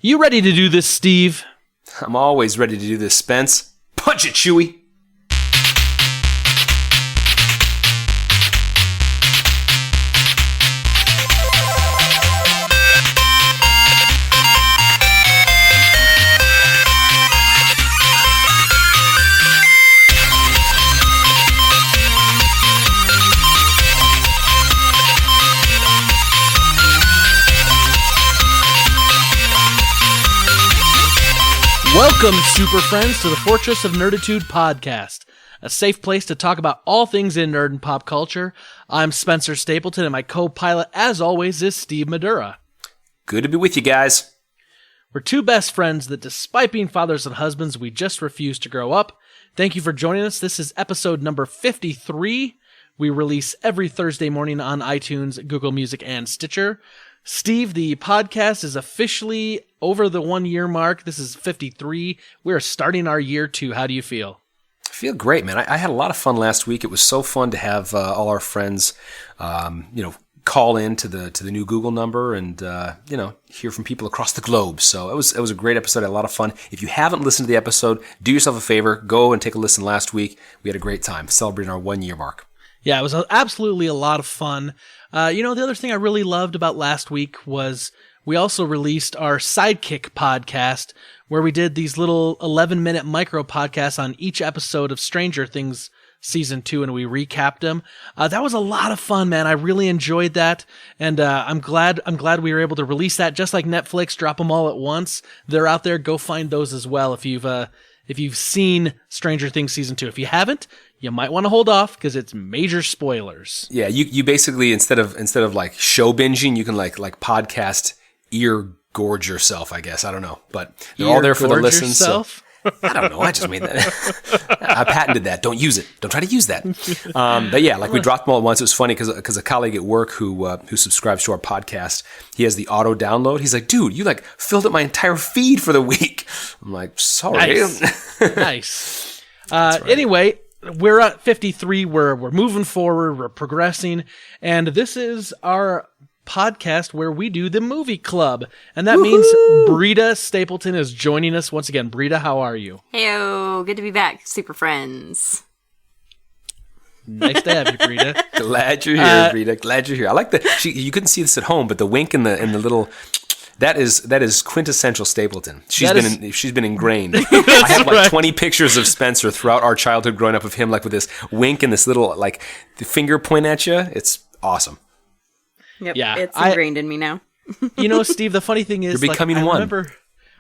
You ready to do this, Steve? I'm always ready to do this, Spence. Punch it, Chewie! Welcome, super friends, to the Fortress of Nerditude podcast, a safe place to talk about all things in nerd and pop culture. I'm Spencer Stapleton, and my co-pilot, as always, is Steve Madura. Good to be with you guys. We're two best friends that, despite being fathers and husbands, we just refuse to grow up. Thank you for joining us. This is episode number 53. We release every Thursday morning on iTunes, Google Music, and Stitcher. Steve, the podcast is officially over the 1 year mark. This is 53. We're starting our year 2. How do you feel? I feel great, man. I had a lot of fun last week. It was so fun to have all our friends, call in to the new Google number and hear from people across the globe. So it was a great episode. I had a lot of fun. If you haven't listened to the episode, do yourself a favor. Go and take a listen last week. We had a great time celebrating our 1 year mark. Yeah, it was absolutely a lot of fun. The other thing I really loved about last week was we also released our Sidekick podcast, where we did these little 11-minute micro podcasts on each episode of Stranger Things Season 2, and we recapped them. That was a lot of fun, man. I really enjoyed that, and I'm glad we were able to release that. Just like Netflix, drop them all at once. They're out there. Go find those as well if you've seen Stranger Things Season 2. If you haven't, you might want to hold off because it's major spoilers. Yeah, you basically instead of like show binging, you can like podcast ear gorge yourself, I guess. I don't know, but they're all there for the listens. So, I don't know. I just made that. I patented that. Don't use it. Don't try to use that. But yeah, we dropped them all at once. It was funny because a colleague at work who subscribes to our podcast, he has the auto download. He's like, dude, you filled up my entire feed for the week. I'm like, sorry. Nice. Right. Anyway, we're at 53. We're moving forward. We're progressing, and this is our podcast where we do the movie club, and that means Britta Stapleton is joining us once again. Britta, how are you? Heyo, good to be back, super friends. Nice to have you, Britta. Glad you're here, Britta. Glad you're here. I like that. You couldn't see this at home, but the wink and the little. That is quintessential Stapleton. She's been ingrained. I have 20 pictures of Spencer throughout our childhood growing up of him with this wink and this little the finger point at you. It's awesome. Yep, yeah, it's ingrained in me now. Steve, the funny thing is you're becoming one.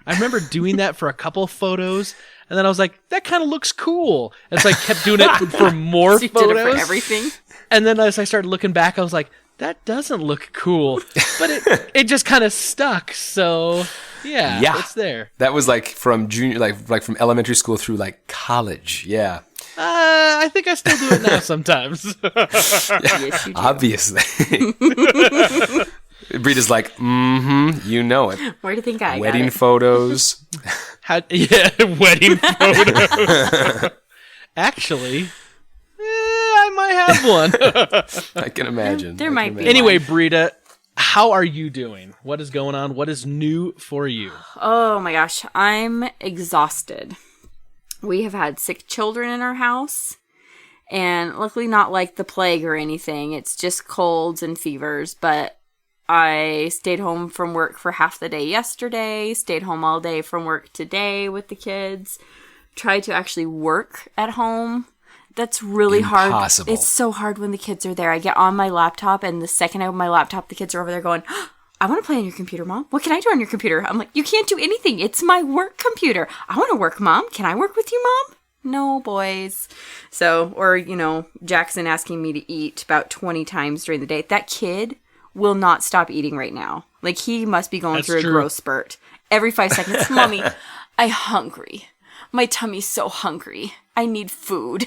I remember doing that for a couple photos, and then I was like, that kind of looks cool. And so I kept doing it for more so you photos. Did it for everything. And then as I started looking back, I was like, that doesn't look cool, but it just kind of stuck. So yeah, it's there. That was from junior, like from elementary school through college. Yeah. I think I still do it now sometimes. Yes, you do. Obviously. Britta's like, you know it. Where do you think I wedding got it? Photos. Wedding photos. Actually, I might have one. I can imagine. There might be. Anyway, Britta, how are you doing? What is going on? What is new for you? Oh my gosh, I'm exhausted. We have had sick children in our house, and luckily not like the plague or anything. It's just colds and fevers, but I stayed home from work for half the day yesterday, stayed home all day from work today with the kids, tried to actually work at home. That's really Impossible. hard. It's so hard when the kids are there. I get on my laptop, and the second I open my laptop, the kids are over there going, I want to play on your computer, Mom. What can I do on your computer? I'm like, you can't do anything. It's my work computer. I want to work, Mom. Can I work with you, Mom? No, boys. So, or, Jackson asking me to eat about 20 times during the day. That kid will not stop eating right now. He must be going through a growth spurt. Every 5 seconds, Mommy, I'm hungry. My tummy's so hungry. I need food.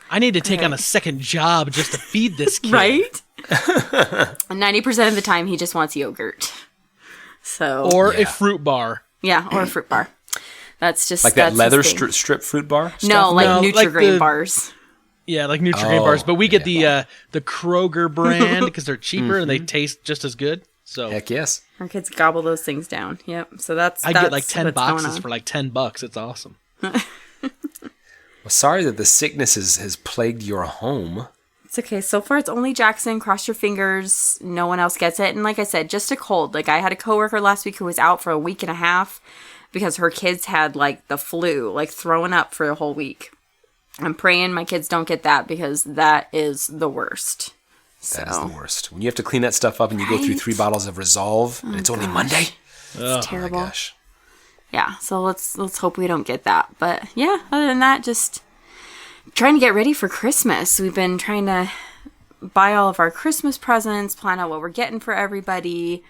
I need to take on a second job just to feed this kid. Right? 90% of the time, he just wants yogurt. Or a fruit bar. Yeah, or a fruit bar. That's just that leather strip fruit bar stuff? No, Nutri-Grain bars. Yeah, like Nutri-Grain bars. But we get the Kroger brand because they're cheaper and they taste just as good. So heck yes. Our kids gobble those things down. Yep. So that's get like 10 what's boxes going on. for like $10. It's awesome. Well, sorry that the sickness has plagued your home. It's okay. So far, it's only Jackson. Cross your fingers. No one else gets it. And like I said, just a cold. Like I had a coworker last week who was out for a week and a half because her kids had like the flu, like throwing up for a whole week. I'm praying my kids don't get that because that is the worst. That is the worst. When you have to clean that stuff up and you go through 3 bottles of Resolve and it's only Monday. It's terrible. Oh my gosh. Yeah, so let's hope we don't get that. But yeah, other than that, just trying to get ready for Christmas. We've been trying to buy all of our Christmas presents, plan out what we're getting for everybody,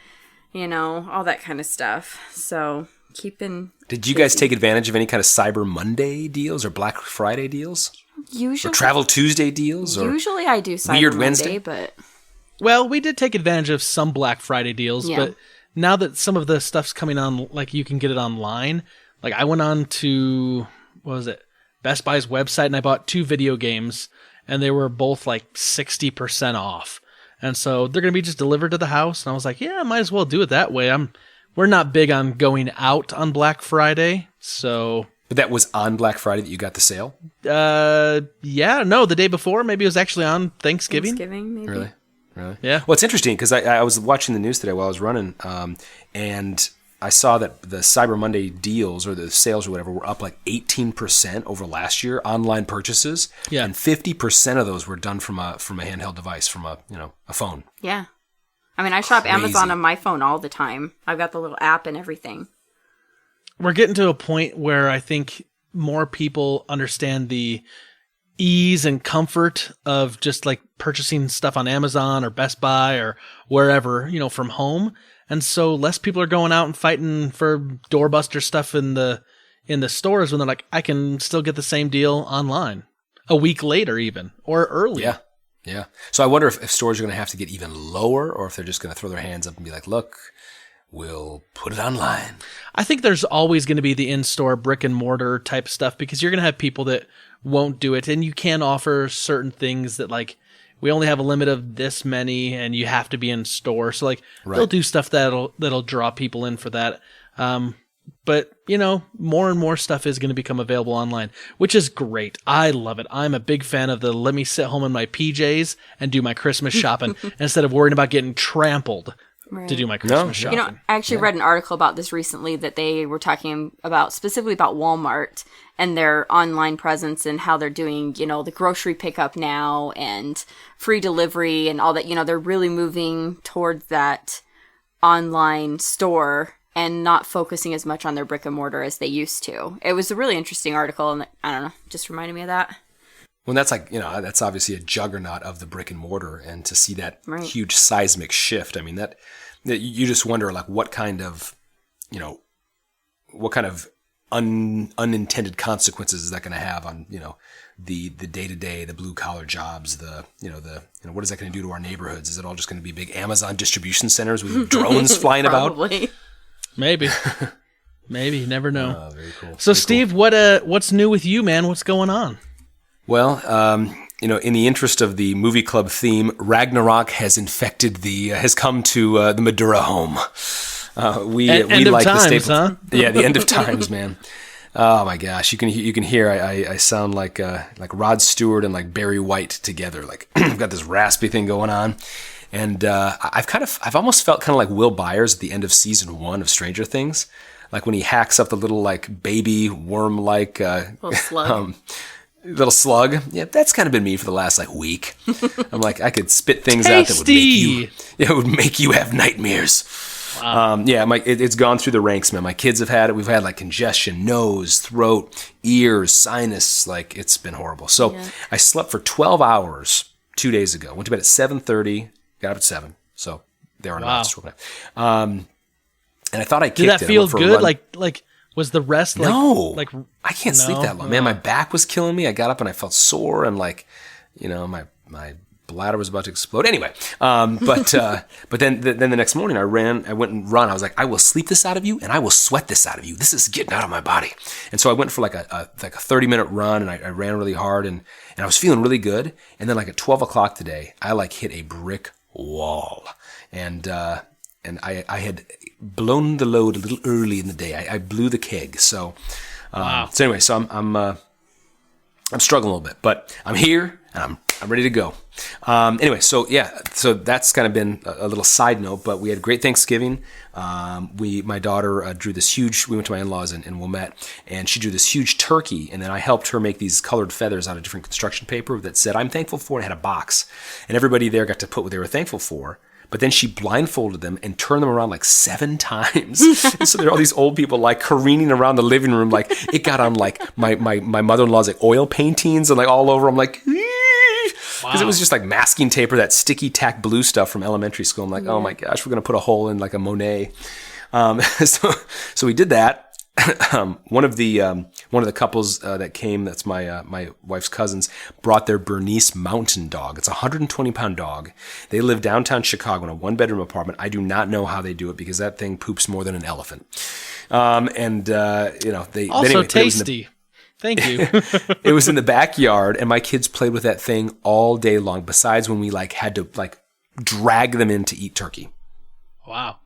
all that kind of stuff. So keeping. Did you guys take advantage of any kind of Cyber Monday deals or Black Friday deals? Usually, or Travel Tuesday deals? Or usually I do Cyber Weird Monday, Wednesday? but Well, we did take advantage of some Black Friday deals, but now that some of the stuff's coming on, like you can get it online, like I went on to, Best Buy's website and I bought 2 video games and they were both like 60% off. And so they're going to be just delivered to the house. And I was like, yeah, I might as well do it that way. We're not big on going out on Black Friday. So. But that was on Black Friday that you got the sale? Yeah, no, the day before. Maybe it was actually on Thanksgiving. Maybe. Really? Yeah. Well, it's interesting because I was watching the news today while I was running, and I saw that the Cyber Monday deals or the sales or whatever were up like 18% over last year, online purchases. Yeah. And 50% of those were done from a handheld device, from a phone. Yeah. I mean, I shop Crazy. Amazon on my phone all the time. I've got the little app and everything. We're getting to a point where I think more people understand the ease and comfort of just like purchasing stuff on Amazon or Best Buy or wherever, from home. And so less people are going out and fighting for doorbuster stuff in the stores when they're like, I can still get the same deal online a week later even, or early. Yeah. Yeah. So I wonder if stores are going to have to get even lower or if they're just going to throw their hands up and be like, look, we'll put it online. I think there's always going to be the in-store brick and mortar type stuff because you're going to have people that won't do it. And you can offer certain things that like, we only have a limit of this many and you have to be in store. So like they'll do stuff that'll draw people in for that. But more and more stuff is going to become available online, which is great. I love it. I'm a big fan of the let me sit home in my PJs and do my Christmas shopping instead of worrying about getting trampled to do my Christmas shopping. I actually read an article about this recently that they were talking about, specifically about Walmart and their online presence and how they're doing, the grocery pickup now and free delivery and all that. They're really moving towards that online store and not focusing as much on their brick and mortar as they used to. It was a really interesting article, and I don't know, just reminded me of that. Well, that's like, that's obviously a juggernaut of the brick and mortar, and to see that huge seismic shift, I mean, that you just wonder, like, what kind of unintended consequences is that going to have on, the day-to-day, the blue-collar jobs, what is that going to do to our neighborhoods? Is it all just going to be big Amazon distribution centers with drones flying about? Maybe. You never know. Very cool. So, Steve, what's new with you, man? What's going on? Well, in the interest of the movie club theme, Ragnarok has come to the Madura home. We like the staple. Huh? Yeah, the end of times, man. Oh my gosh, you can hear I sound like Rod Stewart and like Barry White together. Like I've got this raspy thing going on. And I've almost felt kind of like Will Byers at the end of season 1 of Stranger Things, like when he hacks up the little like baby worm-like little slug. Yeah, that's kind of been me for the last like week. I'm like, I could spit things out that would make you have nightmares. Wow. It's gone through the ranks, man. My kids have had it. We've had like congestion, nose, throat, ears, sinus. Like it's been horrible. So I slept for 12 hours 2 days ago. Went to bed at 7:30. Got up at 7, so there are not. And I thought I kicked it. Did that feel good? Like was the rest? No, I can't sleep that long, man. My back was killing me. I got up and I felt sore, and my bladder was about to explode. Anyway, but then the next morning I went and run. I was like, I will sleep this out of you, and I will sweat this out of you. This is getting out of my body. And so I went for like a 30-minute run, and I ran really hard, and I was feeling really good. And then like at 12 o'clock today, I like hit a brick wall, and I had blown the load a little early in the day. I blew the keg. So, wow. So anyway, so I'm struggling a little bit, but I'm here and I'm ready to go. Anyway, so that's kind of been a little side note, but we had a great Thanksgiving. My daughter drew this huge, we went to my in-laws in Wilmette, and she drew this huge turkey, and then I helped her make these colored feathers out of different construction paper that said, I'm thankful for, and had a box. And everybody there got to put what they were thankful for. But then she blindfolded them and turned them around like 7 times. And so there are all these old people like careening around the living room. Like it got on like my mother-in-law's like oil paintings and like all over. I'm like, because it was just like masking tape or that sticky tack blue stuff from elementary school. I'm like, oh my gosh, we're going to put a hole in like a Monet. So we did that. One of the couples that came, that's my wife's cousins, brought their Bernese mountain dog. It's a 120-pound dog. They live downtown Chicago in a 1-bedroom apartment. I do not know how they do it because that thing poops more than an elephant. They also anyway, tasty. Thank you. It was in the backyard, and my kids played with that thing all day long. Besides when we like had to like drag them in to eat turkey. Wow.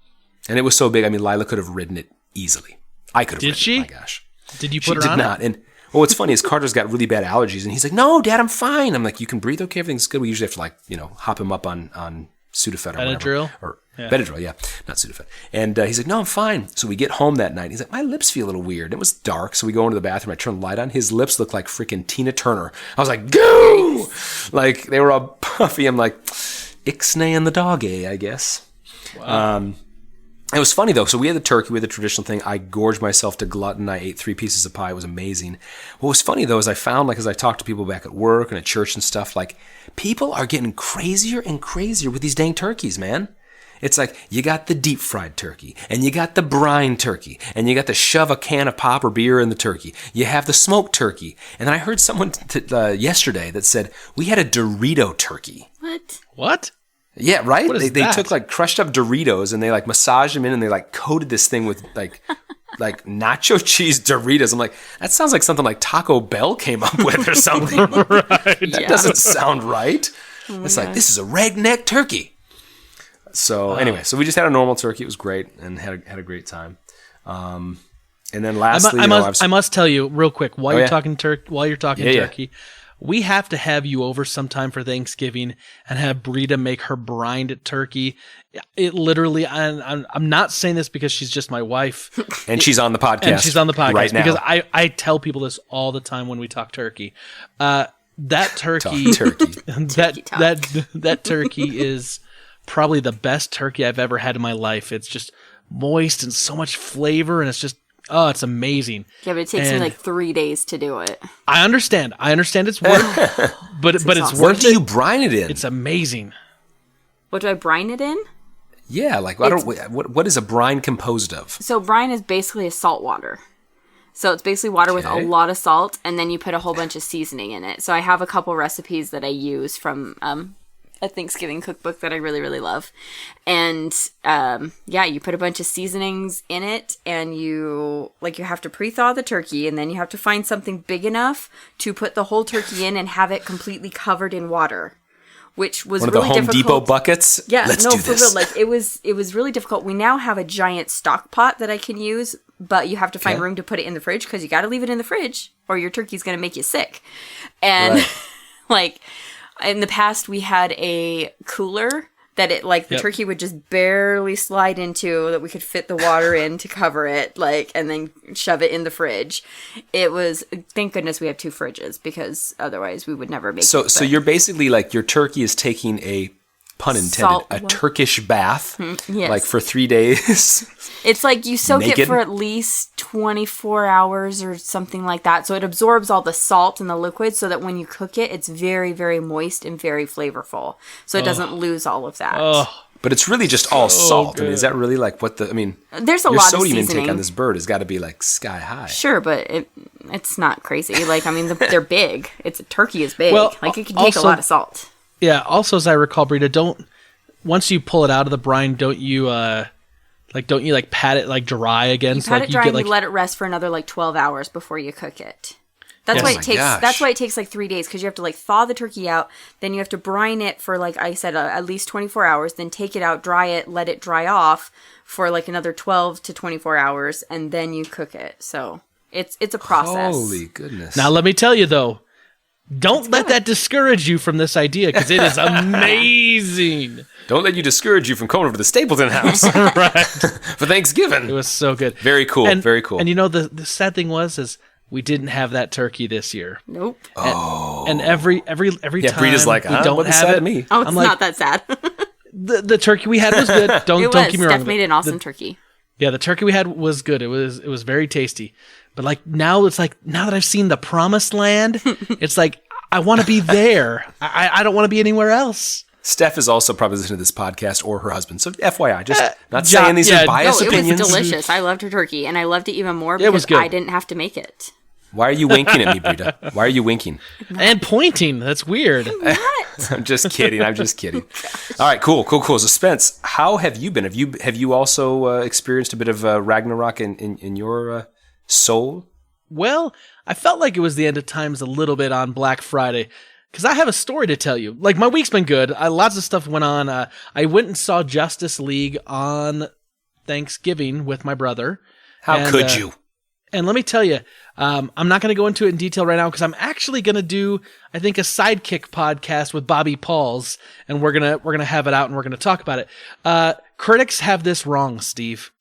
And it was so big. I mean, Lila could have ridden it easily. I could have. Did she? Oh my gosh. Did you put her on? She did not. And what's funny is Carter's got really bad allergies, and he's like, "No, Dad, I'm fine." I'm like, "You can breathe, okay? Everything's good." We usually have to hop him up on Sudafed or Benadryl? whatever. Benadryl, yeah, not Sudafed. And he's like, "No, I'm fine." So we get home that night. He's like, "My lips feel a little weird." It was dark, so we go into the bathroom. I turn the light on. His lips look like freaking Tina Turner. I was like, "Goo!" Like they were all puffy. I'm like, "Ixnay and the dog, I guess." Wow. It was funny, though. So we had the turkey, we had the traditional thing. I gorged myself to glutton. I ate 3 pieces of pie. It was amazing. What was funny, though, is I found, like, as I talked to people back at work and at church and stuff, like, people are getting crazier and crazier with these dang turkeys, man. It's like, you got the deep-fried turkey, and you got the brine turkey, and you got to shove a can of pop or beer in the turkey. You have the smoked turkey. And then I heard someone yesterday that said, we had a Dorito turkey. What? Yeah, right? What is They that? took like crushed up Doritos and they like massaged them in and they like coated this thing with like nacho cheese Doritos. I'm like, that sounds like something like Taco Bell came up with or something. Right. That doesn't sound right. It's like, this is a redneck turkey. So anyway, so we just had a normal turkey. It was great and had a great time. And then lastly, I must tell you real quick while you're talking turkey. Yeah. We have to have you over sometime for Thanksgiving and have Britta make her brined turkey. It literally, I'm not saying this because she's just my wife. And she's on the podcast. Right now. Because I tell people this all the time when we talk turkey. That turkey, that turkey is probably the best turkey I've ever had in my life. It's just moist and so much flavor, and it's just, oh, it's amazing. Yeah, but it takes me like 3 days to do it. I understand it's work, but it's awesome. worth What do you brine it in? It's amazing. What do I brine it in? Yeah, like what is a brine composed of? So brine is basically a salt water. So it's basically water with a lot of salt, and then you put a whole bunch of seasoning in it. So I have a couple recipes that I use from a Thanksgiving cookbook that I really, really love. And you put a bunch of seasonings in it, and you have to pre-thaw the turkey, and then you have to find something big enough to put the whole turkey in and have it completely covered in water, which was really difficult. One of the Home Depot buckets? Yeah, Let's do this. For real. It was really difficult. We now have a giant stock pot that I can use, but you have to find room to put it in the fridge because you got to leave it in the fridge or your turkey's going to make you sick. And in the past, we had a cooler that the turkey would just barely slide into, that we could fit the water in to cover it, and then shove it in the fridge. It was, thank goodness we have 2 fridges, because otherwise we would never make it. So you're basically your turkey is taking a, pun intended, a Turkish bath, yes. for 3 days. It's like you soak Naked? it for at least 24 hours or something like that. So it absorbs all the salt and the liquid so that when you cook it, it's very, very moist and very flavorful. So it doesn't lose all of that. But it's really just all salt. Good. I mean, is that really there's a your lot of sodium seasoning intake on this bird has got to be sky high. Sure, but it's not crazy. They're big. A turkey is big. Well, it can take a lot of salt. Yeah. Also, as I recall, Britta, once you pull it out of the brine, don't you pat it dry again? You pat it dry and you let it rest for another 12 hours before you cook it. That's why Oh my gosh. That's why it takes like 3 days, because you have to like thaw the turkey out, then you have to brine it for, like I said, at least 24 hours, then take it out, dry it, let it dry off for like another 12 to 24 hours, and then you cook it. So it's a process. Holy goodness! Now let me tell you though, don't let that discourage you from this idea, because it is amazing. Don't let you discourage you from coming over to the Stapleton house Right. for Thanksgiving. It was so good. Very cool. Very cool. And you know, the sad thing is we didn't have that turkey this year. Nope. And every time Britta's like, we don't wasn't have sad it, to me. Oh, it's I'm like, not that sad. the turkey we had was good. Don't get me wrong. Steph made an awesome turkey. Yeah, the turkey we had was good. It was very tasty. But like now that I've seen the Promised Land, it's like I want to be there. I don't want to be anywhere else. Steph is also probably listening to this podcast, or her husband. So FYI, just not saying these are biased opinions. It was delicious. I loved her turkey, and I loved it even more It was because good. I didn't have to make it. Why are you winking at me, Britta? Why are you winking? And pointing. That's weird. What? I'm just kidding. All right, cool. So Spence, how have you been? Have you also experienced a bit of Ragnarok in your soul? Well, I felt like it was the end of times a little bit on Black Friday, because I have a story to tell you. Like, my week's been good. Lots of stuff went on. I went and saw Justice League on Thanksgiving with my brother. How could you? And let me tell you, I'm not going to go into it in detail right now, because I'm actually going to do, I think, a sidekick podcast with Bobby Pauls, and we're gonna have it out and we're gonna talk about it. Critics have this wrong, Steve.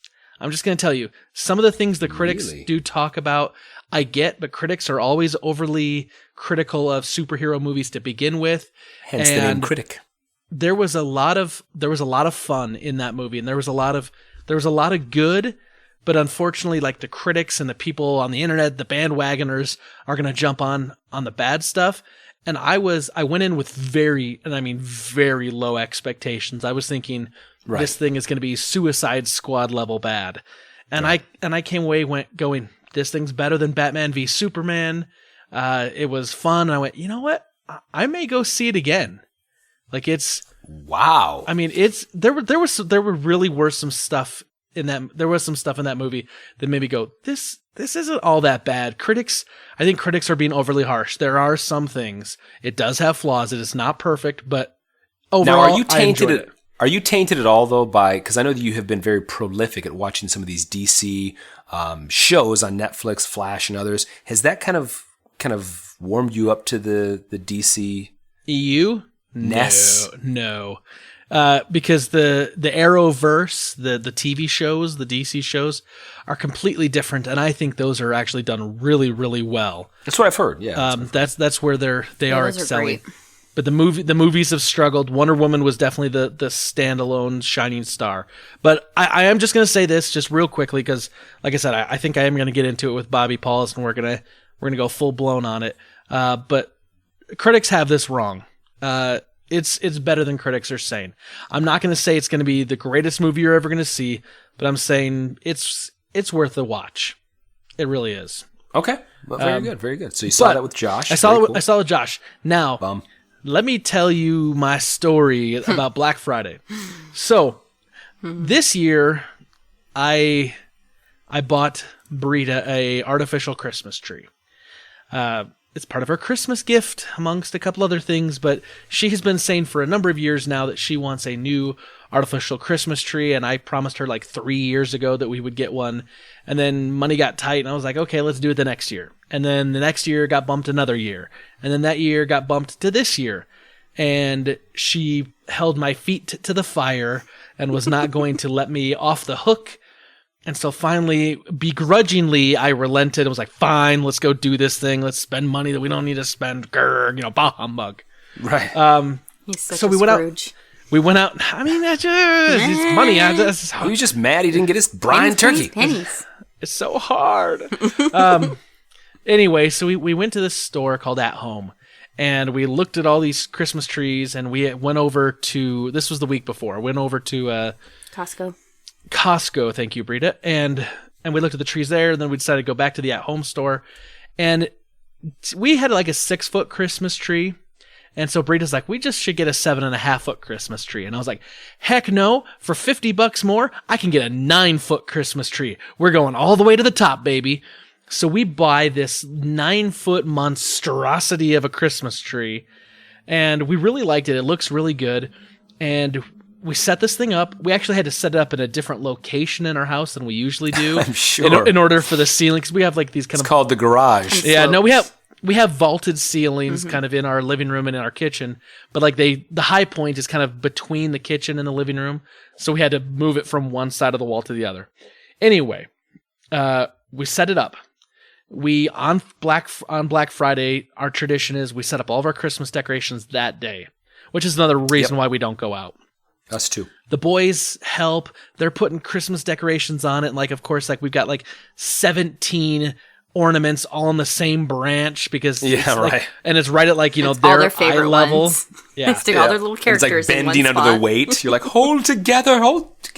I'm just going to tell you, some of the things the critics do talk about, I get, but critics are always overly critical of superhero movies to begin with. Hence the name critic. There was a lot of fun in that movie, and there was a lot of good, but unfortunately, like, the critics and the people on the internet, the bandwagoners, are going to jump on the bad stuff. And I went in with very low expectations. I was thinking, this thing is going to be Suicide Squad level bad. And I came away going, this thing's better than Batman v Superman. It was fun. I went, you know what? I may go see it again. Like, it's wow. I mean, there really were some stuff in that. There was some stuff in that movie that made me go, this isn't all that bad. I think critics are being overly harsh. There are some things. It does have flaws. It is not perfect, but overall, now, are you tainted? I enjoyed it. Are you tainted at all though by? Because I know that you have been very prolific at watching some of these DC shows on Netflix, Flash, and others. Has that kind of warmed you up to the DC EU? ness? No. Because the Arrowverse, the TV shows, the DC shows, are completely different, and I think those are actually done really, really well. That's what I've heard. Yeah, that's where they are excelling. Great. But the movies have struggled. Wonder Woman was definitely the standalone shining star. But I am just going to say this just real quickly, because, like I said, I think I am going to get into it with Bobby Pauls, and we're gonna go full blown on it. But critics have this wrong. It's better than critics are saying. I'm not going to say it's going to be the greatest movie you're ever going to see, but I'm saying it's worth a watch. It really is. Okay, well, very good. So you saw that with Josh. I saw it with Josh. Now, Let me tell you my story about Black Friday. So, this year, I bought Britta a artificial Christmas tree. It's part of her Christmas gift, amongst a couple other things, but she has been saying for a number of years now that she wants a new artificial Christmas tree, and I promised her like 3 years ago that we would get one, and then money got tight, and I was like, okay, let's do it the next year. And then the next year got bumped another year, and then that year got bumped to this year, and she held my feet to the fire and was not going to let me off the hook. And so finally, begrudgingly, I relented. I was like, fine, let's go do this thing. Let's spend money that we don't need to spend. Grr, bah humbug. Right. He's such so a we Scrooge. went out. I mean, that's just, it's money. He was just mad he didn't get his brine turkey. Pennies. It's so hard. Anyway, so we went to this store called At Home, and we looked at all these Christmas trees, and we went over to, this was the week before, went over to Costco, thank you, Britta, and we looked at the trees there, and then we decided to go back to the At Home store, and we had like a 6-foot Christmas tree, and so Britta's like, we just should get a 7.5-foot Christmas tree, and I was like, heck no, for $50 more, I can get a 9-foot Christmas tree. We're going all the way to the top, baby. So we buy this 9-foot monstrosity of a Christmas tree, and we really liked it. It looks really good, and we set this thing up. We actually had to set it up in a different location in our house than we usually do. I'm sure. In order for the ceiling, because we have like these kind It's called the garage. Yeah, no, we have vaulted ceilings kind of in our living room and in our kitchen, but like the high point is kind of between the kitchen and the living room, so we had to move it from one side of the wall to the other. Anyway, we set it up. We on Black Friday, our tradition is we set up all of our Christmas decorations that day, which is another reason why we don't go out. Us too. The boys help. They're putting Christmas decorations on it. And like, of course, like we've got like 17 ornaments all on the same branch because and it's right at like, you know, their eye level. Ones. Yeah. They stick all their little characters it's like bending in one under spot. the weight. You're like, hold together.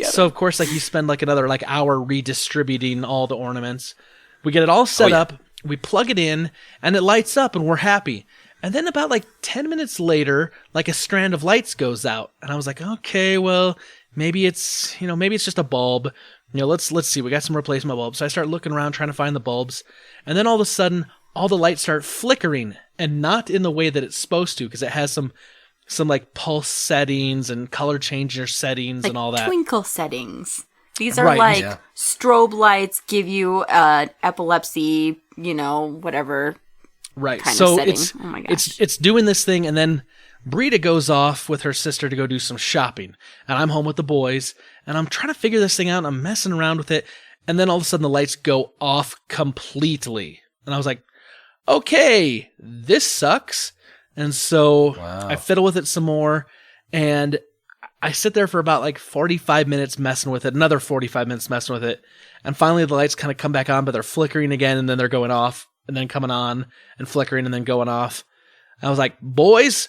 So of course, like you spend like another like hour redistributing all the ornaments. We get it all set up. We plug it in and it lights up and we're happy. And then about like 10 minutes later, like a strand of lights goes out. And I was like, okay, well, maybe it's just a bulb. You know, let's see. We got some replacement bulbs. So I start looking around trying to find the bulbs. And then all of a sudden, all the lights start flickering and not in the way that it's supposed to because it has some like pulse settings and color changer settings like and all that. Twinkle settings. These are strobe lights give you epilepsy, you know, whatever. Right. Kind so of setting. Oh my gosh. it's doing this thing, and then Britta goes off with her sister to go do some shopping, and I'm home with the boys, and I'm trying to figure this thing out, and I'm messing around with it, and then all of a sudden the lights go off completely, and I was like, okay, this sucks, and so I fiddle with it some more, and I sit there for about like 45 minutes messing with it, another 45 minutes messing with it, and finally the lights kind of come back on, but they're flickering again, and then they're going off. And then coming on and flickering and then going off. I was like, boys,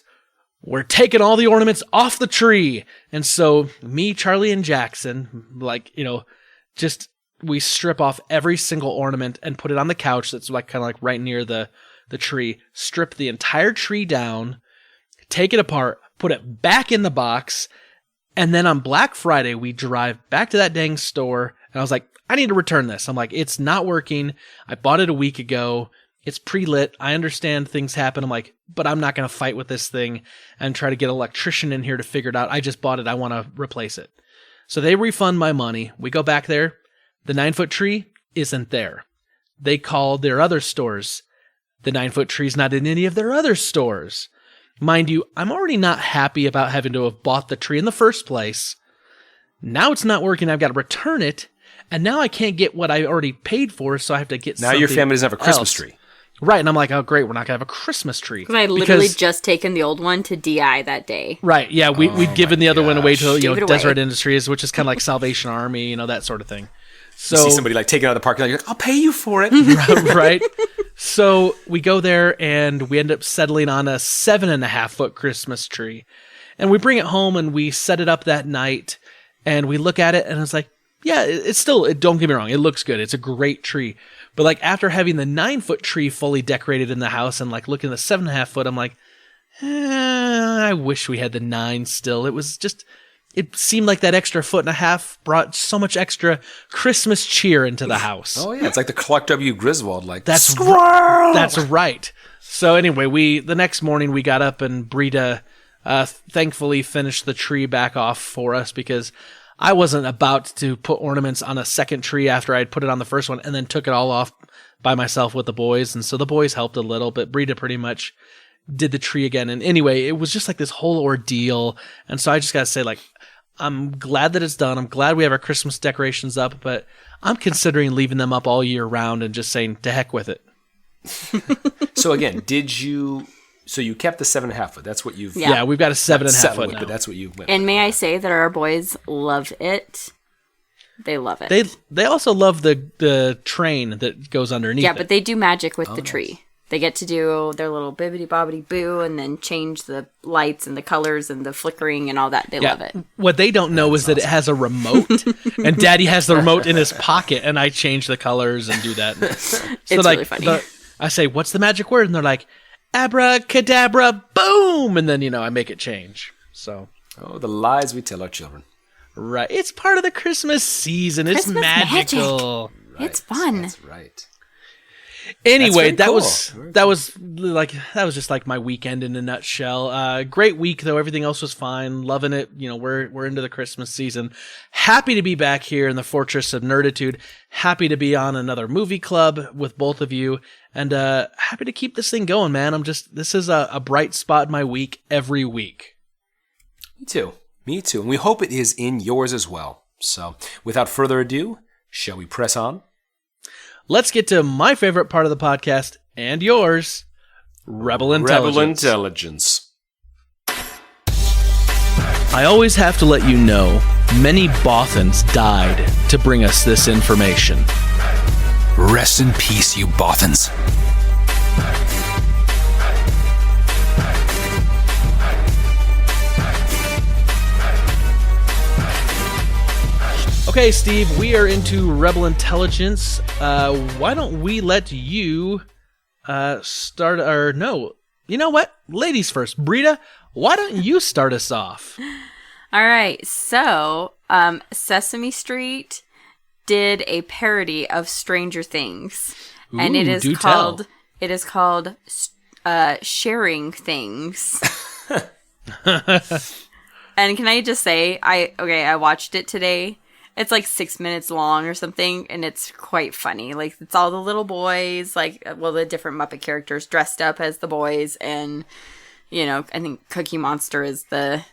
we're taking all the ornaments off the tree. And so me, Charlie, and Jackson, like, you know, just we strip off every single ornament and put it on the couch that's like kind of like right near the tree, strip the entire tree down, take it apart, put it back in the box. And then on Black Friday, we drive back to that dang store. And I was like, I need to return this. I'm like, it's not working. I bought it a week ago. It's pre-lit. I understand things happen. I'm like, but I'm not going to fight with this thing and try to get an electrician in here to figure it out. I just bought it. I want to replace it. So they refund my money. We go back there. The 9-foot tree isn't there. They call their other stores. The 9-foot tree's not in any of their other stores. Mind you, I'm already not happy about having to have bought the tree in the first place. Now it's not working. I've got to return it. And now I can't get what I already paid for, so I have to get something Now your family doesn't have a Christmas tree. Right, and I'm like, oh, great, we're not going to have a Christmas tree. Because I literally just taken the old one to DI that day. Right, yeah, we'd given the other one away to Deseret Industries, which is kind of like Salvation Army, that sort of thing. So you see somebody like taking it out of the parking lot, you're like, I'll pay you for it. Right? So we go there, and we end up settling on a 7.5-foot Christmas tree. And we bring it home, and we set it up that night, and we look at it, and it's like, yeah, it's still, don't get me wrong, it looks good. It's a great tree. But like after having the 9-foot tree fully decorated in the house and like looking at the 7.5-foot, I'm like, I wish we had the 9 still. It seemed like that extra 1.5 foot brought so much extra Christmas cheer into the house. Oh yeah, it's like the Clark W. Griswold, like, that's squirrel! That's right. So anyway, the next morning we got up and Britta thankfully finished the tree back off for us because I wasn't about to put ornaments on a second tree after I'd put it on the first one and then took it all off by myself with the boys. And so the boys helped a little, but Britta pretty much did the tree again. And anyway, it was just like this whole ordeal. And so I just got to say, like, I'm glad that it's done. I'm glad we have our Christmas decorations up, but I'm considering leaving them up all year round and just saying, to heck with it. So again, So you kept the 7.5 foot. That's what you've... Yeah, we've got a 7.5 foot now. But that's what you went And with. may I say that our boys love it. They love it. They also love the train that goes underneath it. Yeah, but they do magic with the tree. They get to do their little bibbidi-bobbidi-boo and then change the lights and the colors and the flickering and all that. They love it. What they don't know is that it has a remote, and Daddy has the remote in his pocket, and I change the colors and do that. It's really funny. I say, what's the magic word? And they're like, abracadabra, boom! And then, I make it change. So. Oh, the lies we tell our children. Right. It's part of the Christmas season. Christmas it's magical. Magic. It's fun. That's right. Anyway, that cool. was just like my weekend in a nutshell. Great week though. Everything else was fine. Loving it. You know, we're into the Christmas season. Happy to be back here in the Fortress of Nerditude. Happy to be on another movie club with both of you, and happy to keep this thing going, man. This is a bright spot in my week every week. Me too. And we hope it is in yours as well. So, without further ado, shall we press on? Let's get to my favorite part of the podcast and yours, Rebel Intelligence. I always have to let you know, many Bothans died to bring us this information. Rest in peace, you Bothans. Okay, Steve, we are into Rebel Intelligence. Why don't we let you start our... No, you know what? Ladies first. Britta, why don't you start us off? All right, so Sesame Street did a parody of Stranger Things. Ooh, and it is tell. Sharing Things. And can I just say, I watched it today. It's like 6 minutes long or something, and it's quite funny. Like, it's all the little boys, the different Muppet characters dressed up as the boys, and, you know, I think Cookie Monster is they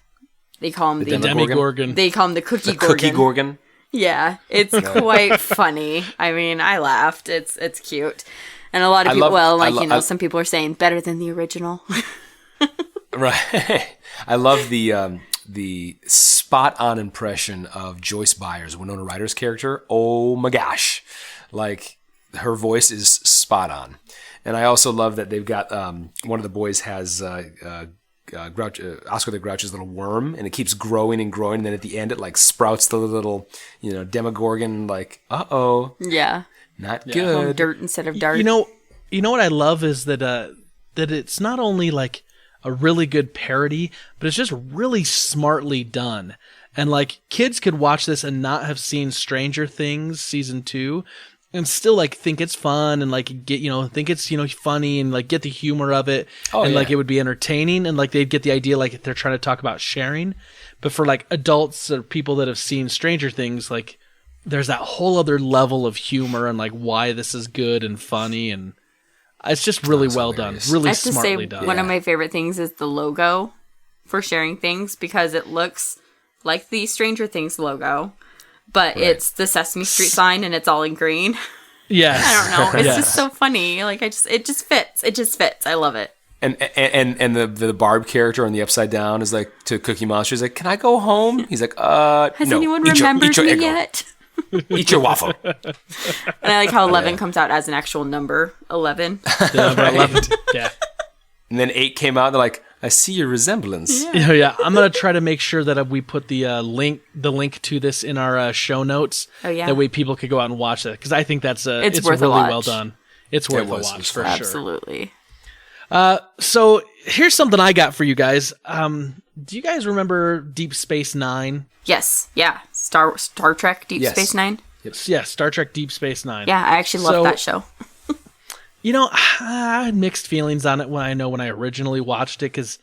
call him the Demogorgon. They call him the Cookie Gorgon. Cookie Gorgon. Yeah, it's quite funny. I mean, I laughed. It's cute. And a lot of people, some people are saying better than the original. Right. I love the spot-on impression of Joyce Byers, Winona Ryder's character. Oh my gosh. Like, her voice is spot on. And I also love that they've got, one of the boys has Oscar the Grouch's little worm, and it keeps growing and growing, and then at the end it, like, sprouts the little, Demogorgon, like, uh-oh. Yeah. Not good. Dirt instead of dart. You know what I love is that it's not only, like, a really good parody, but it's just really smartly done. And like, kids could watch this and not have seen Stranger Things season 2 and still like think it's fun and like think it's funny and like get the humor of it, like it would be entertaining, and like they'd get the idea like they're trying to talk about sharing. But for like adults or people that have seen Stranger Things, like there's that whole other level of humor and like why this is good and funny, and it's just really well done, really smartly done. One of my favorite things is the logo for Sharing Things, because it looks like the Stranger Things logo, but it's the Sesame Street sign and it's all in green. Yes. I don't know. It's just so funny. Like, it just fits. It just fits. I love it. And the Barb character on the Upside Down is like, to Cookie Monster, he's like, "Can I go home?" He's like, Has anyone remembered me yet? Eat your waffle. And I like how 11 comes out as an actual number. 11. The number 11. Yeah. And then 8 came out, and they're like, "I see your resemblance." Yeah. I'm gonna try to make sure that we put the link to this in our show notes. Oh yeah. That way people could go out and watch it, because I think it's worth really a watch. well done. It's worth a watch for sure. Absolutely. So here's something I got for you guys. Do you guys remember Deep Space Nine? Yes. Yeah. Star Trek Deep Space Nine? Yeah, Star Trek Deep Space Nine. Yeah, I actually love that show. I had mixed feelings on it when I originally watched it, because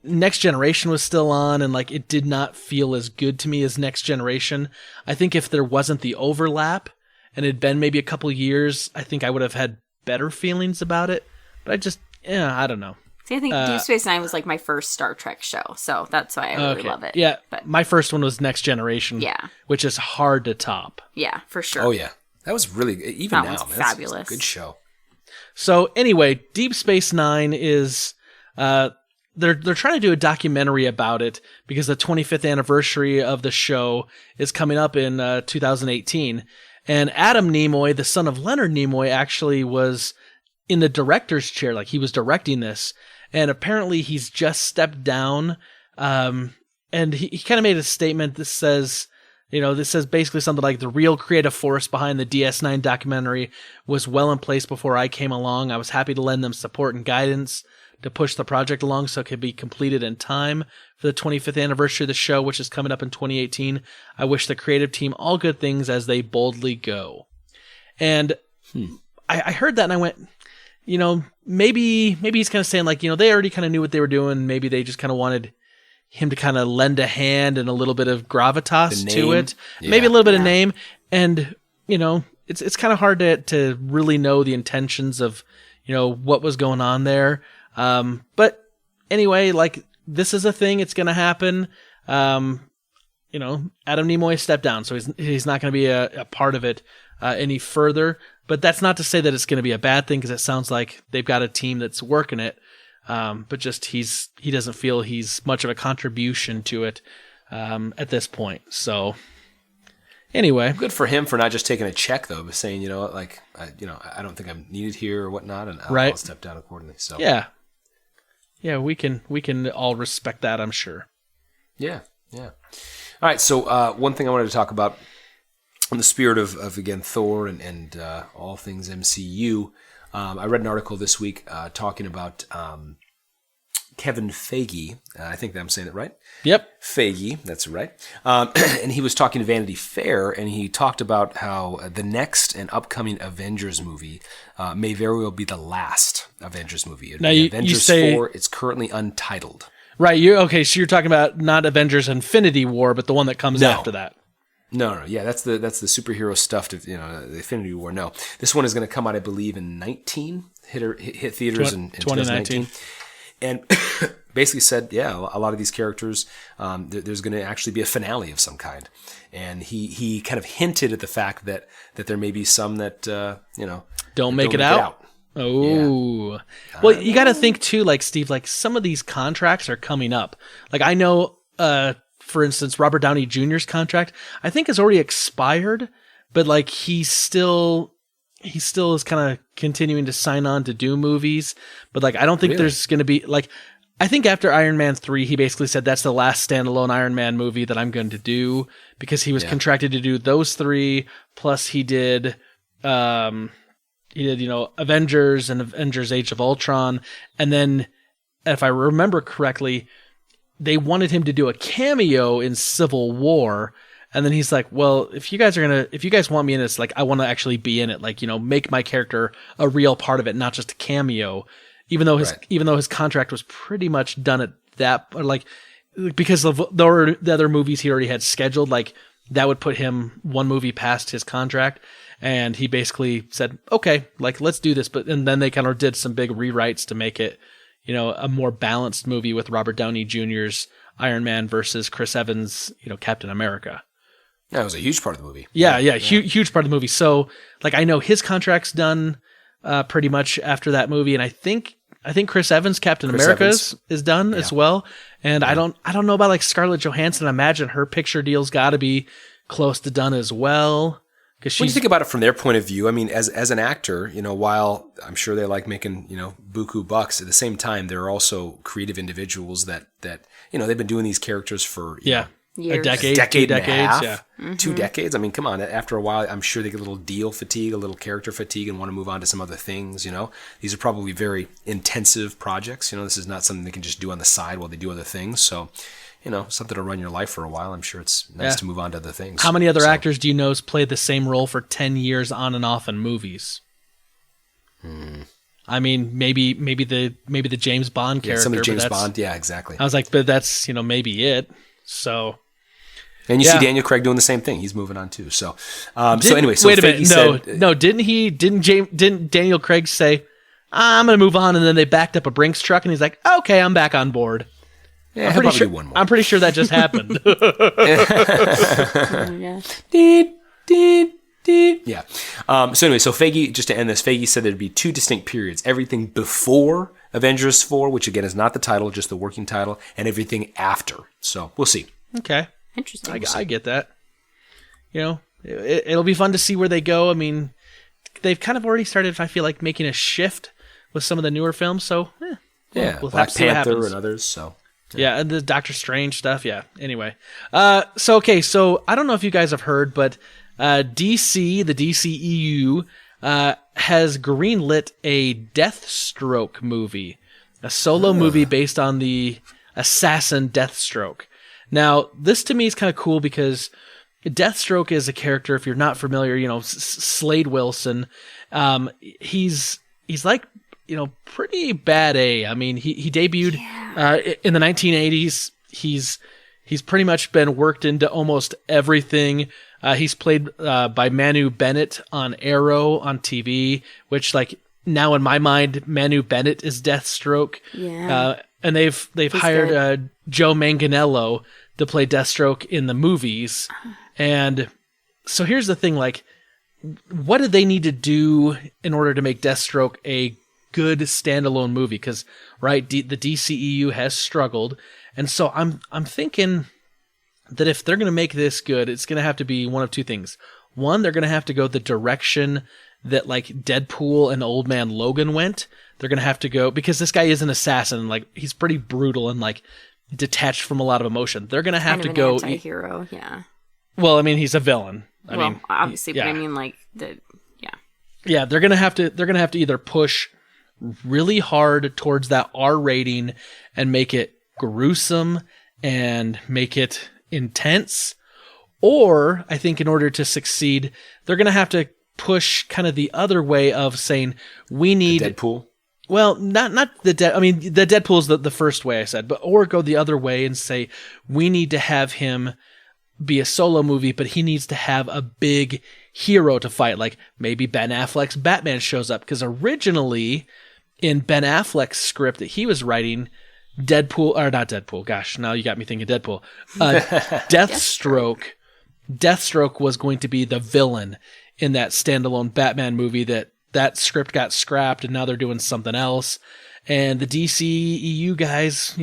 Next Generation was still on, and like it did not feel as good to me as Next Generation. I think if there wasn't the overlap and it had been maybe a couple years, I think I would have had better feelings about it. But I don't know. See, I think Deep Space Nine was like my first Star Trek show, so that's why I really love it. Yeah, but my first one was Next Generation. Yeah, which is hard to top. Yeah, for sure. Oh yeah, that was really even that now. Man, fabulous. It's a good show. So anyway, Deep Space Nine is they're trying to do a documentary about it, because the 25th anniversary of the show is coming up in 2018, and Adam Nimoy, the son of Leonard Nimoy, actually was in the director's chair, like he was directing this. And apparently he's just stepped down, and he kind of made a statement that says, basically something like, "The real creative force behind the DS9 documentary was well in place before I came along. I was happy to lend them support and guidance to push the project along so it could be completed in time for the 25th anniversary of the show, which is coming up in 2018. I wish the creative team all good things as they boldly go." And I I heard that and I went, maybe he's kind of saying like, they already kind of knew what they were doing. Maybe they just kind of wanted him to kind of lend a hand and a little bit of gravitas to it. Yeah. Maybe a little bit of name. And, it's kind of hard to really know the intentions of, what was going on there. But anyway, like, this is a thing. It's going to happen. Adam Nimoy stepped down, so he's not going to be a part of it any further. But that's not to say that it's going to be a bad thing, because it sounds like they've got a team that's working it. But just he doesn't feel he's much of a contribution to it at this point. So anyway, good for him for not just taking a check though, but saying, I don't think I'm needed here or whatnot, and I'll step down accordingly. So yeah, we can all respect that, I'm sure. Yeah. All right, so one thing I wanted to talk about, in the spirit of again, Thor and all things MCU, I read an article this week talking about Kevin Feige. I think that I'm saying it right. Yep. Feige, that's right. And he was talking to Vanity Fair, and he talked about how the next and upcoming Avengers movie may very well be the last Avengers movie. Now, Avengers 4, it's currently untitled. Right. So you're talking about not Avengers Infinity War, but the one that comes after that. No. Yeah, that's the superhero stuff to, the Infinity War. No, this one is going to come out, I believe, in 19, hit theaters in 2019. And basically said, a lot of these characters, there's going to actually be a finale of some kind. And he kind of hinted at the fact that there may be some that, don't make it out. Oh, yeah. Well, you got to think too, like Steve, like some of these contracts are coming up. Like I know, for instance, Robert Downey Jr.'s contract, I think has already expired, but like he still is kind of continuing to sign on to do movies. But like, I don't think there's going to be like, I think after Iron Man 3, he basically said that's the last standalone Iron Man movie that I'm going to do, because he was contracted to do those 3. Plus he did, Avengers and Avengers Age of Ultron. And then, if I remember correctly, they wanted him to do a cameo in Civil War. And then he's like, well, if you guys want me in this, like, I want to actually be in it. Like, make my character a real part of it, not just a cameo. Even though his contract was pretty much done at that, or like, because of the other movies he already had scheduled, like that would put him one movie past his contract. And he basically said, okay, like, let's do this. And then they kind of did some big rewrites to make it, a more balanced movie with Robert Downey Jr.'s Iron Man versus Chris Evans', Captain America. That was a huge part of the movie. Yeah. Huge part of the movie. So, like, I know his contract's done pretty much after that movie, and I think Chris Evans' Captain America is done as well. And I don't know about like Scarlett Johansson. I imagine her picture deal's got to be close to done as well. When you think about it from their point of view, I mean, as an actor, while I'm sure they like making, buku bucks, at the same time, they're also creative individuals that they've been doing these characters for years. A decade and a half, 2 decades. I mean, come on. After a while, I'm sure they get a little deal fatigue, a little character fatigue, and want to move on to some other things. These are probably very intensive projects. This is not something they can just do on the side while they do other things. So, something to run your life for a while. I'm sure it's nice to move on to other things. How many other actors do you know has played the same role for 10 years on and off in movies? I mean, maybe the James Bond character. Some of James Bond. Yeah, exactly. I was like, but that's maybe it. So. And you see Daniel Craig doing the same thing. He's moving on too. So, anyway, so wait a minute. Didn't Daniel Craig say, I'm going to move on, and then they backed up a Brinks truck, and he's like, okay, I'm back on board. Yeah, I'm pretty sure that just happened. Yeah. So anyway, so Feige, just to end this, Feige said there'd be 2 distinct periods: everything before Avengers 4, which again is not the title, just the working title, and everything after. So we'll see. Okay. Interesting. I get that. It'll be fun to see where they go. I mean, they've kind of already started, I feel like, making a shift with some of the newer films. So, we'll Black Panther and others. So, yeah, and the Doctor Strange stuff. Yeah. Anyway, so I don't know if you guys have heard, but DC, the DCEU, has greenlit a Deathstroke movie, a solo movie based on the assassin Deathstroke. Now, this to me is kind of cool because, Deathstroke is a character, if you're not familiar, Slade Wilson, he's like, pretty bad A. I mean, he debuted in the 1980s. He's pretty much been worked into almost everything. He's played by Manu Bennett on Arrow on TV, which, like, now in my mind, Manu Bennett is Deathstroke. Yeah. And they've hired Joe Manganiello to play Deathstroke in the movies. And so here's the thing, like, what did they need to do in order to make Deathstroke a good standalone movie? Because, right, the DCEU has struggled. And so I'm thinking that if they're going to make this good, it's going to have to be one of two things. One, they're going to have to go the direction that, like, Deadpool and Old Man Logan went. They're going to have to go, because this guy is an assassin, like, he's pretty brutal and, like, detached from a lot of emotion. They're going to have to go anti-hero, yeah. Well, I mean, he's a villain. I mean, obviously, yeah. but I mean, like, Yeah, they're going to have to either push really hard towards that R rating and make it gruesome and make it intense, or I think in order to succeed, they're going to have to push kind of the other way of saying we need Deadpool. Well, not the I mean, the Deadpool is the first way I said, but or go the other way and say we need to have him be a solo movie, but he needs to have a big hero to fight. Like maybe Ben Affleck's Batman shows up, because originally in Ben Affleck's script that he was writing, Deathstroke. Now you got me thinking Deadpool. Deathstroke was going to be the villain in that standalone Batman movie. That script got scrapped, and now they're doing something else. And the DCEU guys,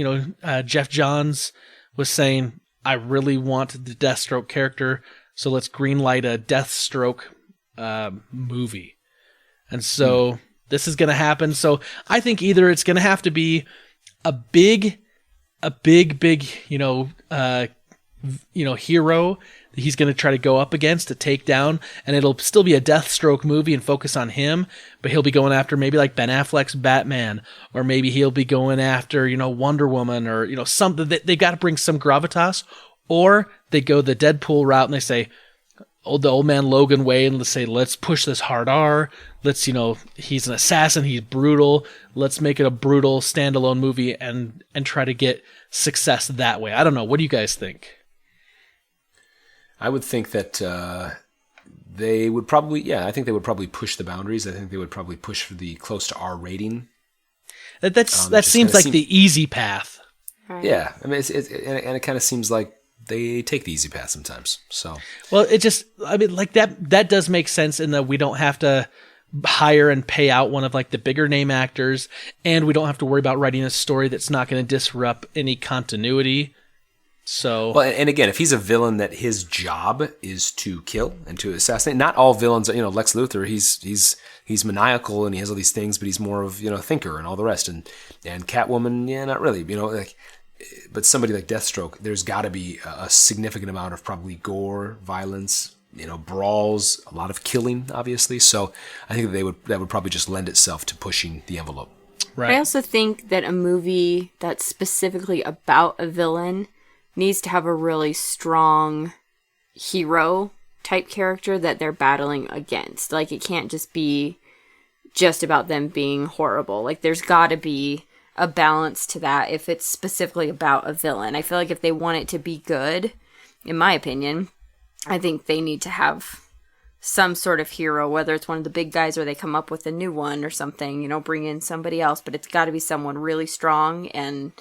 Jeff Johns was saying, I really want the Deathstroke character, so let's greenlight a Deathstroke movie. And so this is going to happen. So I think either it's going to have to be a big, hero that he's going to try to go up against to take down, and it'll still be a Deathstroke movie and focus on him, but he'll be going after maybe like Ben Affleck's Batman, or maybe he'll be going after, Wonder Woman, or, something that they've got to bring some gravitas, or they go the Deadpool route and they say, the Old Man Logan way, and let's say, let's push this hard R. Let's, he's an assassin, he's brutal. Let's make it a brutal standalone movie and try to get success that way. I don't know. What do you guys think? I would think that they would probably, I think they would probably push the boundaries. I think they would probably push for the close to R rating. That seems like the easy path. Right. Yeah, I mean, it kind of seems like they take the easy path sometimes. So, well, like that does make sense in that we don't have to hire and pay out one of like the bigger name actors, and we don't have to worry about writing a story that's not going to disrupt any continuity. So, well, and again, if he's a villain that his job is to kill and to assassinate, not all villains, Lex Luthor, he's maniacal and he has all these things, but he's more of, a thinker and all the rest. And Catwoman, not really, but somebody like Deathstroke, there's got to be a significant amount of probably gore, violence, brawls, a lot of killing, obviously. So I think that would probably just lend itself to pushing the envelope. Right. I also think that a movie that's specifically about a villain needs to have a really strong hero type character that they're battling against. Like, it can't just be just about them being horrible. Like, there's got to be a balance to that if it's specifically about a villain. I feel like if they want it to be good, in my opinion, I think they need to have some sort of hero, whether it's one of the big guys or they come up with a new one or something, bring in somebody else, but it's got to be someone really strong and,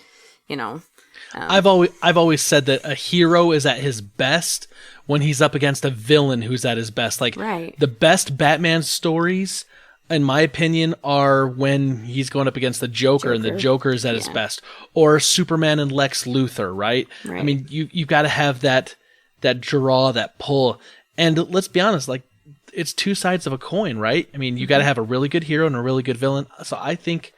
I've always said that a hero is at his best when he's up against a villain who's at his best. Like, right. The best Batman stories, in my opinion, are when he's going up against the Joker. And the Joker is at his best. Or Superman and Lex Luthor, right? I mean, you've got to have that draw, that pull. And let's be honest, like, it's two sides of a coin, right? I mean, you got to have a really good hero and a really good villain. So I think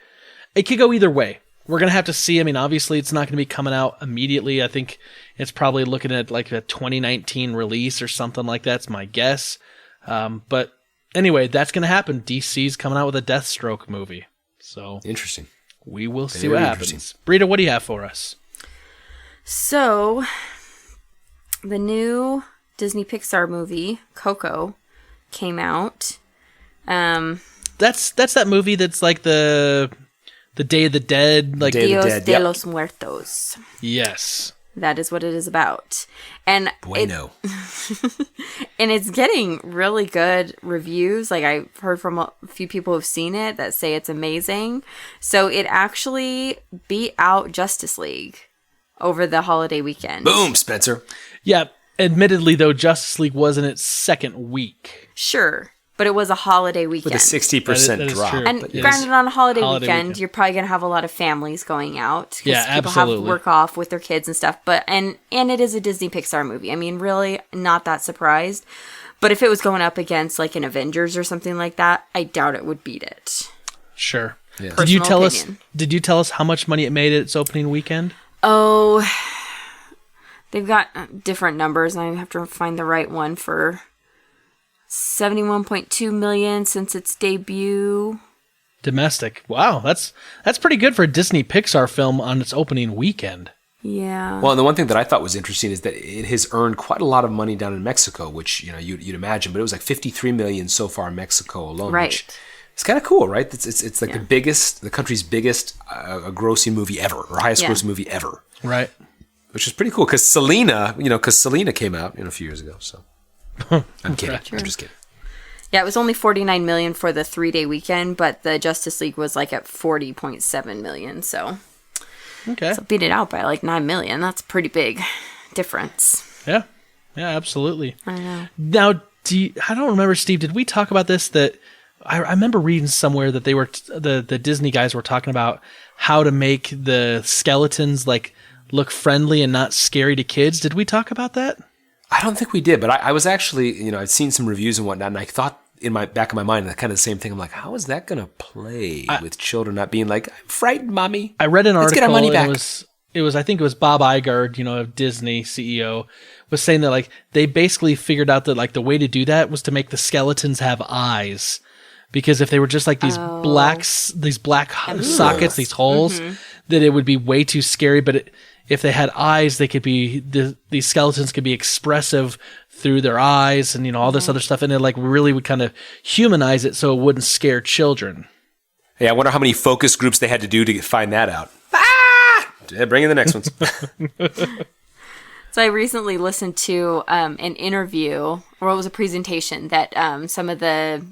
it could go either way. We're going to have to see. I mean, obviously, it's not going to be coming out immediately. I think it's probably looking at like a 2019 release or something like that's my guess. But anyway, that's going to happen. DC's coming out with a Deathstroke movie. So interesting. We will see what happens. Britta, what do you have for us? So, the new Disney Pixar movie, Coco, came out. That's that movie that's like the Day of the Dead, like Dios de los Muertos. Yes. That is what it is about. And Bueno. and it's getting really good reviews. Like, I've heard from a few people who've seen it that say it's amazing. So it actually beat out Justice League over the holiday weekend. Boom, Spencer. Yeah. Admittedly, though, Justice League was in its second week. Sure. But it was a holiday weekend. With a 60% that is drop. true. And But granted, on a holiday holiday weekend, you're probably going to have a lot of families going out. 'Cause Yeah, people absolutely. have work off with their kids and stuff. But and it is a Disney Pixar movie. I mean, really not that surprised. But if it was going up against like an Avengers or something like that, I doubt it would beat it. Sure. Yeah. Did you Personal tell opinion. us? Did you tell us how much money it made at its opening weekend? Oh, they've got different numbers, and I have to find the right one for $71.2 million since its debut. Domestic. Wow, that's pretty good for a Disney Pixar film on its opening weekend. Yeah. Well, and the one thing that I thought was interesting is that it has earned quite a lot of money down in Mexico, which you'd imagine, but it was like $53 million so far in Mexico alone. Right. Which it's kind of cool, right? It's like the country's biggest grossing movie ever, or highest grossing movie ever, Right. which is pretty cool. Because Selena came out a few years ago. So I'm kidding. Right. I'm just kidding. Yeah, it was only $49 million for the 3-day weekend, but the Justice League was like at $40.7 million. So Okay. beat it out by like $9 million. That's a pretty big difference. Yeah. Yeah, absolutely. I know. Now, I don't remember, Steve, did we talk about this? That I remember reading somewhere that they were the Disney guys were talking about how to make the skeletons like look friendly and not scary to kids. Did we talk about that? I don't think we did, but I was actually, I'd seen some reviews and whatnot, and I thought in my back of my mind kind of the same thing. I'm like, how is that going to play with children not being like, I'm frightened, mommy? I read an Let's article. get our money back. It was I think it was Bob Iger, of Disney CEO, was saying that like they basically figured out that like the way to do that was to make the skeletons have eyes, because if they were just like these black sockets, these holes, that it would be way too scary. But if they had eyes, they could be these skeletons could be expressive through their eyes, and all this other stuff, and it like really would kind of humanize it so it wouldn't scare children. Hey, I wonder how many focus groups they had to do to find that out. Yeah, bring in the next ones. So I recently listened to an interview, or it was a presentation that some of the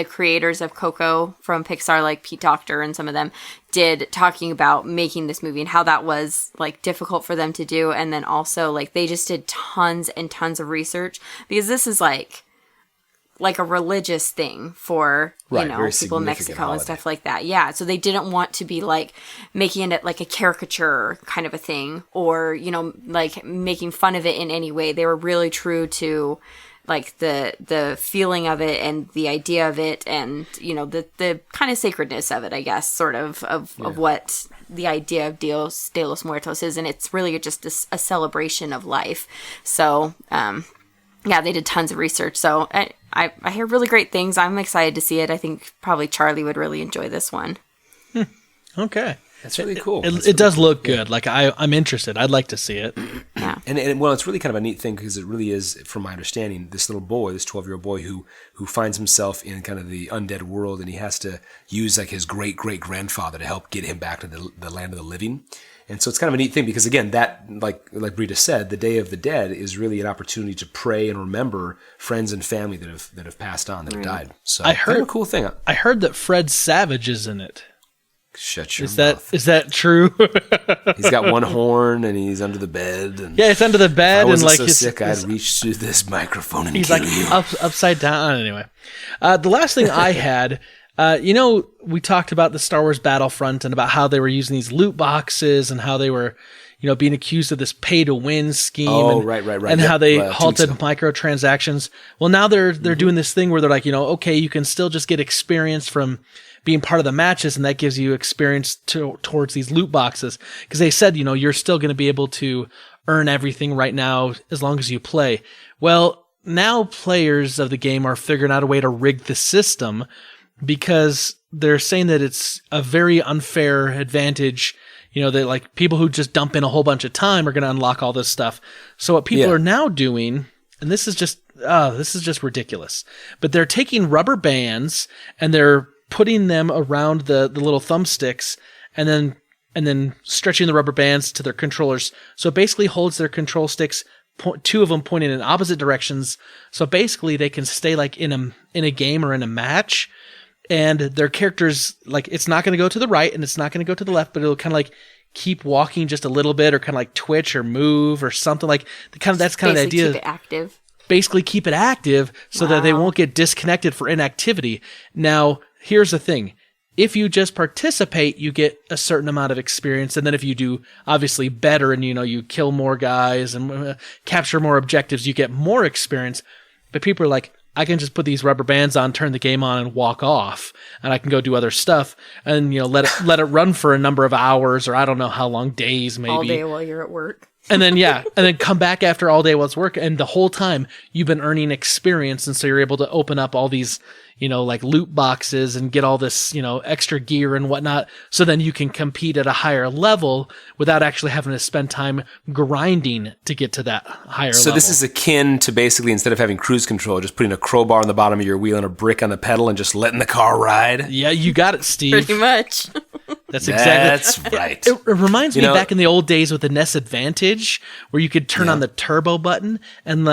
creators of Coco from Pixar, like Pete Docter and some of them, did, talking about making this movie and how that was like difficult for them to do. And then also like they just did tons and tons of research, because this is like a religious thing for, people in Mexico holiday. and stuff like that. Yeah. So they didn't want to be like making it like a caricature kind of a thing, or, like making fun of it in any way. They were really true to like the feeling of it and the idea of it, and the kind of sacredness of it, I guess, sort of what the idea of Dios de los Muertos is, and it's really just a celebration of life. So they did tons of research. So I hear really great things. I'm excited to see it. I think probably Charlie would really enjoy this one. Okay. That's really cool. It does look good. Like I'm interested. I'd like to see it. Yeah. And well, it's really kind of a neat thing, because it really is, from my understanding, this little boy, this 12-year-old boy who finds himself in kind of the undead world, and he has to use like his great-great-grandfather to help get him back to the land of the living. And so it's kind of a neat thing, because again, that like Britta said, the Day of the Dead is really an opportunity to pray and remember friends and family that have passed on, that have died. So I heard kind of a cool thing. I heard that Fred Savage is in it. Shut your Is mouth. that true? He's got one horn, and he's under the bed. And Yeah, it's under the bed, if I wasn't and like so sick, I'd reach through this microphone and he's kill like you. upside down. Anyway, the last thing I had, we talked about the Star Wars Battlefront and about how they were using these loot boxes and how they were, being accused of this pay-to-win scheme. Oh, and, right. And how they halted Tombstone. microtransactions. Well, now they're doing this thing where they're like, okay, you can still just get experience from being part of the matches, and that gives you experience towards these loot boxes. Because they said, you're still going to be able to earn everything right now as long as you play. Well, now players of the game are figuring out a way to rig the system, because they're saying that it's a very unfair advantage. That like people who just dump in a whole bunch of time are going to unlock all this stuff. So what people are now doing and this is just ridiculous. But they're taking rubber bands and they're putting them around the little thumbsticks, and then stretching the rubber bands to their controllers. So it basically holds their control sticks, two of them pointing in opposite directions. So basically they can stay like in a game or in a match, and their characters, like, it's not going to go to the right and it's not going to go to the left, but it'll kind of like keep walking just a little bit, or kind of like twitch or move or something. Like that's kind of the idea. Keep it active. Basically keep it active so that they won't get disconnected for inactivity. Now, here's the thing. If you just participate, you get a certain amount of experience. And then if you do obviously better and, you kill more guys and capture more objectives, you get more experience. But people are like, I can just put these rubber bands on, turn the game on, and walk off, and I can go do other stuff, and let it run for a number of hours, or I don't know how long, days maybe. All day while you're at work. And then come back after all day while it's work, and the whole time you've been earning experience, and so you're able to open up all these, like loot boxes and get all this, extra gear and whatnot, so then you can compete at a higher level without actually having to spend time grinding to get to that higher level. So this is akin to basically, instead of having cruise control, just putting a crowbar on the bottom of your wheel and a brick on the pedal and just letting the car ride? Yeah, you got it, Steve. Pretty much. That's exactly. That's right. It reminds me back in the old days with the NES Advantage, where you could turn on the turbo button and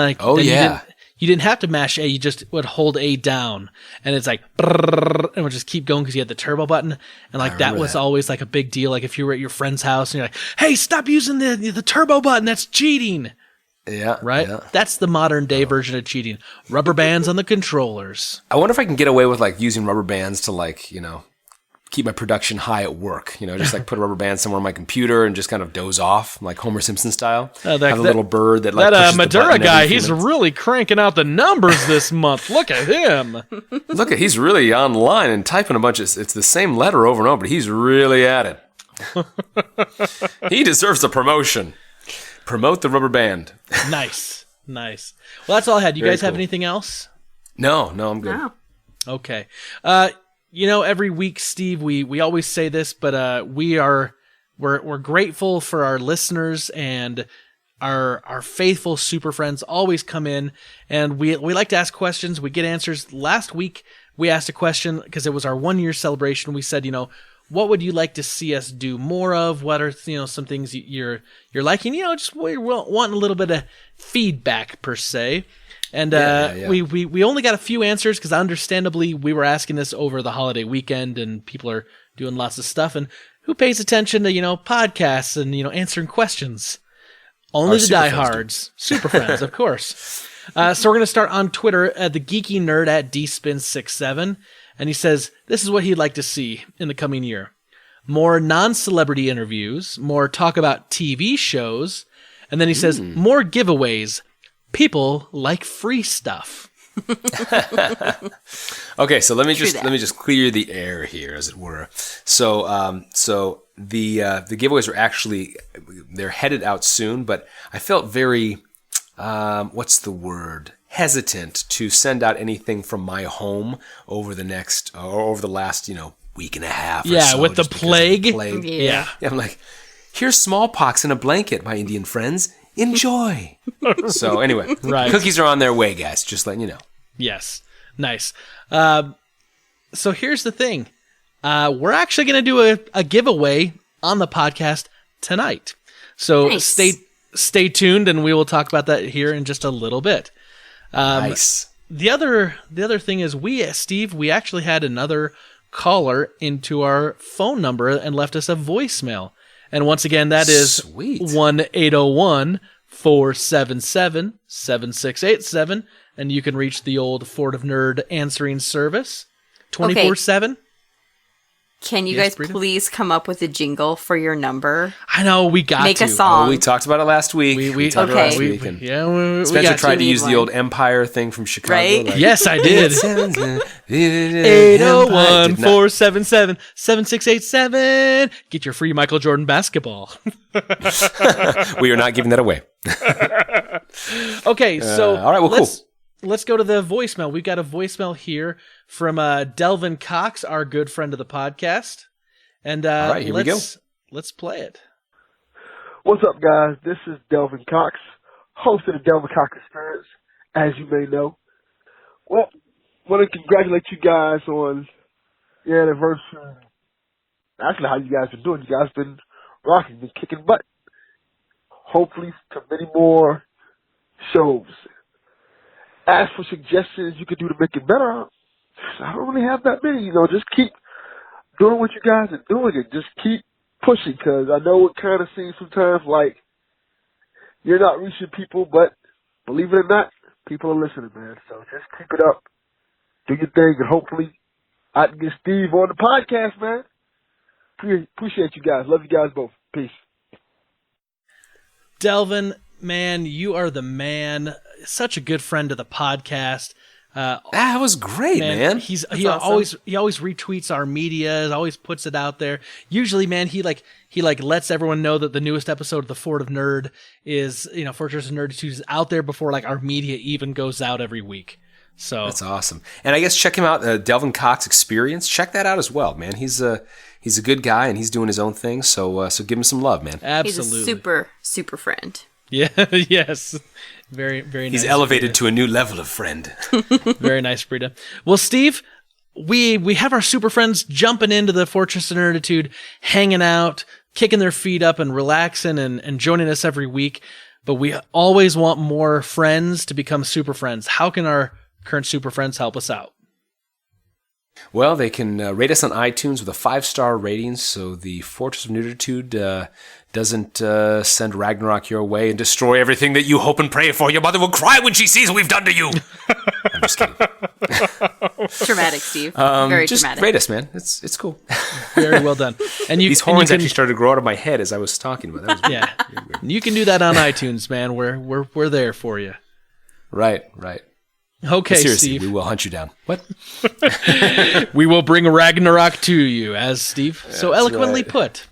you didn't have to mash A, you just would hold A down, and it's like, and it would just keep going because you had the turbo button, and like that was always like a big deal. Like if you were at your friend's house and you're like, hey, stop using the turbo button, that's cheating. Yeah. Right? Yeah. That's the modern day version of cheating. Rubber bands on the controllers. I wonder if I can get away with like using rubber bands to like, keep my production high at work, just like put a rubber band somewhere on my computer and just kind of doze off, like Homer Simpson style. Have a little bird that like pushes Madura the button guy, every few he's minutes. really cranking out the numbers this month. Look at him. He's really online and typing a bunch of, it's the same letter over and over, but he's really at it. He deserves a promotion. Promote the rubber band. Nice. Well, that's all I had. You guys have anything else? No, I'm good. No. Okay. Every week, Steve, we always say this, but we're grateful for our listeners, and our faithful super friends always come in, and we like to ask questions. We get answers. Last week we asked a question because it was our 1-year celebration. We said, what would you like to see us do more of? What are some things you're liking? Just we're wanting a little bit of feedback per se. And we only got a few answers because understandably we were asking this over the holiday weekend and people are doing lots of stuff. And who pays attention to, podcasts and, answering questions? Only the diehards. Super friends, of course. So we're going to start on Twitter at the Geeky Nerd at dspin67. And he says this is what he'd like to see in the coming year. More non-celebrity interviews, more talk about TV shows. And then he says more giveaways. People like free stuff. Okay, so let me just clear the air here, as it were. So the giveaways are actually, they're headed out soon, but I felt very what's the word? Hesitant to send out anything from my home over the last week and a half. Or so, with the plague. Yeah, I'm like, here's smallpox in a blanket, my Indian friends. Enjoy. So anyway, cookies are on their way, guys. Just letting you know. Yes, nice. So here's the thing. We're actually going to do a giveaway on the podcast tonight. So stay tuned, and we will talk about that here in just a little bit. Nice. The other thing is Steve, we actually had another caller into our phone number and left us a voicemail. And once again, that is 1-801-477-7687. And you can reach the old Fort of Nerd answering service 24/7. Can you guys please come up with a jingle for your number? I know, we got Make to. a song. We talked about it last week. We talked about it last week. Spencer tried to use the old Empire thing from Chicago. Right? Yes, I did. 801-477-7687. Get your free Michael Jordan basketball. We are not giving that away. Okay, so all right, well, cool. Let's go to the voicemail. We've got a voicemail here from Delvin Cox, our good friend of the podcast. And all right, here we go. Let's play it. What's up, guys? This is Delvin Cox, host of the Delvin Cox Experience, as you may know. Well, want to congratulate you guys on your anniversary. Actually, how you guys been doing? You guys been rocking, been kicking butt. Hopefully, to many more shows. As for suggestions you could do to make it better, I don't really have that many. Just keep doing what you guys are doing and just keep pushing, because I know it kind of seems sometimes like you're not reaching people, but believe it or not, people are listening, man. So just keep it up. Do your thing, and hopefully I can get Steve on the podcast, man. Appreciate you guys. Love you guys both. Peace. Delvin, man, you are the man. Such a good friend of the podcast. That was great, man. He awesome. always retweets our media, always puts it out there. Usually, man, he lets everyone know that the newest episode of the Fort of Nerd is, Fortress of Nerditude is out there before our media even goes out every week. So that's awesome. And I guess check him out, Delvin Cox Experience. Check that out as well, man. He's a good guy and he's doing his own thing. So give him some love, man. Absolutely. He's a super, super friend. Yeah. Yes. Very, very nice. He's elevated to a new level of friend. Very nice, Britta. Well, Steve, we have our super friends jumping into the Fortress of Nerditude, hanging out, kicking their feet up and relaxing and joining us every week. But we always want more friends to become super friends. How can our current super friends help us out? Well, they can rate us on iTunes with a 5-star rating, so the Fortress of Nerditude doesn't send Ragnarok your way and destroy everything that you hope and pray for. Your mother will cry when she sees what we've done to you. I'm just kidding. Dramatic, Steve. Very just dramatic. Rate us, man. It's cool. Very well done. And these horns actually started to grow out of my head as I was talking about that. Yeah, you can do that on iTunes, man. We're there for you. Right. Okay, seriously, Steve. we will hunt you down. What? We will bring Ragnarok to you, as Steve so eloquently put.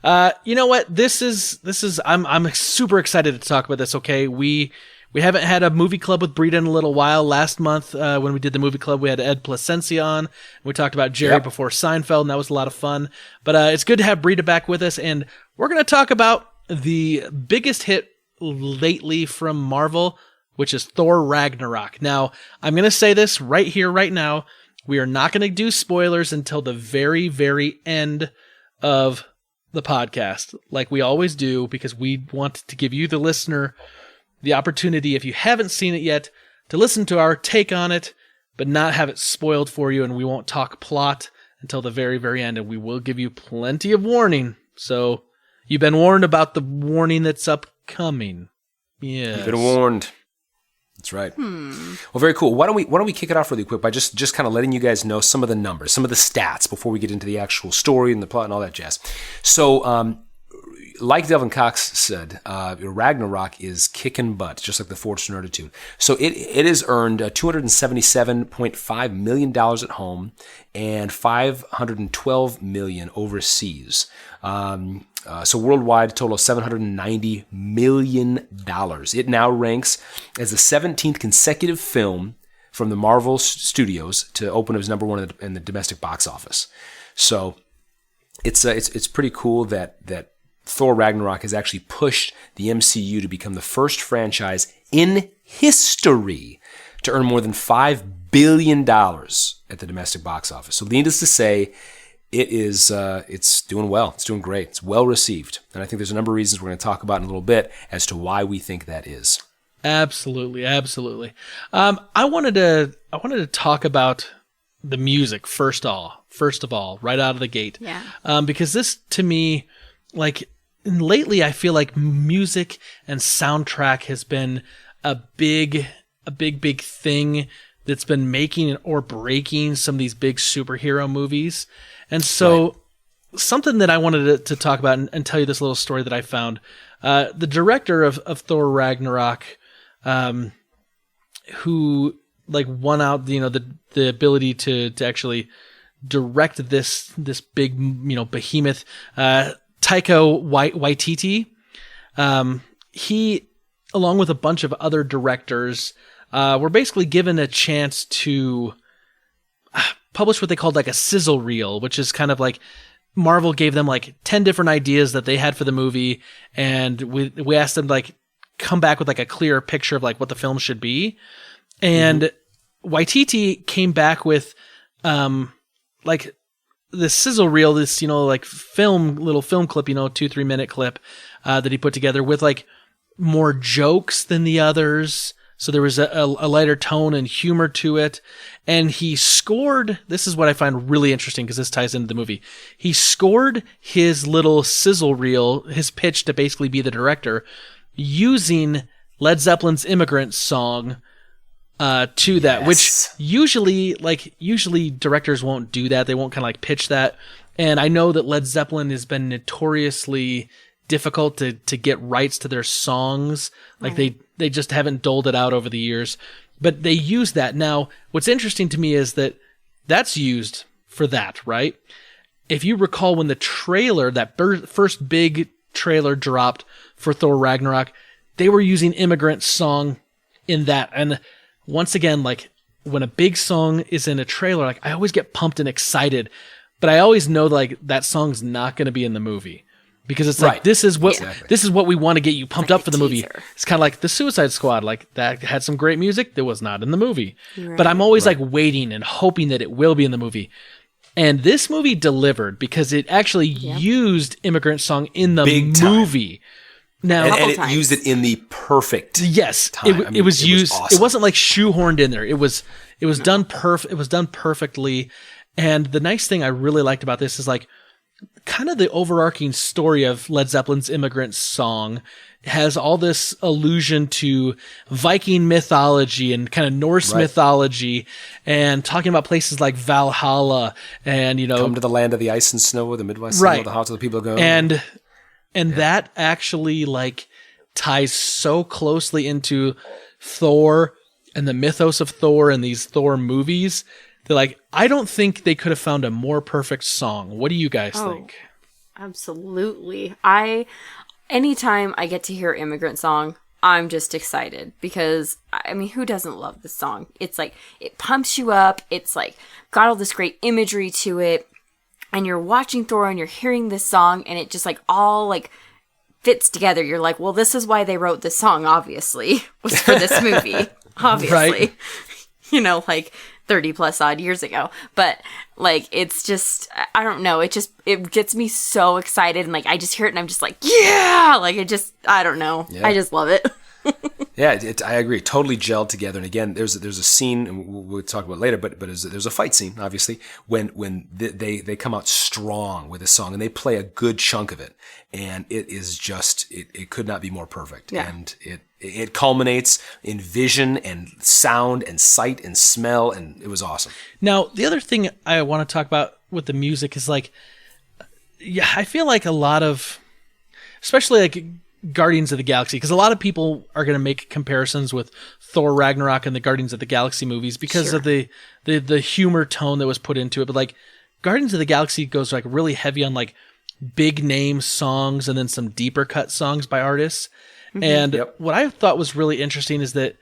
You know what? This is. I'm super excited to talk about this. Okay, we haven't had a movie club with Britta in a little while. Last month, when we did the movie club, we had Ed Placencia on. We talked about Jerry before Seinfeld, and that was a lot of fun. But it's good to have Britta back with us, and we're going to talk about the biggest hit lately from Marvel, which is Thor Ragnarok. Now, I'm going to say this right here, right now. We are not going to do spoilers until the very, very end of the podcast, like we always do, because we want to give you, the listener, the opportunity, if you haven't seen it yet, to listen to our take on it, but not have it spoiled for you, and we won't talk plot until the very, very end, and we will give you plenty of warning. So, you've been warned about the warning that's upcoming. Yes. You've been warned. That's right. Well, very cool. Why don't we kick it off really quick by just kind of letting you guys know some of the numbers, some of the stats before we get into the actual story and the plot and all that jazz. So, like Delvin Cox said, Ragnarok is kicking butt, just like the Fortress of Nerditude. So it has earned $277.5 million at home and $512 million overseas. So worldwide, a total of $790 million. It now ranks as the 17th consecutive film from the Marvel Studios to open as number one in the domestic box office. So it's pretty cool that Thor Ragnarok has actually pushed the MCU to become the first franchise in history to earn more than $5 billion at the domestic box office. So needless to say, it's doing well. It's doing great. It's well received. And I think there's a number of reasons we're going to talk about in a little bit as to why we think that is. Absolutely. I wanted to talk about the music first of all, right out of the gate. Yeah. Because this, to me, lately I feel like music and soundtrack has been a big thing that's been making or breaking some of these big superhero movies. And so something that I wanted to talk about and tell you this little story that I found, the director of Thor Ragnarok, who won out, the ability to actually direct this big, behemoth, Taika Waititi, he, along with a bunch of other directors, were basically given a chance to publish what they called a sizzle reel, which is kind of Marvel gave them 10 different ideas that they had for the movie, and we asked them come back with like a clearer picture of like what the film should be. And Waititi came back with like the sizzle reel, this, like little film clip, 2-3 minute clip that he put together with like more jokes than the others. So there was a lighter tone and humor to it. And he scored, this is what I find really interesting because this ties into the movie. He scored his little sizzle reel, his pitch to basically be the director, using Led Zeppelin's Immigrant Song to that, which usually directors won't do that. They won't kind of like pitch that. And I know that Led Zeppelin has been notoriously difficult to get rights to their songs. Like they just haven't doled it out over the years, but they use that. Now, what's interesting to me is that that's used for that, right? If you recall when the trailer, that first big trailer dropped for Thor Ragnarok, they were using Immigrant Song in that. And once again, like when a big song is in a trailer, like I always get pumped and excited, but I always know like that song's not going to be in the movie. Because it's like, this is what we want to get you pumped up for the movie. It's kind of like the Suicide Squad, like that had some great music that was not in the movie. Right. But I'm always like waiting and hoping that it will be in the movie. And this movie delivered because it actually used Immigrant Song in the movie. Now, and it used it in the perfect time. It was used. Awesome. It wasn't like shoehorned in there. It was done It was done perfectly. And the nice thing I really liked about this is like, kind of the overarching story of Led Zeppelin's Immigrant Song has all this allusion to Viking mythology and kind of Norse mythology, and talking about places like Valhalla and, come to the land of the ice and snow, the Midwest, the house of the people go. And that actually like ties so closely into Thor and the mythos of Thor and these Thor movies. They're like, I don't think they could have found a more perfect song. What do you guys think? Absolutely. Anytime I get to hear Immigrant Song, I'm just excited because, I mean, who doesn't love this song? It's like, it pumps you up. It's like, got all this great imagery to it. And you're watching Thor and you're hearing this song and it just like all like fits together. You're like, well, this is why they wrote this song, obviously, was for this movie. Obviously. Right. Like 30 plus odd years ago, but like it's just, I don't know, it gets me so excited, and like I just hear it and I'm just like, yeah, like I don't know, I just love it. I agree, totally gelled together. And again, there's a scene, and we'll talk about it later, but there's a fight scene, obviously, when they come out strong with a song and they play a good chunk of it, and it is just it could not be more perfect. And it culminates in vision and sound and sight and smell, and it was awesome. Now, the other thing I want to talk about with the music is like, I feel like a lot of, especially like Guardians of the Galaxy, because a lot of people are going to make comparisons with Thor Ragnarok and the Guardians of the Galaxy movies because of the humor tone that was put into it. But like Guardians of the Galaxy goes like really heavy on like big name songs and then some deeper cut songs by artists. And what I thought was really interesting is that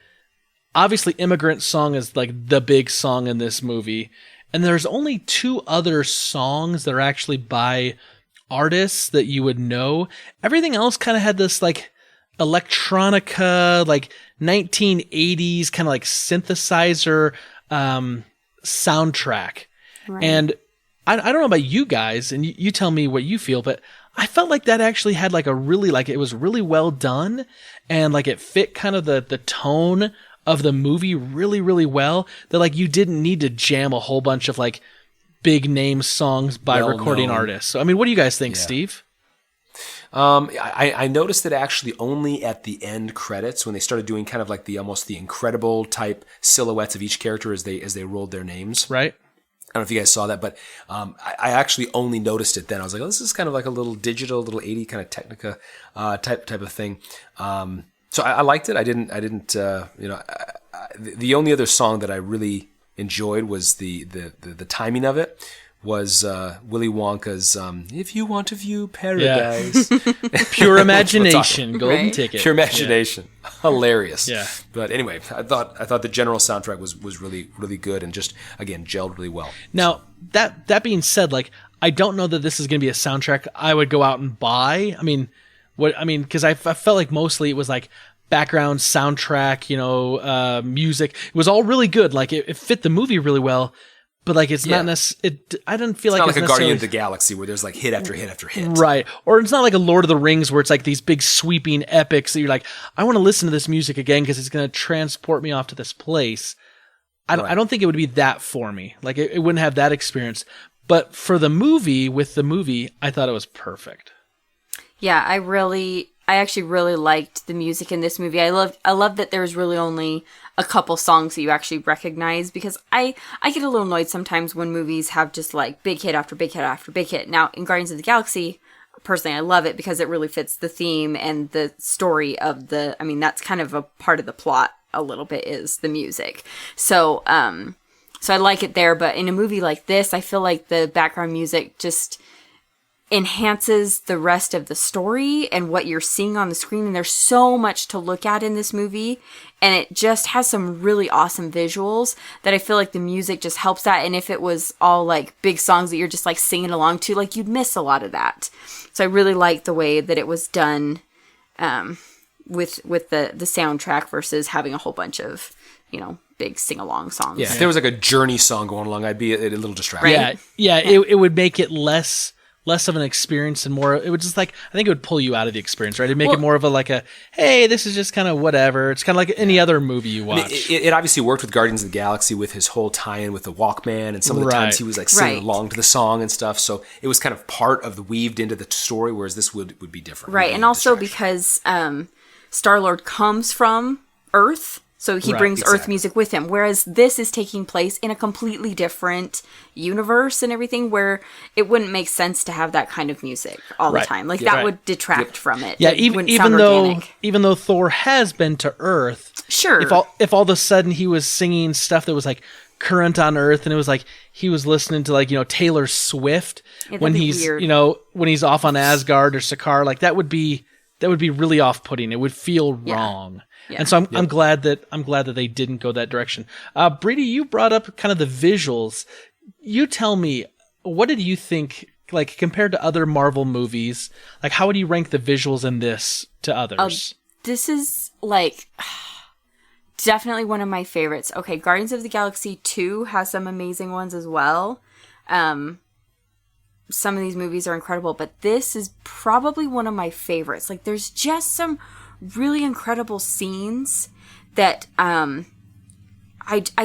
obviously Immigrant Song is like the big song in this movie. And there's only 2 other songs that are actually by artists that you would know. Everything else kind of had this like electronica, like 1980s kind of like synthesizer soundtrack. Right. And I don't know about you guys, and you tell me what you feel, but I felt like that actually had like a really, like it was really well done, and like it fit kind of the tone of the movie really, really well, that like you didn't need to jam a whole bunch of like big name songs by recording artists. So, I mean, what do you guys think, Steve? I noticed that actually only at the end credits, when they started doing kind of like almost the Incredible type silhouettes of each character as they rolled their names. Right. I don't know if you guys saw that, but I actually only noticed it then. I was like, oh, this is kind of like a little digital, little 80 kind of Technica type of thing. So I liked it. I didn't. The only other song that I really enjoyed was the timing of it. Was Willy Wonka's "If You Want to View Paradise"? Pure imagination, golden ticket. Pure imagination, hilarious. Yeah. But anyway, I thought the general soundtrack was really, really good and just again gelled really well. Now that being said, like I don't know that this is going to be a soundtrack I would go out and buy. Because I felt like mostly it was like background soundtrack, music. It was all really good. Like it fit the movie really well. But like it's not necessarily. I didn't feel like it's not like a Guardian of the Galaxy where there's like hit after hit after hit, right? Or it's not like a Lord of the Rings where it's like these big sweeping epics that you're like, I want to listen to this music again because it's going to transport me off to this place. I don't think it would be that for me. Like it wouldn't have that experience. But for the movie, I thought it was perfect. Yeah, I actually really liked the music in this movie. I love that there's really only a couple songs that you actually recognize, because I get a little annoyed sometimes when movies have just like big hit after big hit after big hit. Now, in Guardians of the Galaxy, personally, I love it because it really fits the theme and the story of that's kind of a part of the plot a little bit, is the music. So I like it there, but in a movie like this, I feel like the background music just enhances the rest of the story and what you're seeing on the screen. And there's so much to look at in this movie, and it just has some really awesome visuals that I feel like the music just helps that. And if it was all like big songs that you're just like singing along to, like you'd miss a lot of that. So I really like the way that it was done with the soundtrack versus having a whole bunch of, big sing-along songs. Yeah, if there was like a Journey song going along, I'd be a little distracted. Right? Yeah. It would make it less of an experience and more, it would just like, I think it would pull you out of the experience, right? It'd make it more of a hey, this is just kind of whatever. It's kind of like any other movie you watch. It obviously worked with Guardians of the Galaxy with his whole tie-in with the Walkman, and some of the times he was like singing along to the song and stuff. So it was kind of part of the weaved into the story, whereas this would be different. Right, and also because Star-Lord comes from Earth, so he brings Earth music with him, whereas this is taking place in a completely different universe and everything, where it wouldn't make sense to have that kind of music all the time. Like that would detract from it. Yeah, even though Thor has been to Earth, sure. If all of a sudden he was singing stuff that was like current on Earth, and it was like he was listening to Taylor Swift when he's weird. When he's off on Asgard or Sakaar, like that would be really off-putting. It would feel wrong. Yeah. And so I'm glad that they didn't go that direction. Britta, you brought up kind of the visuals. You tell me, what did you think, like compared to other Marvel movies, like how would you rank the visuals in this to others? This is like definitely one of my favorites. Okay, Guardians of the Galaxy 2 has some amazing ones as well. Some of these movies are incredible, but this is probably one of my favorites. Like there's just some really incredible scenes that I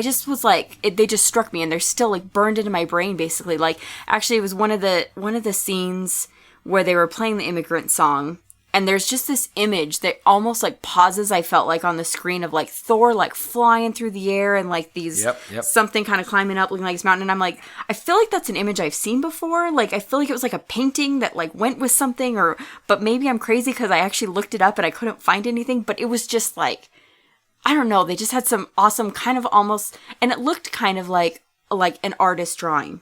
just was like, they just struck me, and they're still like burned into my brain basically. Like actually it was one of the scenes where they were playing the Immigrant Song, and there's just this image that almost like pauses, I felt like, on the screen of like Thor like flying through the air and like these something kind of climbing up looking like this mountain, and I'm like, I feel like that's an image I've seen before. Like I feel like it was like a painting that like went with something, but maybe I'm crazy because I actually looked it up and I couldn't find anything. But it was just like, I don't know, they just had some awesome kind of almost, and it looked kind of like an artist drawing.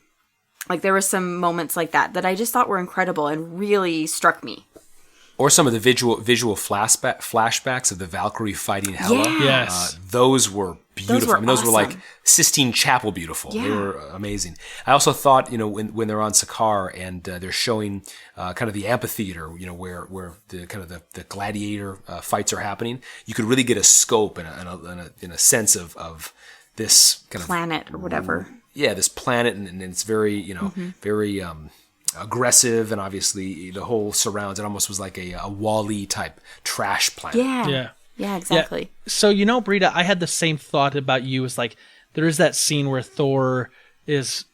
Like there were some moments like that I just thought were incredible and really struck me. Or some of the visual flashbacks of the Valkyrie fighting Hela. Yeah. Yes. Those were beautiful. Those were like Sistine Chapel beautiful. Yeah. They were amazing. I also thought, when they're on Sakaar and they're showing kind of the amphitheater, where the kind of the gladiator fights are happening, you could really get a scope and a sense of this kind planet or whatever. Yeah, this planet, and it's very, very aggressive, and obviously the whole surrounds. It almost was like a Wall-E type trash planet. Yeah, exactly. Yeah. So Britta, I had the same thought about you. It's like there is that scene where there's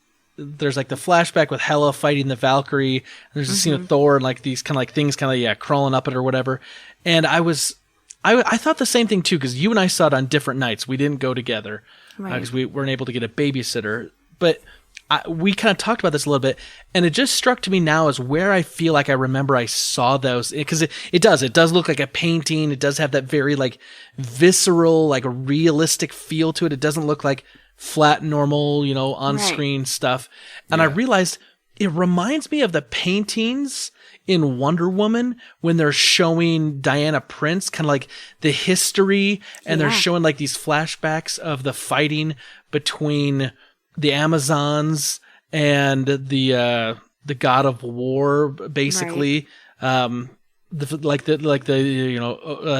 like the flashback with Hela fighting the Valkyrie, and there's a scene of Thor and like these kind of like things kind of crawling up it or whatever. And I thought the same thing too, because you and I saw it on different nights. We didn't go together because we weren't able to get a babysitter, but we kind of talked about this a little bit, and it just struck to me now as where I feel like I remember I saw those, because it does look like a painting. It does have that very like visceral, like realistic feel to it. It doesn't look like flat, normal, on-screen stuff. And I realized it reminds me of the paintings in Wonder Woman when they're showing Diana Prince, kind of like the history, and they're showing like these flashbacks of the fighting between the Amazons and the God of War, basically.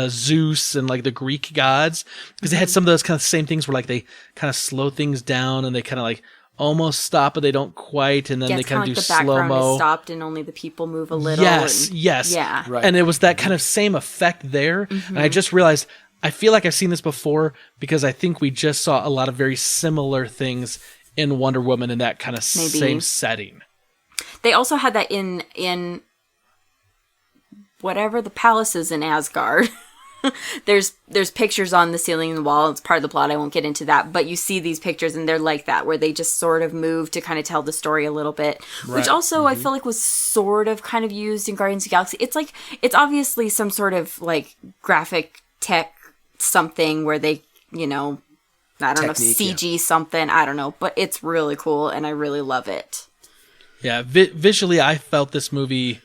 Zeus and like the Greek gods, because they had some of those kind of same things where like they kind of slow things down and they kind of like almost stop but they don't quite, and then they kind of do the slow background mo. is stopped and only the people move a little. Yes, yeah, Right. And it was that kind of same effect there, and I just realized I feel like I've seen this before because I think we just saw a lot of very similar things in Wonder Woman in that kind of same setting. They also had that in whatever the palace is in Asgard. there's pictures on the ceiling and the wall. It's part of the plot. I won't get into that, but you see these pictures and they're like that, where they just sort of move to kind of tell the story a little bit, which also I feel like was sort of kind of used in Guardians of the Galaxy. It's like, it's obviously some sort of like graphic tech something where they, I don't know, CG something, I don't know, but it's really cool and I really love it. Yeah, visually I felt this movie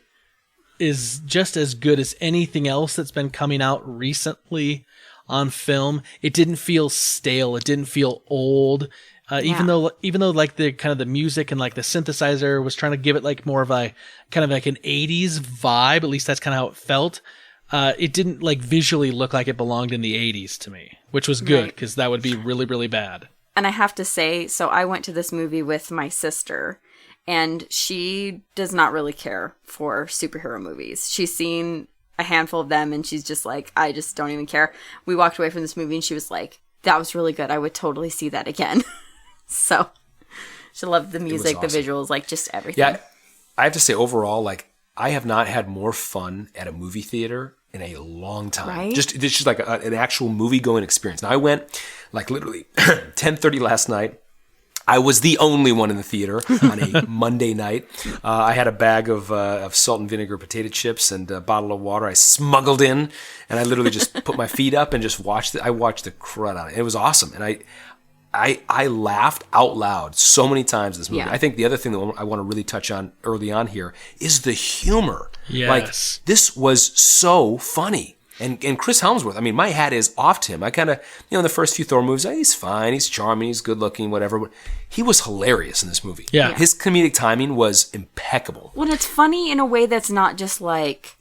is just as good as anything else that's been coming out recently on film. It didn't feel stale. It didn't feel old. Even though like the kind of the music and like the synthesizer was trying to give it like more of a kind of like an 80s vibe. At least that's kind of how it felt. It didn't like visually look like it belonged in the 80s to me, which was good because that would be really, really bad. And I have to say, so I went to this movie with my sister, and she does not really care for superhero movies. She's seen a handful of them, and she's just like, I just don't even care. We walked away from this movie, and she was like, that was really good. I would totally see that again. So she loved the music, the visuals, like just everything. Yeah, I have to say, overall, like, I have not had more fun at a movie theater in a long time. Right? Just like an actual movie-going experience. Now, I went, like, literally 10:30 last night. I was the only one in the theater on a Monday night. I had a bag of salt and vinegar potato chips and a bottle of water I smuggled in, and I literally just put my feet up and just watched it. I watched the crud out of it. It was awesome, and I laughed out loud so many times in this movie. Yeah. I think the other thing that I want to really touch on early on here is the humor. Yes. Like, this was so funny. And Chris Hemsworth, I mean, my hat is off to him. I kind of, in the first few Thor movies, he's fine, he's charming, he's good looking, whatever. But he was hilarious in this movie. Yeah. His comedic timing was impeccable. Well, it's funny in a way that's not just like,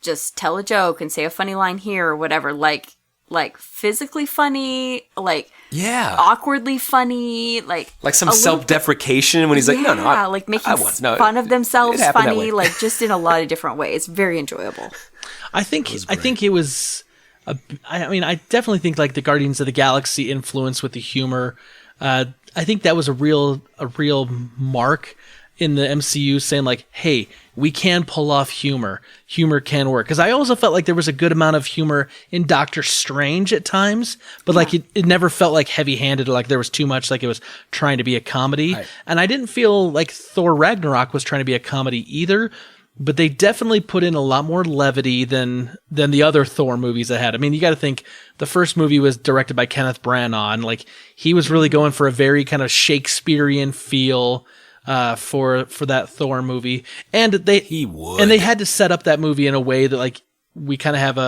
just tell a joke and say a funny line here or whatever. Like physically funny, like awkwardly funny, like some self-deprecation when he's like, no, like making fun of themselves funny, like just in a lot of different ways. Very enjoyable. I think it was. I definitely think like the Guardians of the Galaxy influence with the humor. I think that was a real mark in the MCU, saying like, hey, we can pull off humor. Humor can work. Because I also felt like there was a good amount of humor in Doctor Strange at times, but like it never felt like heavy-handed, or like there was too much, like it was trying to be a comedy. Right. And I didn't feel like Thor Ragnarok was trying to be a comedy either. But they definitely put in a lot more levity than the other Thor movies I had. I mean, you got to think the first movie was directed by Kenneth Branagh. Like, he was really going for a very kind of Shakespearean feel for that Thor movie, and they had to set up that movie in a way that like we kind of have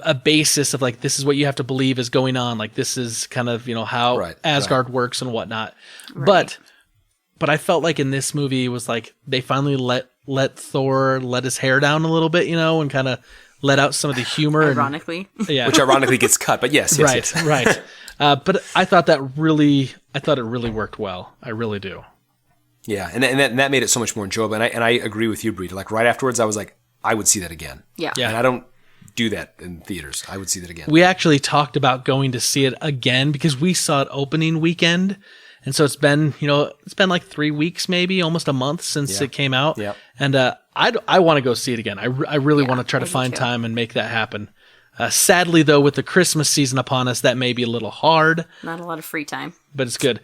a basis of like, this is what you have to believe is going on. Like, this is kind of how Asgard works and whatnot. Right. But I felt like in this movie it was like they finally let Thor let his hair down a little bit, and kind of let out some of the humor. Ironically. Which ironically gets cut, but yes. Right. But I thought it really worked well. I really do. Yeah, and that made it so much more enjoyable. And I agree with you, Britta. Like, right afterwards, I was like, I would see that again. Yeah. And I don't do that in theaters. I would see that again. We actually talked about going to see it again because we saw it opening weekend. And so it's been like 3 weeks, maybe almost a month since it came out. Yeah. And I want to go see it again. I really want to try to find time and make that happen. Sadly, though, with the Christmas season upon us, that may be a little hard. Not a lot of free time. But it's good.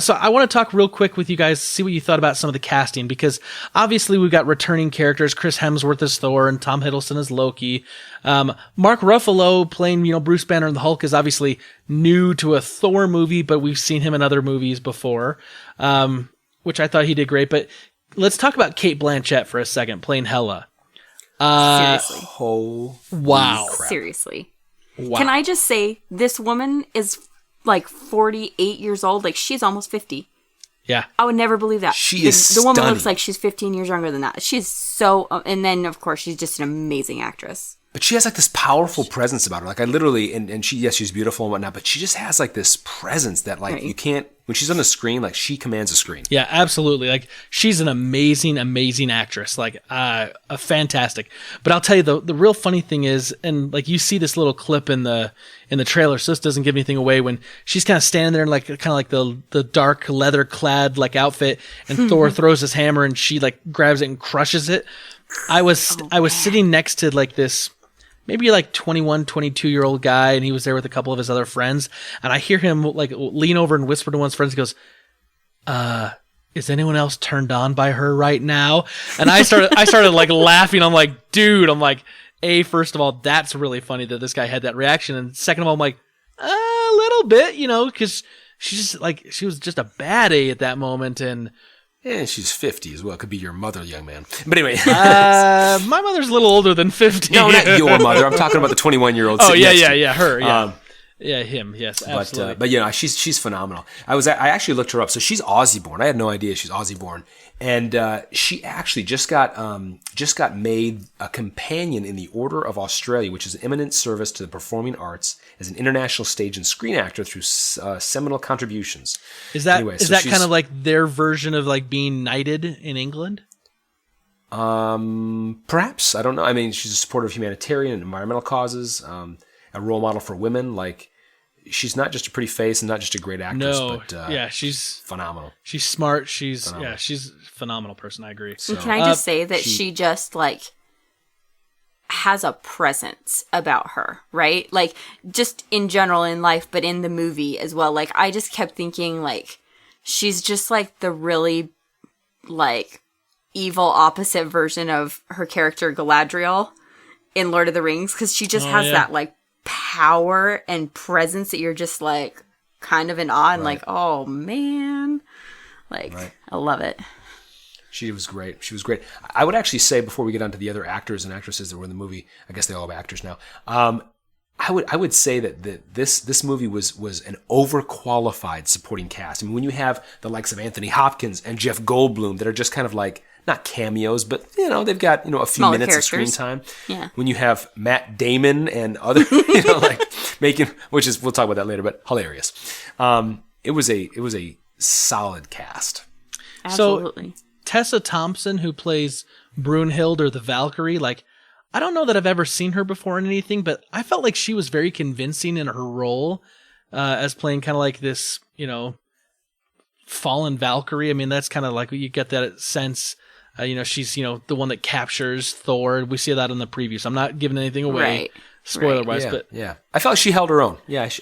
So I want to talk real quick with you guys, see what you thought about some of the casting, because obviously we've got returning characters. Chris Hemsworth as Thor and Tom Hiddleston as Loki. Mark Ruffalo playing, Bruce Banner and the Hulk is obviously new to a Thor movie, but we've seen him in other movies before, which I thought he did great. But let's talk about Cate Blanchett for a second, playing Hela. Seriously. Wow. Crap. Seriously. Wow. Can I just say, this woman is like 48 years old. Like, she's almost 50. Yeah. I would never believe that. She is the woman stunning. looks like she's 15 years younger than that. She's so, and then of course she's just an amazing actress. But she has like this powerful presence about her. Like I literally, and she, yes, she's beautiful and whatnot, but she just has like this presence that like you can't, when she's on the screen, like she commands a screen. Yeah, absolutely. Like she's an amazing, amazing actress. Like a fantastic. But I'll tell you the real funny thing is, and like you see this little clip in the trailer, so this doesn't give anything away. When she's kind of standing there in like kind of like the dark leather clad like outfit, and Thor throws his hammer and she like grabs it and crushes it. I was sitting next to like this maybe like 21, 22-year-old guy, and he was there with a couple of his other friends, and I hear him like lean over and whisper to one of his friends. He goes, is anyone else turned on by her right now? And I started like laughing. I'm like, dude, first of all, that's really funny that this guy had that reaction, and second of all, I'm like, a little bit, because she was just a baddie at that moment, and Yeah, she's 50 as well. Could be your mother, young man. But anyway. my mother's a little older than 50. No, not your mother. I'm talking about the 21-year-old. Oh, yeah, her, yeah. Yeah, him, yes, absolutely. But she's phenomenal. I actually looked her up. So she's Aussie born. I had no idea she's Aussie born. And she actually just got made a companion in the Order of Australia, which is an eminent service to the performing arts as an international stage and screen actor through seminal contributions. Is that kind of like their version of like being knighted in England? Perhaps. I don't know. I mean, she's a supporter of humanitarian and environmental causes, a role model for women. Like, she's not just a pretty face and not just a great actress, but she's phenomenal. She's smart. She's a phenomenal person. I agree. So, can I just say that she just like has a presence about her, right? Like just in general in life, but in the movie as well. Like I just kept thinking like she's just like the really like evil opposite version of her character Galadriel in Lord of the Rings, because she just has that like power and presence that you're just like kind of in awe and like, oh man, like I love it. She was great. I would actually say, before we get on to the other actors and actresses that were in the movie, I guess they all have actors now. I would say that this movie was an overqualified supporting cast. I mean, when you have the likes of Anthony Hopkins and Jeff Goldblum that are just kind of like not cameos, but they've got a few smaller minutes characters. of screen time. Yeah. When you have Matt Damon and other like making, which is, we'll talk about that later, but hilarious. It was a solid cast. Absolutely. So Tessa Thompson, who plays Brunhild or the Valkyrie, like I don't know that I've ever seen her before in anything, but I felt like she was very convincing in her role as playing kind of like this, fallen Valkyrie. I mean, that's kind of like you get that sense. She's the one that captures Thor. We see that in the previews. I'm not giving anything away, spoiler wise, but I felt like she held her own. She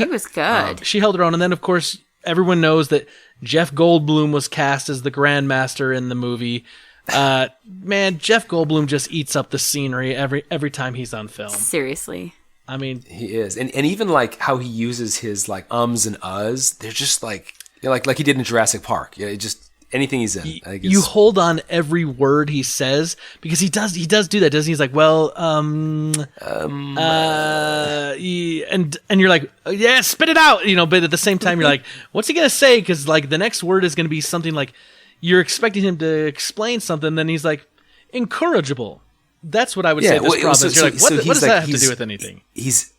was good. She held her own, and then of course everyone knows that Jeff Goldblum was cast as the Grandmaster in the movie. Man, Jeff Goldblum just eats up the scenery every time he's on film. Seriously. I mean, he is, and even like how he uses his like ums and uhs, they're just like like he did in Jurassic Park. Yeah, just anything he's in. I think you hold on every word he says, because he does do that, doesn't he? He's like, well, and you're like, yeah, spit it out, but at the same time you're like, what's he gonna say? Because like the next word is gonna be something like you're expecting him to explain something, then he's like, incorrigible. That's what I would say. This problem is. You're like, what does that have to do with anything? He's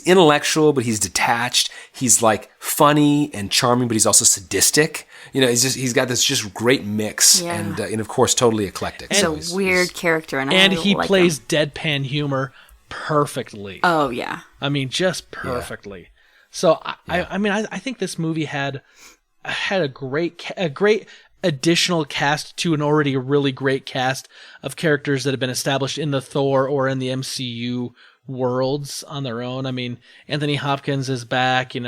intellectual, but he's detached. He's like funny and charming, but he's also sadistic. He's got this just great mix, and of course totally eclectic. It's a weird character, and he plays deadpan humor perfectly. Oh yeah, I mean just perfectly. So I think this movie had a great additional cast to an already really great cast of characters that have been established in the Thor or in the MCU worlds on their own. I mean, Anthony Hopkins is back, some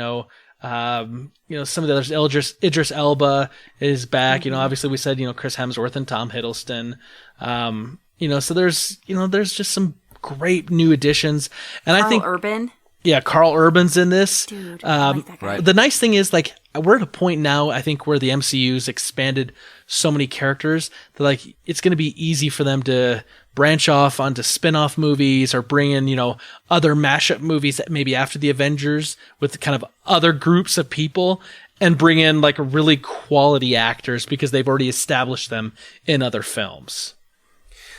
of the others, Idris Elba is back, obviously we said, Chris Hemsworth and Tom Hiddleston. So there's just some great new additions. And Carl I think Urban. Yeah, Carl Urban's in this. Dude, I like that guy. The nice thing is, like, we're at a point now, I think, where the MCU's expanded so many characters that, like, it's going to be easy for them to branch off onto spin-off movies or bring in, other mashup movies that maybe after the Avengers with kind of other groups of people. and bring in like really quality actors because they've already established them in other films.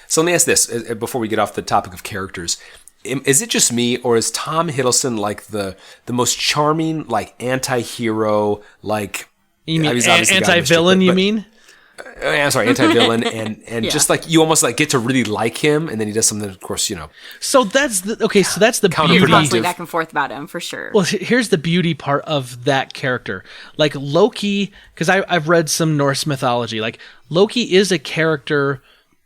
So let me ask this before we get off the topic of characters. Is it just me, or is Tom Hiddleston like the most charming, like anti-hero, like you mean anti-villain? You mean? I'm sorry, anti-villain, and just like you almost like get to really like him, and then he does something, of course, you know. So that's the beauty. You're constantly back and forth about him for sure. Well, here's the beauty part of that character. Like Loki, because I've read some Norse mythology. Like Loki is a character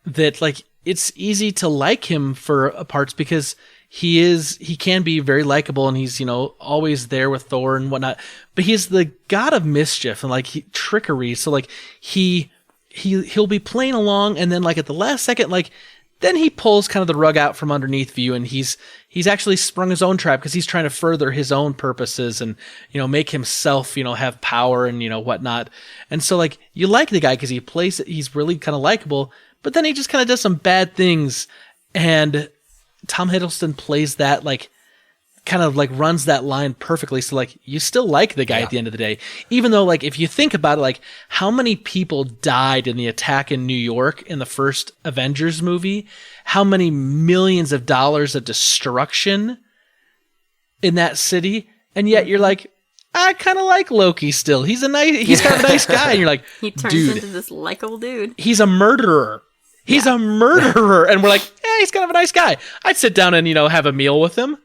that like it's easy to like him for parts because he can be very likable and he's, you know, always there with Thor and whatnot, but he's the god of mischief and like trickery. So like he'll be playing along and then like at the last second, like then he pulls kind of the rug out from underneath you and he's actually sprung his own trap because he's trying to further his own purposes and, you know, make himself, you know, have power and, you know, whatnot. And so like you like the guy because he's really kind of likable, but then he just kind of does some bad things, and Tom Hiddleston plays that like kind of like runs that line perfectly. So like you still like the guy at the end of the day, even though like if you think about it, like how many people died in the attack in New York in the first Avengers movie, how many millions of dollars of destruction in that city, and yet you're like, I kind of like Loki still. He's kind of a nice guy, and you're like, he turns dude, into this likable dude. He's a murderer. He's a murderer. And we're like, he's kind of a nice guy. I'd sit down and, you know, have a meal with him.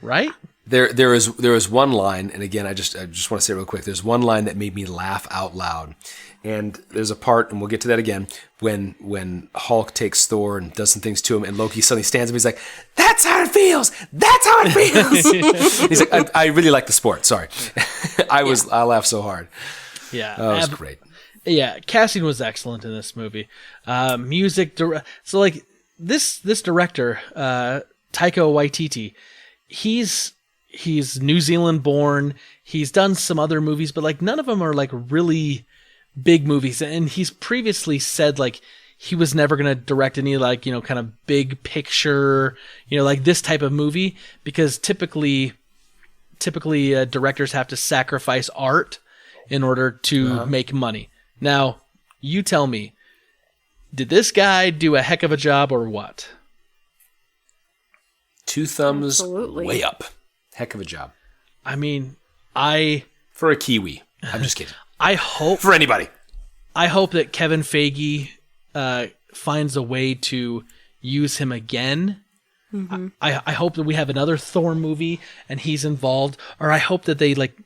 Right? There is one line, and again, I just want to say it real quick. There's one line that made me laugh out loud. And there's a part, and we'll get to that again, when Hulk takes Thor and does some things to him, and Loki suddenly stands up. He's like, "That's how it feels. That's how it feels." He's like, I really like the sport. Sorry, I laughed so hard. Yeah, that was great. Yeah, casting was excellent in this movie. Music, so like this director, Taika Waititi, he's New Zealand born. He's done some other movies, but like none of them are like really big movies. And he's previously said like he was never going to direct any like, you know, kind of big picture, you know, like this type of movie, because typically directors have to sacrifice art in order to make money. Now, you tell me, did this guy do a heck of a job or what? 2 thumbs way up. Heck of a job. I mean, for a Kiwi. I'm just kidding. I hope... For anybody. I hope that Kevin Feige finds a way to use him again. Mm-hmm. I hope that we have another Thor movie and he's involved. Or I hope that they like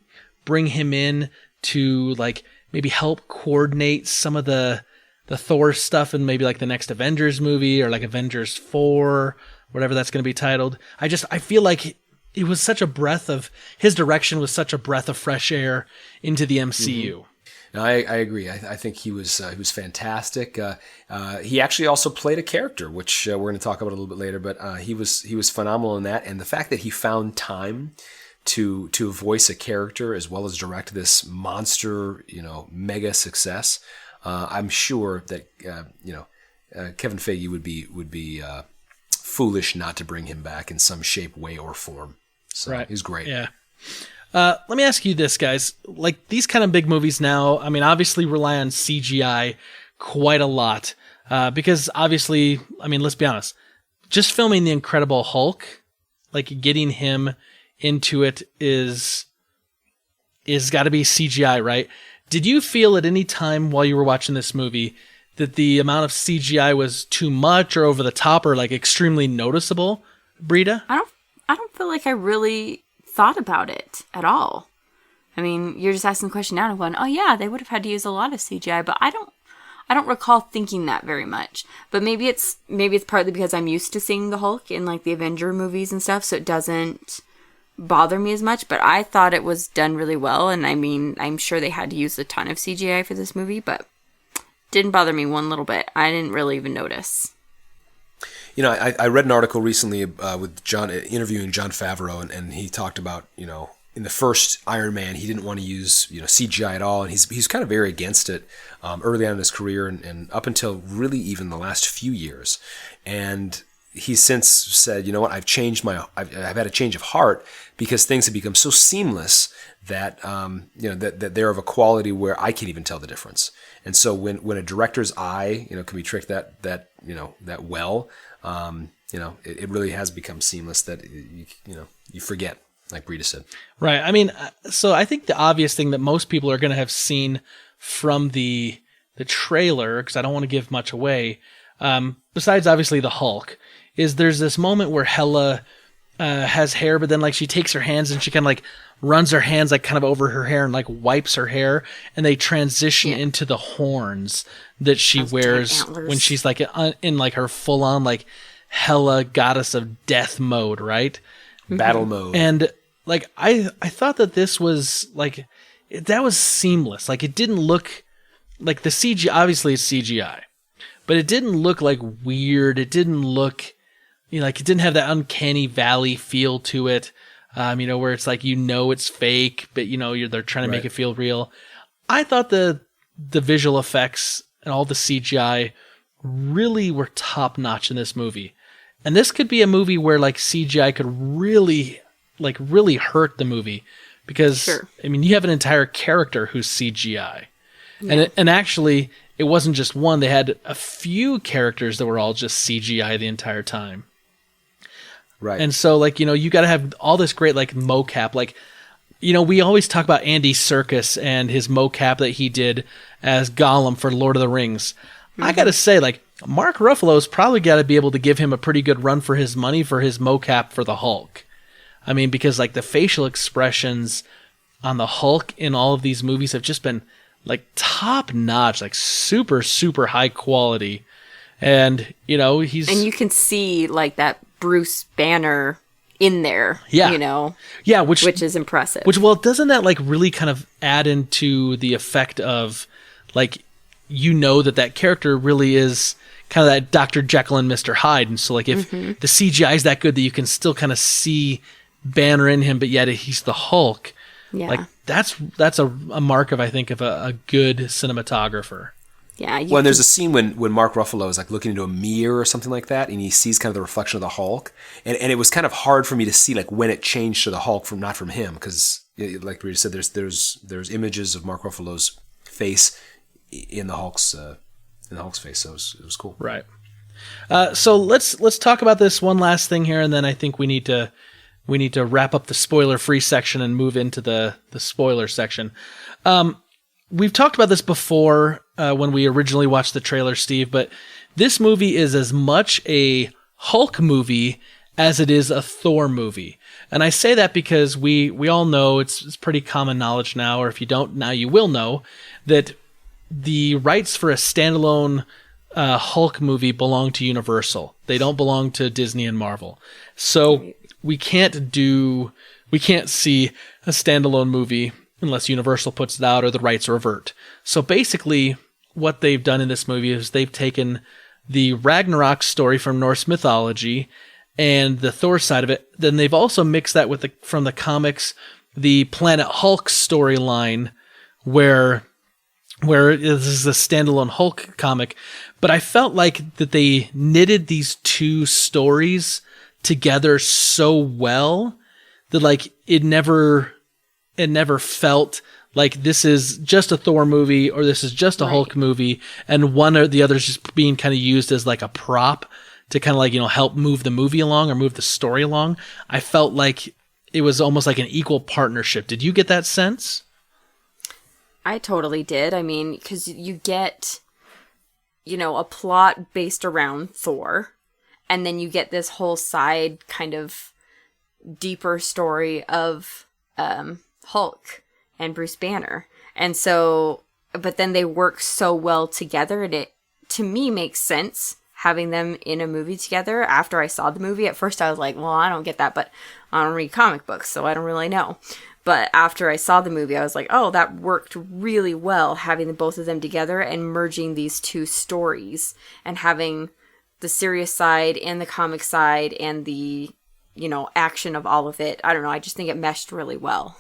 bring him in to like maybe help coordinate some of the Thor stuff in maybe like the next Avengers movie or like Avengers 4, whatever that's going to be titled. I feel like it was such a his direction was such a breath of fresh air into the MCU. Mm-hmm. No, I agree. I think he was fantastic. He actually also played a character, which we're going to talk about a little bit later, but he was phenomenal in that. And the fact that he found time to voice a character as well as direct this monster, you know, mega success, I'm sure that Kevin Feige would be foolish not to bring him back in some shape, way, or form. So right. He's great. Yeah. Let me ask you this, guys. Like these kind of big movies now, I mean, obviously rely on CGI quite a lot because obviously, I mean, let's be honest, just filming The Incredible Hulk, like getting him into it is got to be CGI, right? Did you feel at any time while you were watching this movie that the amount of CGI was too much or over the top or like extremely noticeable, Britta? I don't feel like I really thought about it at all. I mean, you're just asking the question now and going, oh yeah, they would have had to use a lot of CGI, but I don't recall thinking that very much. But maybe it's partly because I'm used to seeing the Hulk in like the Avenger movies and stuff, so it doesn't bother me as much. But I thought it was done really well, and I mean, I'm sure they had to use a ton of CGI for this movie, but didn't bother me one little bit. I didn't really even notice. You know, I read an article recently with John interviewing Jon Favreau, and he talked about, you know, in the first Iron Man, he didn't want to use, you know, CGI at all, and he's kind of very against it early on in his career and up until really even the last few years. And he's since said, you know what, I've had a change of heart because things have become so seamless that that they're of a quality where I can't even tell the difference. And so when a director's eye can be tricked that well, it really has become seamless that you forget, like Britta said. Right. I mean, so I think the obvious thing that most people are going to have seen from the trailer, because I don't want to give much away, besides obviously the Hulk, is there's this moment where Hela has hair, but then like she takes her hands and she kind of like runs her hands like kind of over her hair and like wipes her hair, and they transition into the horns that she wears when she's like in like her full on like Hela goddess of death mode, right? Battle mode. And like I thought that this was like that was seamless. Like it didn't look like the CGI. Obviously it's CGI, but it didn't look like weird. It didn't look like it didn't have that uncanny valley feel to it. Where it's like it's fake, but they're trying to make it feel real. I thought the visual effects and all the CGI really were top notch in this movie. And this could be a movie where like CGI could really hurt the movie because you have an entire character who's CGI. Yeah. And actually it wasn't just one, they had a few characters that were all just CGI the entire time. Right. And so like, you got to have all this great like mocap, like, we always talk about Andy Serkis and his mocap that he did as Gollum for Lord of the Rings. Mm-hmm. I got to say, like, Mark Ruffalo's probably got to be able to give him a pretty good run for his money for his mocap for the Hulk. I mean, because like the facial expressions on the Hulk in all of these movies have just been like top notch, like super, super high quality. And, and you can see like that Bruce Banner in there, which is impressive. Doesn't that like really kind of add into the effect of like, that character really is kind of that Dr. Jekyll and Mr. Hyde. And so like if the CGI is that good that you can still kind of see Banner in him, but yet he's the Hulk. Yeah. Like that's a mark of, I think, of a good cinematographer. Yeah. And there's a scene when Mark Ruffalo is like looking into a mirror or something like that, and he sees kind of the reflection of the Hulk, and it was kind of hard for me to see like when it changed to the Hulk not from him, because like Britta said, there's images of Mark Ruffalo's face in the Hulk's face, so it was cool. Right. So let's talk about this one last thing here, and then I think we need to wrap up the spoiler-free section and move into the spoiler section. We've talked about this before when we originally watched the trailer, Steve, but this movie is as much a Hulk movie as it is a Thor movie. And I say that because we all know, it's pretty common knowledge now, or if you don't now you will know, that the rights for a standalone Hulk movie belong to Universal. They don't belong to Disney and Marvel. So we can't see a standalone movie unless Universal puts it out or the rights revert. So basically what they've done in this movie is they've taken the Ragnarok story from Norse mythology and the Thor side of it. Then they've also mixed that with from the comics, the Planet Hulk storyline where this is a standalone Hulk comic. But I felt like that they knitted these two stories together so well that like it never felt like this is just a Thor movie or this is just a Hulk movie, and one or the other is just being kind of used as like a prop to kind of like, help move the movie along or move the story along. I felt like it was almost like an equal partnership. Did you get that sense? I totally did. I mean, because you get, a plot based around Thor, and then you get this whole side kind of deeper story of Hulk and Bruce Banner. And so, but then they work so well together, and it, to me, makes sense having them in a movie together. After I saw the movie, at first I was like, well, I don't get that, but I don't read comic books, so I don't really know. But after I saw the movie, I was like, oh, that worked really well, having the both of them together and merging these two stories and having the serious side and the comic side and the, action of all of it. I don't know. I just think it meshed really well.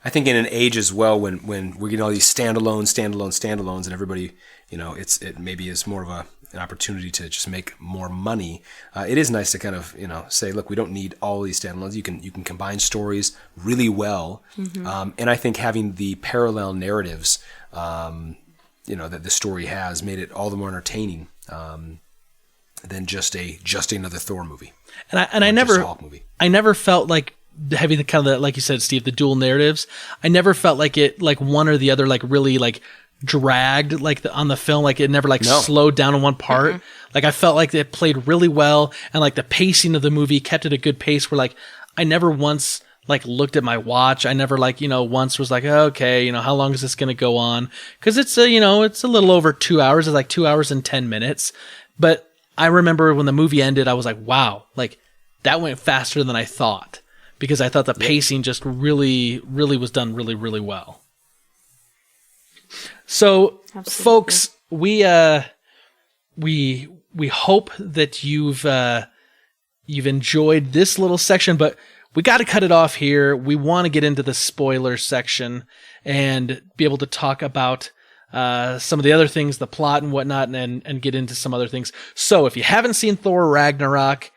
I think in an age as well when we're getting all these standalones and everybody, it maybe is more of an opportunity to just make more money, it is nice to kind of, say, look, we don't need all these standalones. You can combine stories really well. And I think having the parallel narratives, that the story has made it all the more entertaining than just another Thor movie. And I never felt like having the kind of like you said, Steve, the dual narratives. I never felt like it like one or the other like really like dragged like on the film. Like it never like slowed down in one part. Like I felt like it played really well, and like the pacing of the movie kept at a good pace. Where like I never once like looked at my watch. I never like once was like, okay, how long is this going to go on? Because it's it's a little over 2 hours. It's like 2 hours and 10 minutes. But I remember when the movie ended, I was like, wow, like that went faster than I thought, because I thought the pacing just really, really was done really, really well. So, folks, we hope that you've enjoyed this little section, but we got to cut it off here. We want to get into the spoiler section and be able to talk about some of the other things, the plot and whatnot, and get into some other things. So if you haven't seen Thor Ragnarok,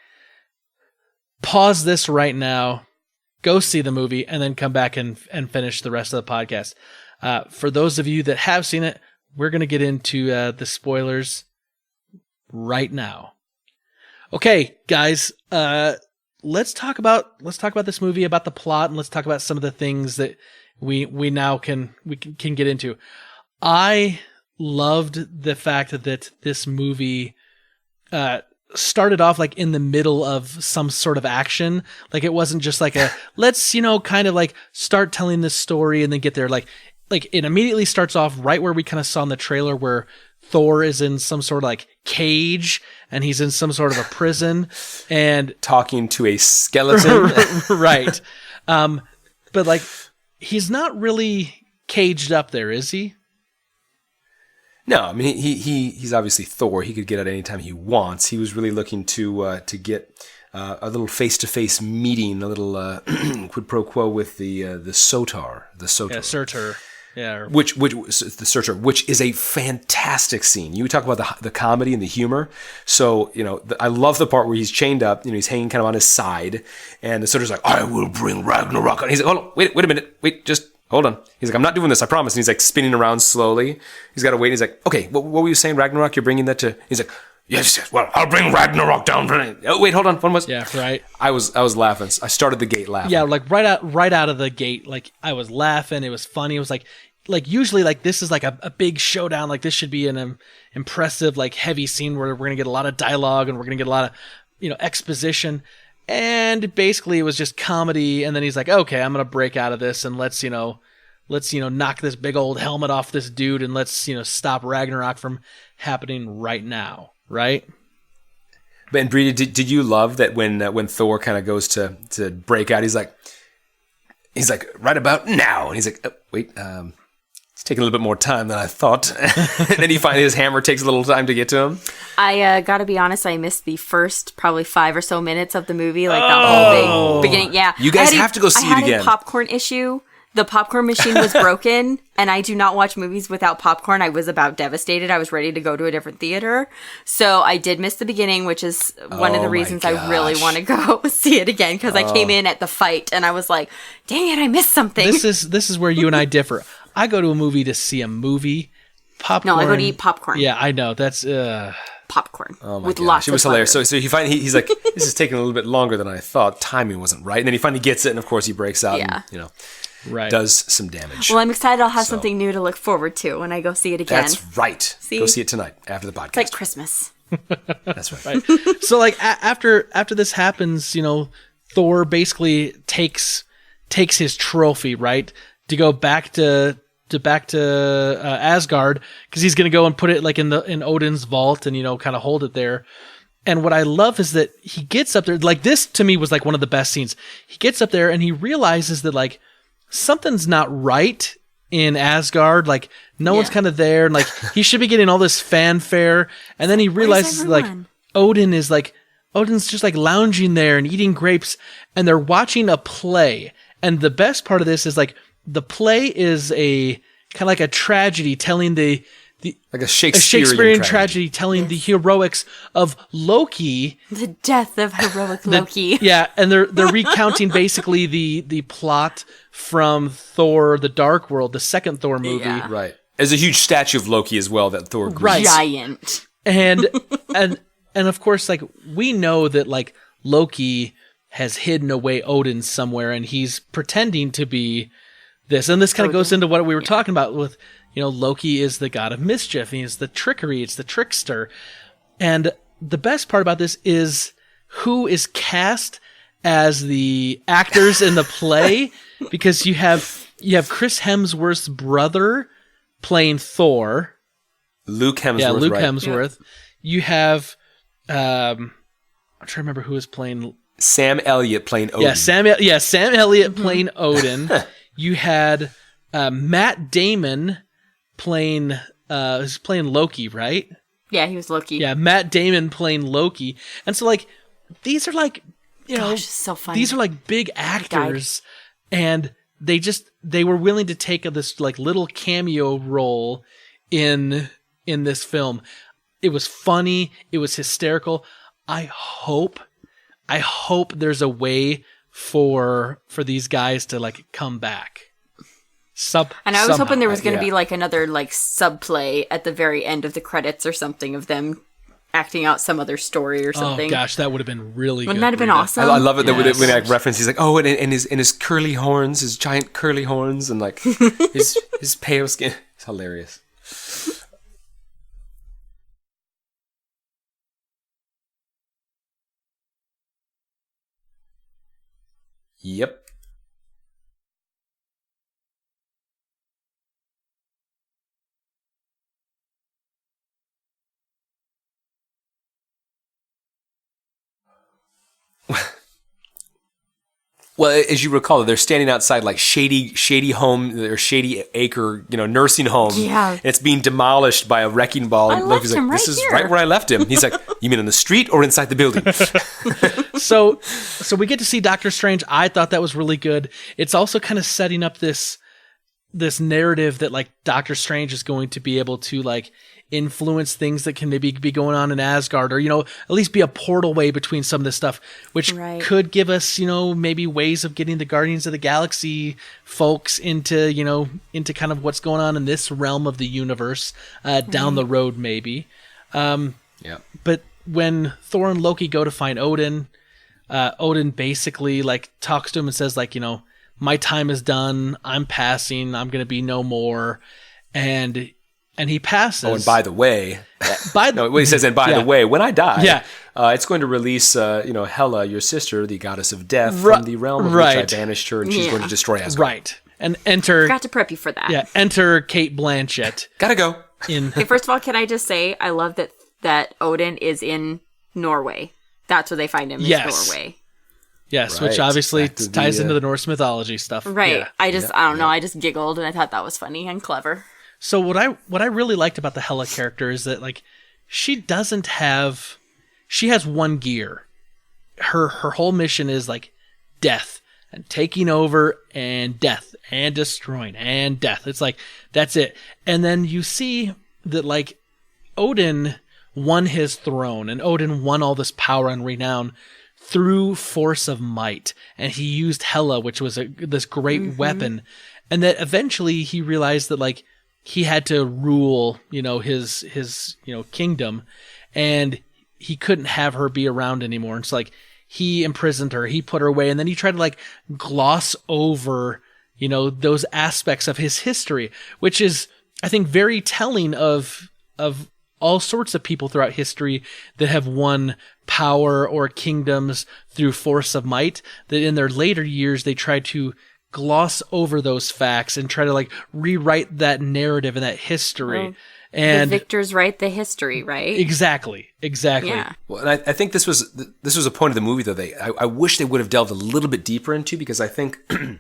pause this right now, go see the movie, and then come back and finish the rest of the podcast. For those of you that have seen it, we're going to get into the spoilers right now. Okay, guys, let's talk about this movie, about the plot, and let's talk about some of the things that we now can get into. I loved the fact that this movie started off like in the middle of some sort of action. Like it wasn't just like a let's kind of like start telling this story and then get there. Like it immediately starts off right where we kind of saw in the trailer, where Thor is in some sort of like cage and he's in some sort of a prison and talking to a skeleton. Right. But like he's not really caged up there, is he? No, I mean he's obviously Thor. He could get out anytime he wants. He was really looking to get a little face-to-face meeting, a little quid pro quo with the Sotar, Yeah, Surtur. Yeah, which the Surtur, which is a fantastic scene. You talk about the comedy and the humor. So I love the part where he's chained up. He's hanging kind of on his side, and the Surtur's like, "I will bring Ragnarok." And he's like, "Hold on, wait a minute, just." Hold on. He's like, I'm not doing this, I promise. And he's like spinning around slowly. He's got to wait. He's like, okay, what were you saying, Ragnarok? You're bringing that to... He's like, yes, well, I'll bring Ragnarok down. Oh, wait, hold on. One was... Yeah, right. I was laughing. I started the gate laughing. Yeah, like right out of the gate, like I was laughing. It was funny. It was like usually like this is like a big showdown. Like this should be an impressive, like heavy scene where we're going to get a lot of dialogue and we're going to get a lot of, exposition. And basically it was just comedy. And then he's like, okay, I'm going to break out of this and let's knock this big old helmet off this dude and let's, stop Ragnarok from happening right now. Right. And Britta, did you love that when Thor kind of goes to break out, he's like right about now. And he's like, oh, wait, it's taking a little bit more time than I thought. And then his hammer takes a little time to get to him. I gotta be honest, I missed the first probably 5 or so minutes of the movie, like that whole big beginning. Yeah. You guys have to go see it again. I had a popcorn issue. The popcorn machine was broken, and I do not watch movies without popcorn. I was about devastated. I was ready to go to a different theater. So I did miss the beginning, which is one of the reasons I really want to go see it again, because I came in at the fight, and I was like, dang it, I missed something. This is where you and I differ. I go to a movie to see a movie. Popcorn. No, I go to eat popcorn. Yeah, I know. That's... popcorn. Oh my with gosh. lots it was of hilarious. So he's like, this is taking a little bit longer than I thought. Timing wasn't right. And then he finally gets it, and of course he breaks out and, right. does some damage. Well, I'm excited. I'll have something new to look forward to when I go see it again. That's right. See? Go see it tonight after the podcast. It's like Christmas. That's right. So like after this happens, Thor basically takes his trophy, right, to go back to Asgard, because he's gonna go and put it like in Odin's vault and kind of hold it there. And what I love is that he gets up there, like this to me was like one of the best scenes. He gets up there and he realizes that like something's not right in Asgard. Like no one's kind of there, and like he should be getting all this fanfare. And then he realizes like Odin's just like lounging there and eating grapes, and they're watching a play. And the best part of this is like the play is a kind of like a tragedy telling the like a Shakespearean tragedy telling the heroics of Loki. The death of heroic Loki. Yeah, and they're recounting basically the plot from Thor: The Dark World, the second Thor movie. Yeah. Right. There's a huge statue of Loki as well that Thor grew. Right. Giant. And of course, like, we know that, like, Loki has hidden away Odin somewhere, and he's pretending to be this. And this kind of goes into what we were talking about with, Loki is the god of mischief. He is the trickery. It's the trickster. And the best part about this is who is cast as the actors in the play, because you have Chris Hemsworth's brother playing Thor. Luke Hemsworth. Yeah, Luke right? Hemsworth. Yeah. You have, I'm trying to remember who was playing. Sam Elliott playing Odin. Yeah, Sam Elliott playing Odin. You had Matt Damon playing Loki, right? Yeah, he was Loki. Yeah, Matt Damon playing Loki. And so, like, these are like, Gosh, so funny. These are like big actors, and they were willing to take this like little cameo role in this film. It was funny. It was hysterical. I hope there's a way for these guys to, like, come back. And I was hoping there was going to be, like, another, like, subplay at the very end of the credits or something of them acting out some other story or something. Oh gosh, that would have been really good. Wouldn't that have been awesome? I love it that when I reference, he's like, oh, and his curly horns, his giant curly horns, and like his pale skin. It's hilarious. Yep. Well, as you recall, they're standing outside like shady home or shady acre, nursing home. Yeah. And it's being demolished by a wrecking ball. I And left Loki's him like, right this is here. right where I left him. He's like, you mean in the street or inside the building? So we get to see Doctor Strange. I thought that was really good. It's also kind of setting up this narrative that, like, Doctor Strange is going to be able to, like, influence things that can maybe be going on in Asgard, or, at least be a portal way between some of this stuff, which could give us, maybe ways of getting the Guardians of the Galaxy folks into kind of what's going on in this realm of the universe down the road, maybe. Yeah. But when Thor and Loki go to find Odin, Odin basically, like, talks to him and says, like, my time is done. I'm passing. I'm going to be no more. And he passes. Oh, and by the way, he says, and by the way, when I die, it's going to release, Hela, your sister, the goddess of death, from the realm of which I banished her, and she's going to destroy Asgard. Right. And enter. Forgot to prep you for that. Yeah. Enter Kate Blanchett. Gotta go. Okay, first of all, can I just say I love that Odin is in Norway. That's where they find him. Is Norway. Yes, which obviously ties into the Norse mythology stuff. Right. Yeah. I don't know. I just giggled and I thought that was funny and clever. So what I really liked about the Hela character is that, like, she has one gear. Her whole mission is, like, death and taking over and death and destroying and death. It's like, that's it. And then you see that, like, Odin won his throne, and Odin won all this power and renown through force of might. And he used Hela, which was this great weapon. And that eventually he realized that, like, he had to rule, his kingdom, and he couldn't have her be around anymore. It's like, he imprisoned her, he put her away, and then he tried to, like, gloss over, those aspects of his history, which is, I think, very telling of all sorts of people throughout history that have won power or kingdoms through force of might, that in their later years they tried to gloss over those facts and try to, like, rewrite that narrative and that history. Well, and the victors write the history, right? Exactly. Yeah. Well, and I think this was a point of the movie that I wish they would have delved a little bit deeper into, because I think kind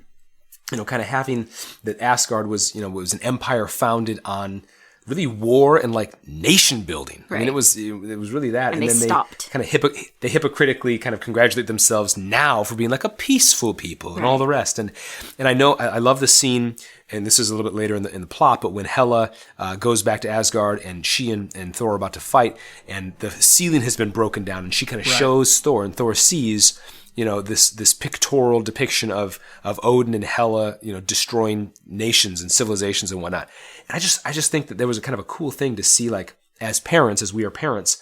of having that Asgard was was an empire founded on really war and, like, nation building. Right. I mean, it was really that. And then they stopped. Kind of they hypocritically kind of congratulate themselves now for being, like, a peaceful people and all the rest. And I know I love the scene and this is a little bit later in the plot, but when Hela goes back to Asgard and she and Thor are about to fight, and the ceiling has been broken down, and she kind of shows Thor, and Thor sees, this pictorial depiction of Odin and Hela, destroying nations and civilizations and whatnot. And I just think that there was a kind of a cool thing to see, like, as parents, as we are parents,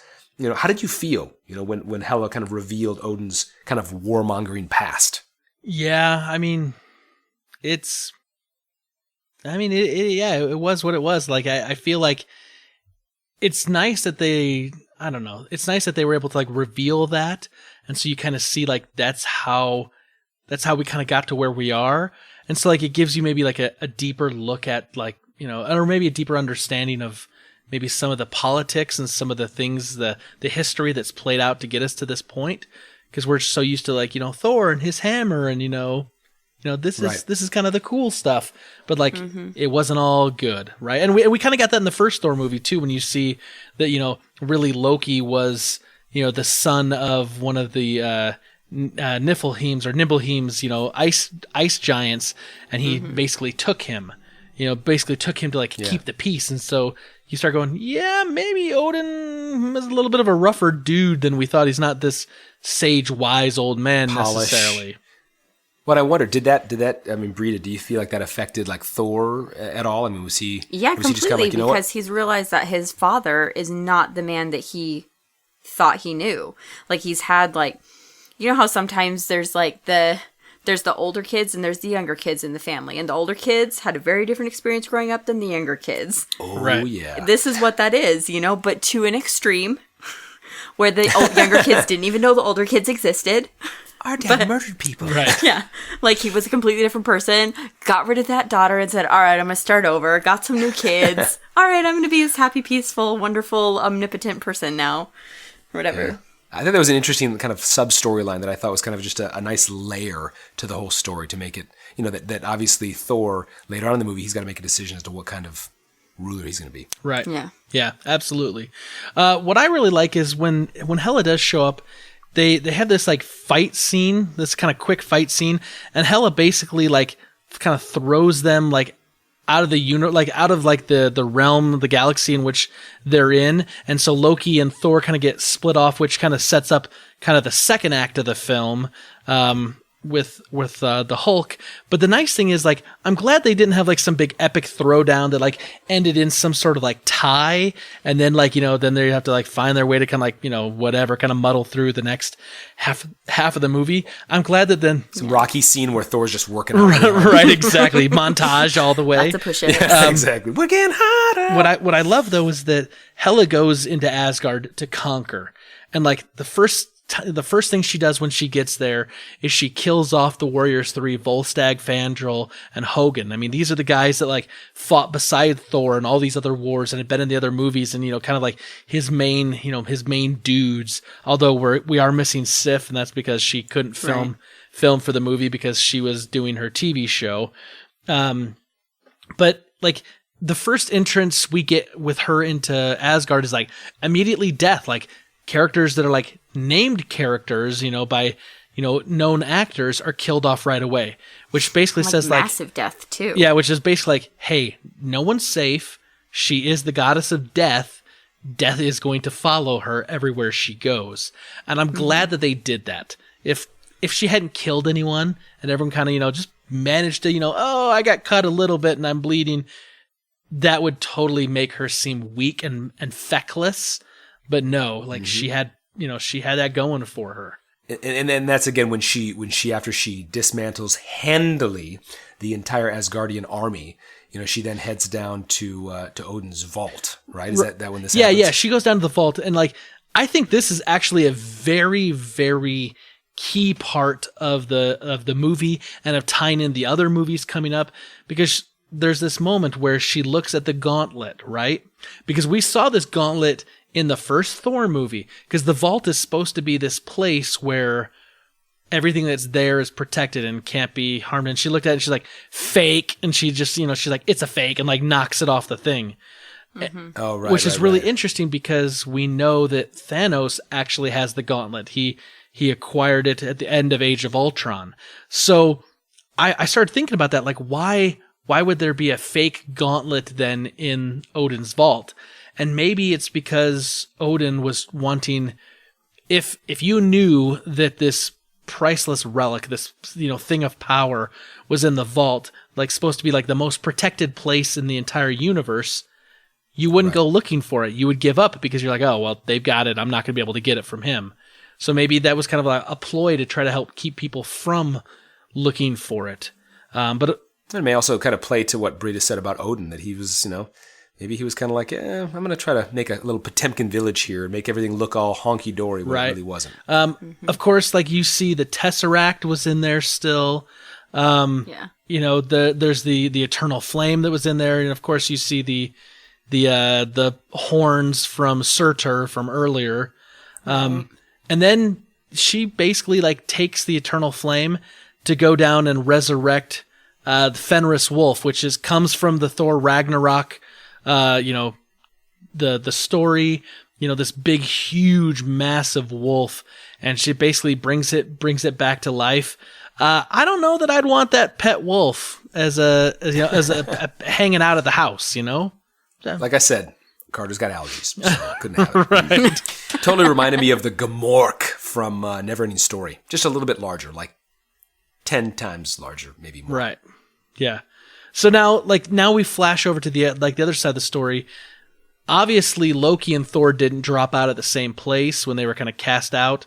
how did you feel, when Hela kind of revealed Odin's kind of warmongering past? Yeah, I mean, it was what it was. Like, I feel like it's nice that it's nice that they were able to, like, reveal that. And so you kind of see, like, that's how we kind of got to where we are. And so, like, it gives you maybe like a deeper look at, like, or maybe a deeper understanding of maybe some of the politics and some of the things, the history that's played out to get us to this point. Because we're so used to, like, Thor and his hammer and, this is kind of the cool stuff. But, like, it wasn't all good, right? And we kind of got that in the first Thor movie, too, when you see that, really Loki was, the son of one of the Niflheims or Nibelheims, ice giants, and he basically took him. To, like, keep the peace. And so you start going, yeah, maybe Odin is a little bit of a rougher dude than we thought. He's not this sage, wise old man necessarily. What I wonder, did that, Britta, do you feel like that affected, like, Thor at all? I mean, was he... Yeah, was completely, he just kind of like, because he's realized that his father is not the man that he thought he knew. Like, he's had, like... how sometimes there's, like, there's the older kids and there's the younger kids in the family. And the older kids had a very different experience growing up than the younger kids. Oh, right. Yeah. This is what that is, but to an extreme, where the younger kids didn't even know the older kids existed. Our dad murdered people. Right. Yeah. Like, he was a completely different person, got rid of that daughter and said, all right, I'm going to start over, got some new kids. All right, I'm going to be this happy, peaceful, wonderful, omnipotent person now. Whatever. Yeah. I think that was an interesting kind of sub-storyline that I thought was kind of just a nice layer to the whole story to make it, that obviously Thor, later on in the movie, he's got to make a decision as to what kind of ruler he's going to be. Right. Yeah. Yeah, absolutely. What I really like is when Hela does show up, they have this, like, fight scene, this kind of quick fight scene, and Hela basically, like, kind of throws them, like, out of the realm, the galaxy in which they're in. And so Loki and Thor kind of get split off, which kind of sets up kind of the second act of the film, with the Hulk. But the nice thing is, like, I'm glad they didn't have, like, some big epic throwdown that, like, ended in some sort of, like, tie, and then, like, then they have to, like, find their way to kind of, like, whatever, kind of muddle through the next half of the movie. I'm glad that then some rocky scene where Thor's just working out. Right, exactly. Montage all the way. That's a push it. Yeah, exactly. We're getting harder. What I love, though, is that Hela goes into Asgard to conquer, and, like, the first thing she does when she gets there is she kills off the Warriors 3, Volstagg, Fandral, and Hogun. I mean, these are the guys that, like, fought beside Thor in all these other wars and had been in the other movies, and, kind of like his main dudes. Although we are missing Sif, and that's because she couldn't film for the movie because she was doing her TV show. But, like, the first entrance we get with her into Asgard is, like, immediately death. Like, characters that are, like, named characters, by, known actors are killed off right away, which basically says, like, massive death too. Yeah, which is basically like, hey, no one's safe. She is the goddess of death. Death is going to follow her everywhere she goes. And I'm glad that they did that. If she hadn't killed anyone and everyone kind of, just managed to, oh, I got cut a little bit and I'm bleeding, that would totally make her seem weak and feckless. But no, like, she had that going for her. And then that's again when she after she dismantles handily the entire Asgardian army, she then heads down to Odin's vault, right? Is that when this happens? Yeah, she goes down to the vault, and, like, I think this is actually a very, very key part of the movie and of tying in the other movies coming up, because there's this moment where she looks at the gauntlet, right? Because we saw this gauntlet in the first Thor movie, because the vault is supposed to be this place where everything that's there is protected and can't be harmed. And she looked at it and she's like, fake. And she just, she's like, it's a fake, and, like, knocks it off the thing. Mm-hmm. Oh, right. Which is really interesting because we know that Thanos actually has the gauntlet. He acquired it at the end of Age of Ultron. So I started thinking about that. Like, why why would there be a fake gauntlet then in Odin's vault? And maybe it's because Odin was wanting, if you knew that this priceless relic, this thing of power was in the vault, like supposed to be like the most protected place in the entire universe, you wouldn't go looking for it. You would give up because you're like, oh, well, they've got it. I'm not going to be able to get it from him. So maybe that was kind of a ploy to try to help keep people from looking for it. But it may also kind of play to what Britta said about Odin, that he was, maybe he was kind of like, I'm going to try to make a little Potemkin village here and make everything look all honky-dory when it really wasn't. Of course, like you see the Tesseract was in there still. There's the Eternal Flame that was in there. And of course you see the horns from Surtur from earlier. And then she basically like takes the Eternal Flame to go down and resurrect the Fenris Wolf, which comes from the Thor Ragnarok, the story, this big, huge, massive wolf, and she basically brings it back to life. I don't know that I'd want that pet wolf as a hanging out at the house, Like I said, Carter's got allergies, so couldn't have it. Right. Totally reminded me of the Gamork from Neverending Story. Just a little bit larger, like 10 times larger, maybe more. Right. Yeah. So now we flash over to the other side of the story. Obviously, Loki and Thor didn't drop out at the same place when they were kind of cast out,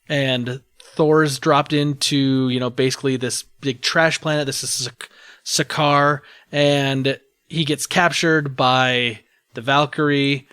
and Thor's dropped into basically this big trash planet. This is Sakaar, and he gets captured by the Valkyrie,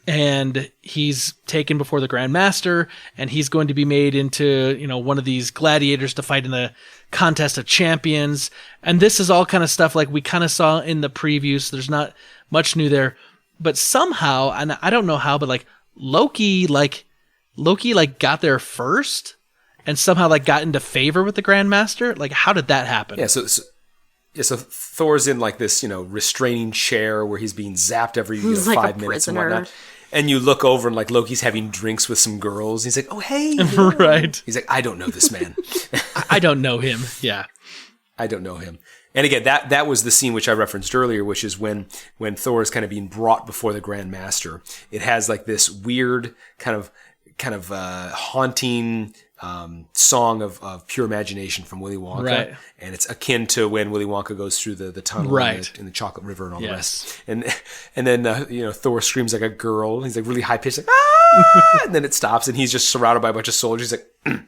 and he's taken before the Grand Master, and he's going to be made into one of these gladiators to fight in the contest of champions. And this is all kind of stuff like we kind of saw in the previews. So there's not much new there, but somehow, and I don't know how, but like Loki got there first, and somehow like got into favor with the Grand Master. Like, how did that happen? Yeah. So Thor's in like this, restraining chair where he's being zapped every 5 minutes and whatnot. And you look over and like Loki's having drinks with some girls. He's like, "Oh, hey." Right. He's like, "I don't know this man. I don't know him." Yeah. I don't know him. And again, that was the scene which I referenced earlier, which is when Thor is kind of being brought before the Grand Master. It has like this weird kind of haunting song of pure imagination from Willy Wonka, right. And it's akin to when Willy Wonka goes through the tunnel in the Chocolate River and all the rest. And then Thor screams like a girl. He's like really high pitched, like ah! And then it stops, and he's just surrounded by a bunch of soldiers. He's like,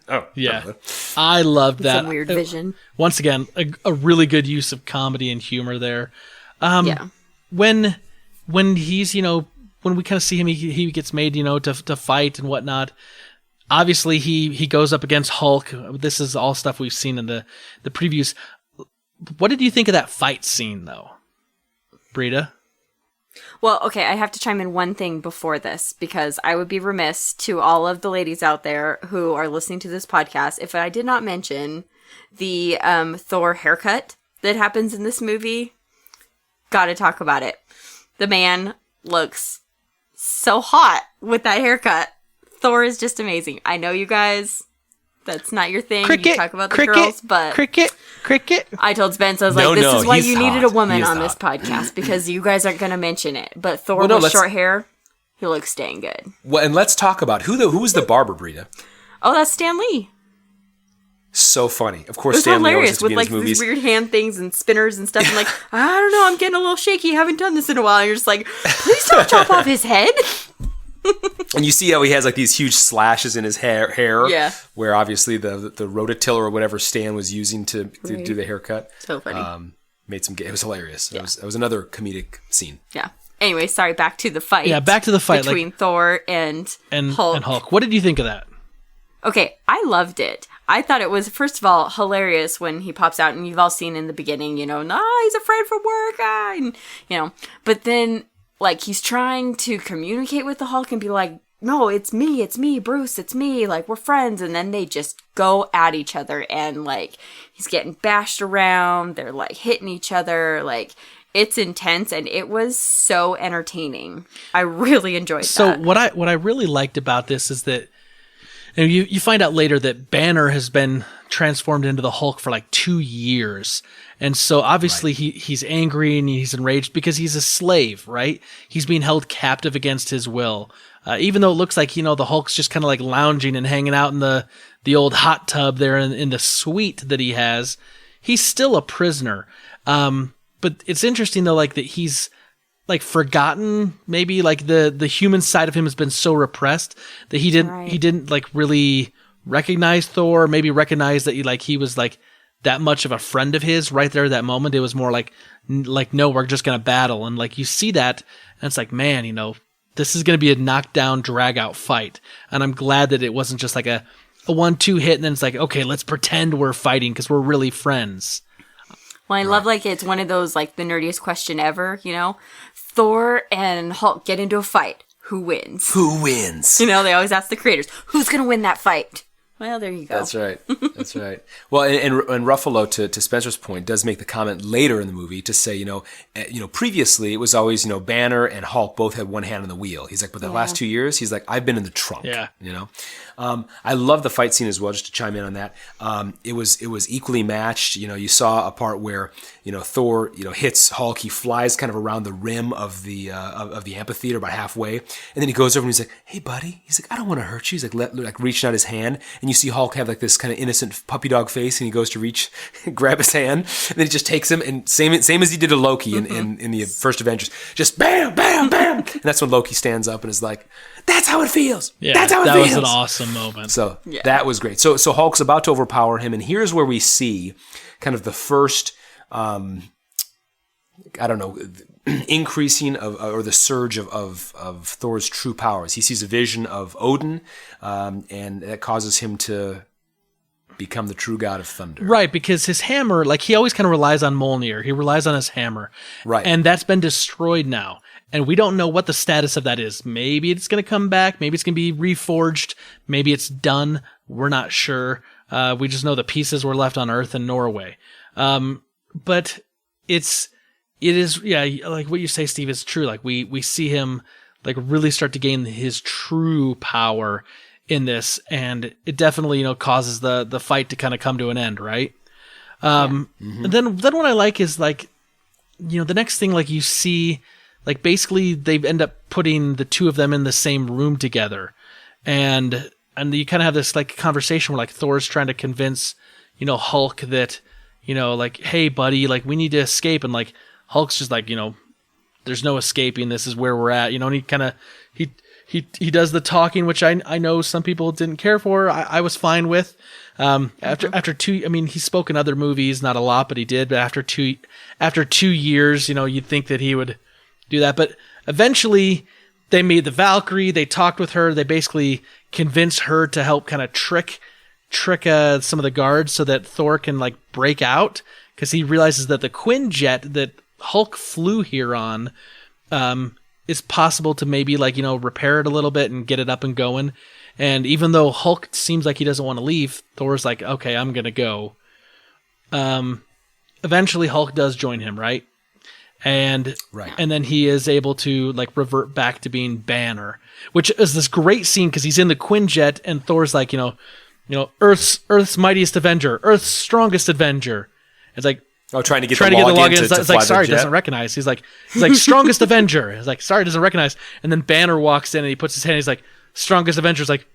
oh yeah, I loved that. Some weird vision. Once again, a really good use of comedy and humor there. When he's when we kind of see him, he gets made to fight and whatnot. Obviously, he goes up against Hulk. This is all stuff we've seen in the previews. What did you think of that fight scene, though, Britta? Well, okay, I have to chime in one thing before this, because I would be remiss to all of the ladies out there who are listening to this podcast if I did not mention the Thor haircut that happens in this movie. Gotta talk about it. The man looks so hot with that haircut. Thor is just amazing. I know you guys, that's not your thing. You talk about the girls, but cricket. I told Spence, I was this is why you needed a woman on this podcast, because you guys aren't going to mention it. But Thor with short hair, he looks dang good. Well, and let's talk about who was the barber, Britta. Oh, that's Stan Lee. So funny. Of course, Stan Lee always has to be in his movies. With these weird hand things and spinners and stuff. And like, I don't know, I'm getting a little shaky. Haven't done this in a while. And you're just like, please don't chop off his head. And you see how he has like these huge slashes in his hair, where obviously the rototiller or whatever Stan was using to do the haircut. So funny. It was hilarious. Yeah. It was another comedic scene. Yeah. Anyway, sorry, back to the fight. Yeah, back to the fight between Thor and Hulk. And Hulk. What did you think of that? Okay, I loved it. I thought it was, first of all, hilarious when he pops out, and you've all seen in the beginning, he's afraid for work, and, but then, like, he's trying to communicate with the Hulk and be like, no, it's me, Bruce, it's me, like, we're friends, and then they just go at each other, and, like, he's getting bashed around, they're, like, hitting each other, like, it's intense, and it was so entertaining. I really enjoyed that. So what I really liked about this is that And you find out later that Banner has been transformed into the Hulk for like 2 years. And so obviously he's angry and he's enraged because he's a slave, right? He's being held captive against his will. Even though it looks like, the Hulk's just kind of like lounging and hanging out in the old hot tub there in the suite that he has, he's still a prisoner. But it's interesting though, like that he's like forgotten, maybe like the human side of him has been so repressed that he didn't like really recognize Thor, maybe recognize that he was like that much of a friend of his right there at that moment. It was more like no, we're just gonna battle, and like you see that and it's like, man, this is gonna be a knockdown drag out fight. And I'm glad that it wasn't just like a 1-2 hit and then it's like, okay, let's pretend we're fighting because we're really friends. Well, I love it's one of those like the nerdiest question ever, Thor and Hulk get into a fight. Who wins? Who wins? They always ask the creators, who's going to win that fight? Well, there you go. That's right. That's right. Well, and Ruffalo, to Spencer's point, does make the comment later in the movie to say, previously it was always, Banner and Hulk both had one hand on the wheel. He's like, but the last 2 years, he's like, I've been in the trunk. Yeah. I love the fight scene as well, just to chime in on that. It was equally matched. You saw a part where, Thor, hits Hulk. He flies kind of around the rim of the amphitheater about halfway. And then he goes over and he's like, hey, buddy. He's like, I don't want to hurt you. He's like reaching out his hand. And you see Hulk have like this kind of innocent puppy dog face, and he goes to reach, grab his hand, and then he just takes him, and same as he did to Loki in the first Avengers, just bam, bam, bam. And that's when Loki stands up and is like, that's how it feels. Yeah, that's how it feels. That was an awesome moment. So that was great. So Hulk's about to overpower him, and here's where we see kind of the first, increasing or the surge of Thor's true powers. He sees a vision of Odin, and that causes him to become the true god of thunder. Right, because his hammer, like he always kind of relies on Mjolnir. He relies on his hammer. Right. And that's been destroyed now. And we don't know what the status of that is. Maybe it's going to come back. Maybe it's going to be reforged. Maybe it's done. We're not sure. We just know the pieces were left on Earth and Norway. But it is, like what you say, Steve, is true. Like we see him like really start to gain his true power in this, and it definitely, causes the fight to kind of come to an end, right? And then what I like is like, the next thing, like you see, like basically they end up putting the two of them in the same room together, and you kind of have this like conversation where like Thor's trying to convince, Hulk that, like, hey buddy, like we need to escape, and like Hulk's just like, there's no escaping. This is where we're at, and he kind of he does the talking, which I know some people didn't care for. I was fine with. After 2, I mean, he spoke in other movies, not a lot, but he did. But after 2 years, you'd think that he would do that. But eventually, they made the Valkyrie. They talked with her. They basically convinced her to help kind of trick some of the guards so that Thor can like break out, because he realizes that the Quinjet that Hulk flew here on is possible to maybe like, repair it a little bit and get it up and going. And even though Hulk seems like he doesn't want to leave, Thor's like, okay, I'm going to go. Eventually Hulk does join him, right? And then he is able to like revert back to being Banner, which is this great scene because he's in the Quinjet and Thor's like, Earth's mightiest Avenger, Earth's strongest Avenger. It's like, trying to get the login. It's like, sorry, doesn't recognize. He's like strongest Avenger. It's like, sorry, doesn't recognize. And then Banner walks in and he puts his hand. He's like, strongest Avenger. Is like,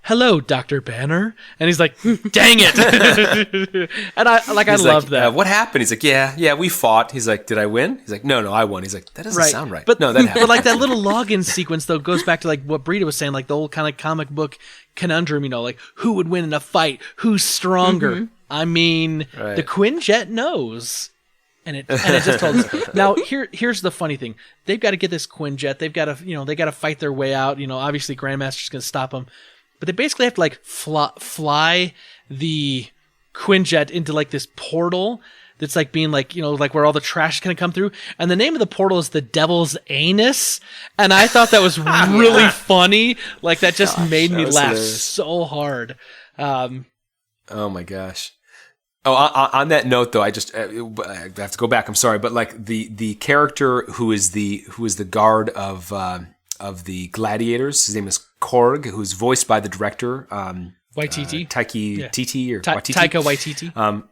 hello, Dr. Banner. And he's like, dang it. And I love that. What happened? He's like, yeah, we fought. He's like, did I win? He's like, no, I won. He's like, that doesn't sound right. But no, that happened. But like that little login sequence though goes back to like what Britta was saying, like the old kind of comic book conundrum, like who would win in a fight? Who's stronger? Mm-hmm. I mean, the Quinjet knows. And it just told us. Now here's the funny thing. They've got to get this Quinjet. They've got to, they got to fight their way out. Obviously Grandmaster's going to stop them. But they basically have to like fly the Quinjet into like this portal that's like being like, like where all the trash is going to come through. And the name of the portal is the Devil's Anus. And I thought that was really funny. Like that just made me laugh so hard. Oh my gosh. Oh, on that note though, I have to go back. I'm sorry, but like the character who is the guard of the gladiators, his name is Korg, who's voiced by the director Waititi. Taika Waititi.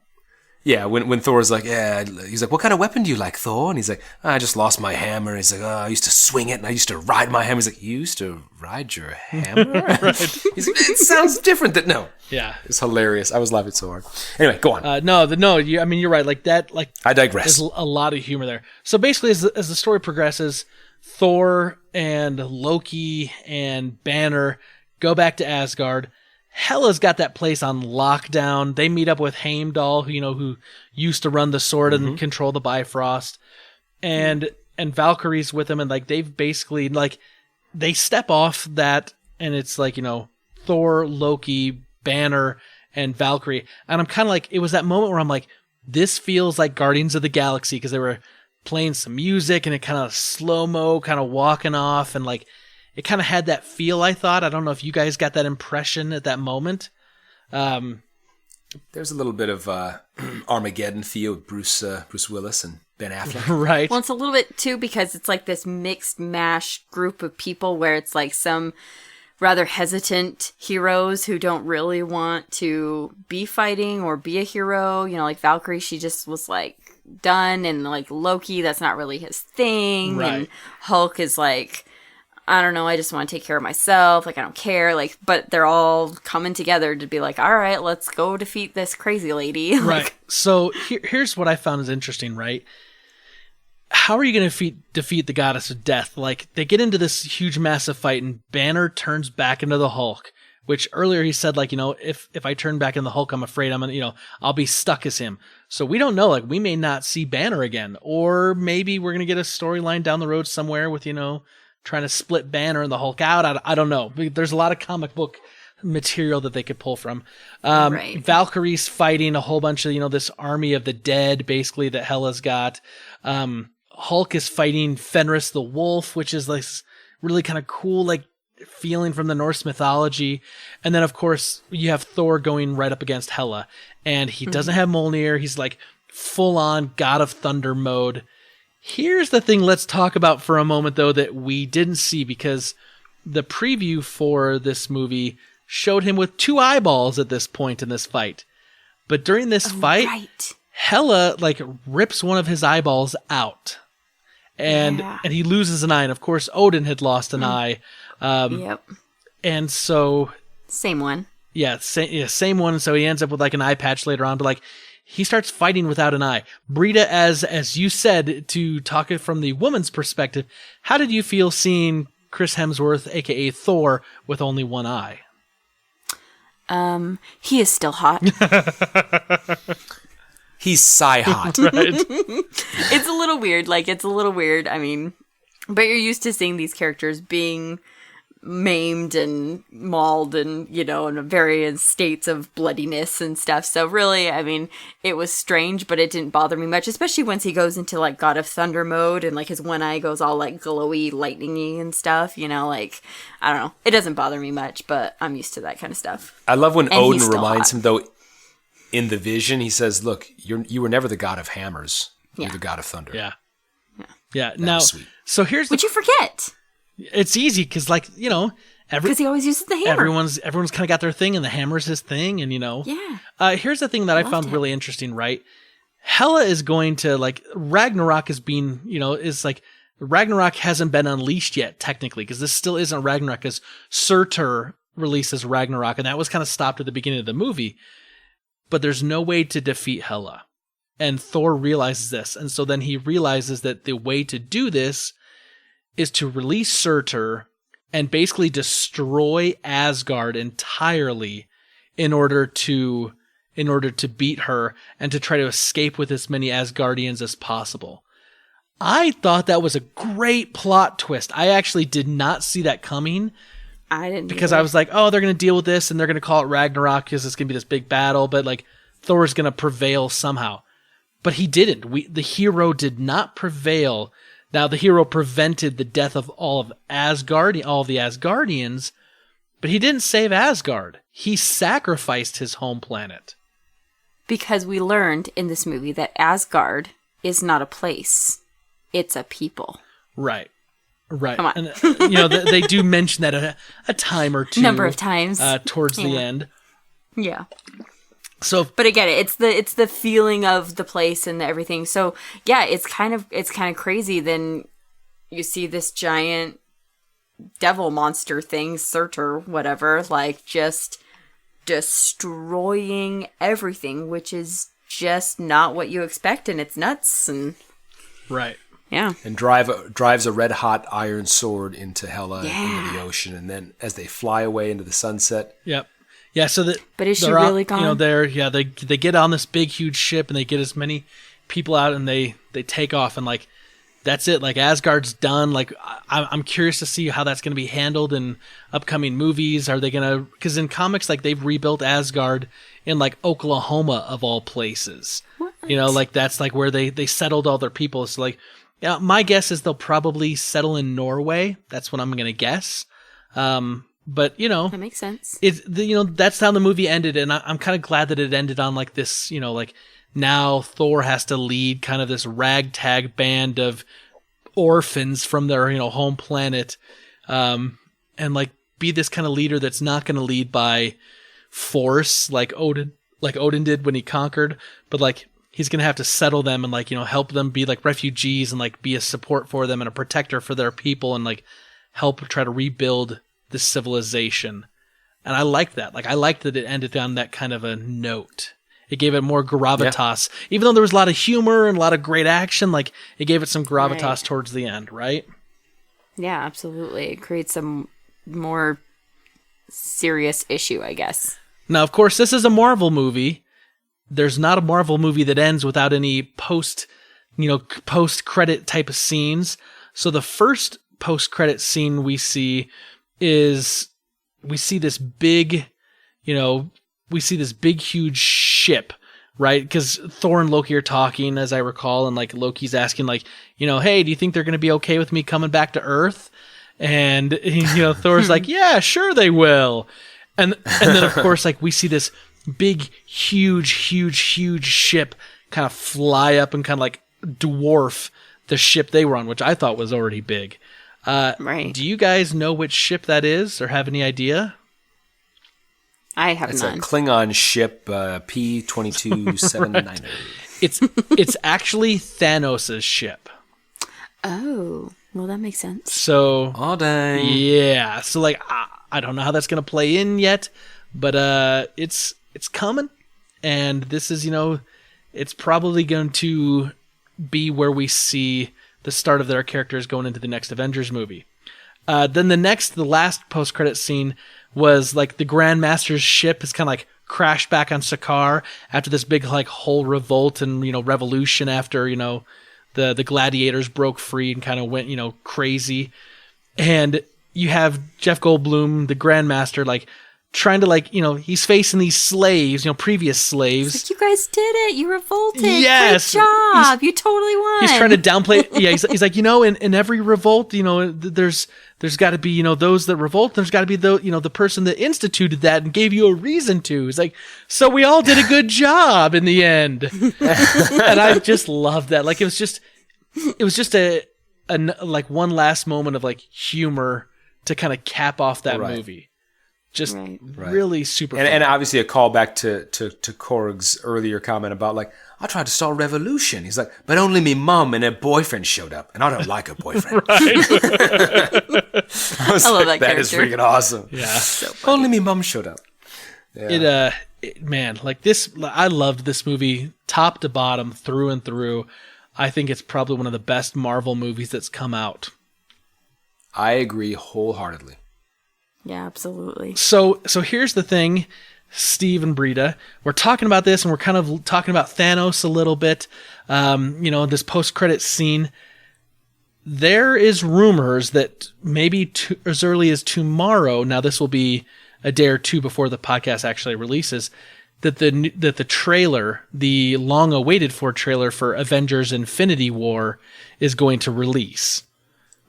Yeah, when Thor's like, he's like, what kind of weapon do you like, Thor? And he's like, I just lost my hammer. And he's like, I used to swing it and I used to ride my hammer. He's like, you used to ride your hammer? Right. He's like, it sounds different than, no. Yeah. It's hilarious. I was laughing so hard. Anyway, go on. You're right. Like that, I digress. There's a lot of humor there. So basically, as the story progresses, Thor and Loki and Banner go back to Asgard. Hela's got that place on lockdown. They meet up with Heimdall, who used to run the sword and control the Bifrost, and Valkyrie's with them, and like they've basically they step off that, and it's like Thor, Loki, Banner, and Valkyrie, and I'm kind of like, it was that moment where I'm like, this feels like Guardians of the Galaxy, because they were playing some music and it kind of slow-mo, kind of walking off, and like it kind of had that feel, I thought. I don't know if you guys got that impression at that moment. There's a little bit of Armageddon feel with Bruce Willis and Ben Affleck. Right. Well, it's a little bit, too, because it's like this mixed mash group of people where it's like some rather hesitant heroes who don't really want to be fighting or be a hero. Like Valkyrie, she just was like done. And like Loki, that's not really his thing. Right. And Hulk is like, I don't know, I just want to take care of myself. Like, I don't care. Like, but they're all coming together to be like, all right, let's go defeat this crazy lady. Right. So here's what I found is interesting, right? How are you going to defeat the goddess of death? Like, they get into this huge, massive fight, and Banner turns back into the Hulk, which earlier he said, like, if I turn back into the Hulk, I'm afraid I'm going to, I'll be stuck as him. So we don't know. Like, we may not see Banner again. Or maybe we're going to get a storyline down the road somewhere with, trying to split Banner and the Hulk out. I don't know. There's a lot of comic book material that they could pull from. Right. Valkyrie's fighting a whole bunch of, this army of the dead, basically, that Hela's got. Hulk is fighting Fenris the Wolf, which is like really kind of cool, like feeling from the Norse mythology. And then, of course, you have Thor going right up against Hela. And he doesn't have Mjolnir. He's like full on God of Thunder mode. Here's the thing let's talk about for a moment, though, that we didn't see, because the preview for this movie showed him with 2 eyeballs at this point in this fight. But during this fight, right. Hela rips one of his eyeballs out. And he loses an eye. And of course, Odin had lost an eye. Yep. And so... Same one. Yeah, same one. So he ends up with like an eye patch later on. But like, he starts fighting without an eye. Britta, as you said, to talk it from the woman's perspective, how did you feel seeing Chris Hemsworth, a.k.a. Thor, with only one eye? He is still hot. He's hot. Right. It's a little weird. I mean, but you're used to seeing these characters being maimed and mauled and, in various states of bloodiness and stuff. So really, I mean, it was strange, but it didn't bother me much, especially once he goes into like God of Thunder mode and like his one eye goes all like glowy, lightningy and stuff, like, I don't know. It doesn't bother me much, but I'm used to that kind of stuff. I love when And Odin he's still reminds hot. him, though, in the vision, he says, look, you were never the god of hammers. You're the god of thunder. Yeah. That Now, was sweet. so here's Would you forget? It's easy because, like, Because he always uses the hammer. everyone's kind of got their thing, and the hammer's his thing, and Yeah. Here's the thing that I found really interesting. Right, Hela is going to like Ragnarok is being, is like Ragnarok hasn't been unleashed yet technically because this still isn't Ragnarok because Surtur releases Ragnarok, and that was kind of stopped at the beginning of the movie. But there's no way to defeat Hela, and Thor realizes this, and so then he realizes that the way to do this is to release Surtur and basically destroy Asgard entirely in order to beat her and to try to escape with as many Asgardians as possible. I thought that was a great plot twist. I actually did not see that coming. I didn't Because either. I was like, oh, they're going to deal with this and they're going to call it Ragnarok because it's going to be this big battle, but like Thor's going to prevail somehow. But he didn't. The hero did not prevail. Now, the hero prevented the death of all of the Asgardians, but he didn't save Asgard. He sacrificed his home planet. Because we learned in this movie that Asgard is not a place. It's a people. Right. Right. Come on. And, they do mention that a time or two. Number of times. Towards the end. Yeah. So, but I get it. It's the feeling of the place and everything. So yeah, it's kind of crazy. Then you see this giant devil monster thing, Surtur, whatever, like just destroying everything, which is just not what you expect, and it's nuts. And right. Yeah. And drives a red hot iron sword into Hela into the ocean, and then as they fly away into the sunset. Yep. Yeah, so that. But is she really gone? They get on this big huge ship and they get as many people out and they take off, and like that's it. Like Asgard's done. Like I'm curious to see how that's going to be handled in upcoming movies. Are they going to? Because in comics, like they've rebuilt Asgard in like Oklahoma of all places. What? Like that's like where they settled all their people. So like, yeah, my guess is they'll probably settle in Norway. That's what I'm going to guess. But that makes sense. That's how the movie ended, and I'm kind of glad that it ended on like this. Like now Thor has to lead kind of this ragtag band of orphans from their home planet, and like be this kind of leader that's not going to lead by force like Odin did when he conquered, but like he's going to have to settle them and like help them be like refugees and like be a support for them and a protector for their people and like help try to rebuild this civilization. And I like that. Like I liked that it ended on that kind of a note. It gave it more gravitas. Yeah. Even though there was a lot of humor and a lot of great action, like it gave it some gravitas towards the end, right? Yeah, absolutely. It creates some more serious issue, I guess. Now, of course, this is a Marvel movie. There's not a Marvel movie that ends without any post-credit type of scenes. So the first post-credit scene we see is we see this big, huge ship, right? Because Thor and Loki are talking, as I recall, and like Loki's asking, like, hey, do you think they're going to be okay with me coming back to Earth? And Thor's like, yeah, sure they will. And then of course, like we see this big, huge ship kind of fly up and kind of like dwarf the ship they were on, which I thought was already big. Right. Do you guys know which ship that is, or have any idea? I have none. It's a Klingon ship, P-22-790. It's actually Thanos' ship. Oh, well, that makes sense. So, oh dang, yeah. So, like, I don't know how that's gonna play in yet, but it's coming, and this is it's probably going to be where we see the start of their characters going into the next Avengers movie. Then the last post-credit scene was like the Grandmaster's ship is kind of like crashed back on Sakaar after this big like whole revolt and revolution after the gladiators broke free and kind of went crazy, and you have Jeff Goldblum, the Grandmaster, like trying to he's facing these slaves, previous slaves. It's like, you guys did it. You revolted. Yes. Great job. You totally won. He's trying to downplay. Yeah, he's like, in every revolt, there's got to be, those that revolt. There's got to be the person that instituted that and gave you a reason to. He's like, so we all did a good job in the end. And I just loved that. Like, it was just a like one last moment of like humor to kind of cap off that movie. Just really super fun. And obviously a callback to Korg's earlier comment about like, I tried to start revolution. He's like, but only me mum and her boyfriend showed up, and I don't like her boyfriend. Right. I love that character. That is freaking awesome. Yeah. So only me mum showed up. Yeah. Man, like this, I loved this movie top to bottom, through and through. I think it's probably one of the best Marvel movies that's come out. I agree wholeheartedly. Yeah, absolutely. So here's the thing, Steve and Britta. We're talking about this, and we're kind of talking about Thanos a little bit. This post-credit scene. There is rumors that maybe as early as tomorrow. Now, this will be a day or two before the podcast actually releases. That the trailer, the long-awaited for trailer for Avengers: Infinity War, is going to release.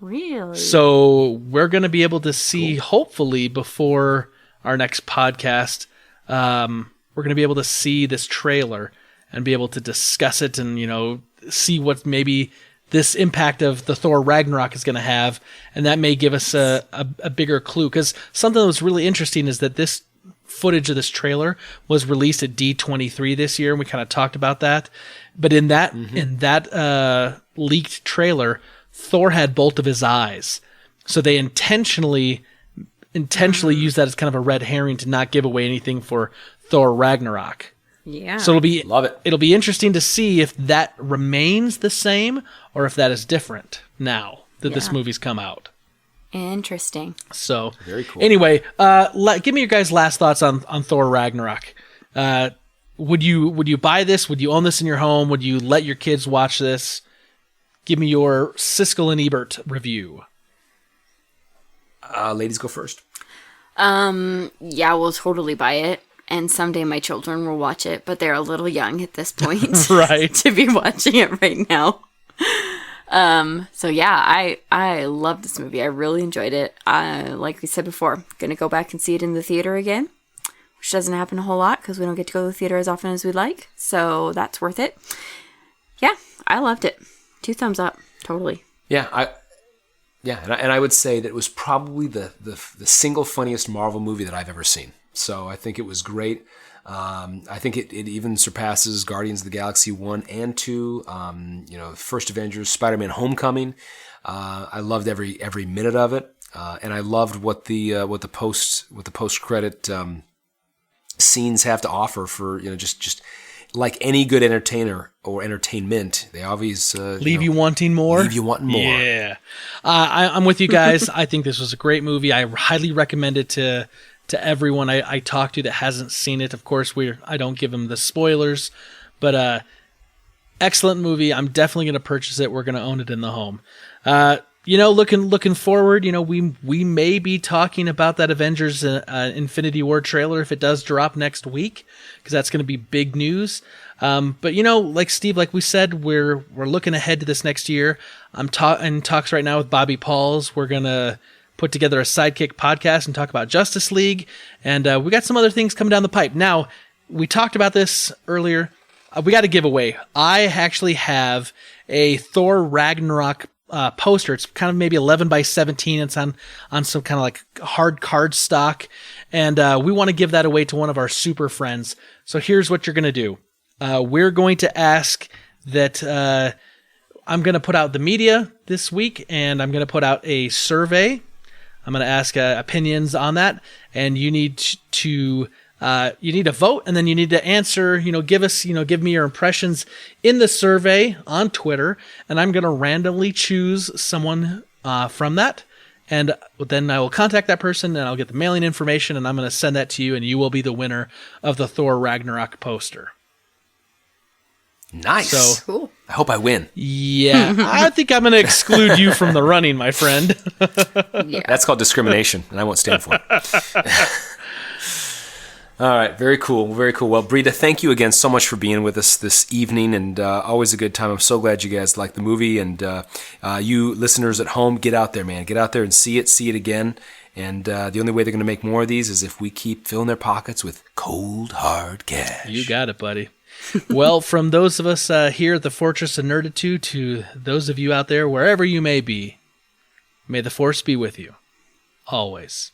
Really? So we're going to be able to see, hopefully, before our next podcast, we're going to be able to see this trailer and be able to discuss it and, see what maybe this impact of the Thor Ragnarok is going to have, and that may give us a bigger clue. Because something that was really interesting is that this footage of this trailer was released at D23 this year, and we kind of talked about that. But in that leaked trailer, Thor had both of his eyes, so they intentionally used that as kind of a red herring to not give away anything for Thor Ragnarok. Yeah. So love it. It'll be interesting to see if that remains the same or if that is different now that this movie's come out. Interesting. So very cool. Anyway, give me your guys' last thoughts on Thor Ragnarok. Would you buy this? Would you own this in your home? Would you let your kids watch this? Give me your Siskel and Ebert review. Ladies, go first. Yeah, we'll totally buy it. And someday my children will watch it, but they're a little young at this point right. to be watching it right now. So yeah, I love this movie. I really enjoyed it. Like we said before, gonna go back and see it in the theater again, which doesn't happen a whole lot because we don't get to go to the theater as often as we'd like. So that's worth it. Yeah, I loved it. 2 thumbs up, totally. Yeah, and I would say that it was probably the single funniest Marvel movie that I've ever seen. So I think it was great. I think it even surpasses Guardians of the Galaxy 1 and 2. First Avengers, Spider-Man: Homecoming. I loved every minute of it, and I loved what the post credit scenes have to offer for just like any good entertainer or entertainment. They always leave you wanting more. Yeah, I'm with you guys. I think this was a great movie. I highly recommend it to everyone I talk to that hasn't seen it. Of course, I don't give them the spoilers, but excellent movie. I'm definitely going to purchase it. We're going to own it in the home. Looking forward, we may be talking about that Avengers Infinity War trailer if it does drop next week, because that's going to be big news. But like Steve, like we said, we're looking ahead to this next year. I'm in talks right now with Bobby Pauls. We're going to put together a Sidekick podcast and talk about Justice League. And we got some other things coming down the pipe. Now, we talked about this earlier. We got a giveaway. I actually have a Thor Ragnarok poster. It's kind of maybe 11 by 17. It's on some kind of like hard card stock. And we want to give that away to one of our super friends. So here's what you're going to do. We're going to ask that I'm going to put out the media this week, and I'm going to put out a survey. I'm going to ask opinions on that, and you need to vote, and then you need to answer. Give me your impressions in the survey on Twitter, and I'm going to randomly choose someone from that, and then I will contact that person, and I'll get the mailing information, and I'm going to send that to you, and you will be the winner of the Thor Ragnarok poster. Nice. So, cool. I hope I win. Yeah, I think I'm going to exclude you from the running, my friend. Yeah. That's called discrimination, and I won't stand for it. All right, very cool, very cool. Well, Britta, thank you again so much for being with us this evening, and always a good time. I'm so glad you guys liked the movie, and you listeners at home, get out there, man. Get out there and see it again. And the only way they're going to make more of these is if we keep filling their pockets with cold, hard cash. You got it, buddy. Well, from those of us here at the Fortress of Nerditude to those of you out there, wherever you may be, may the Force be with you. Always.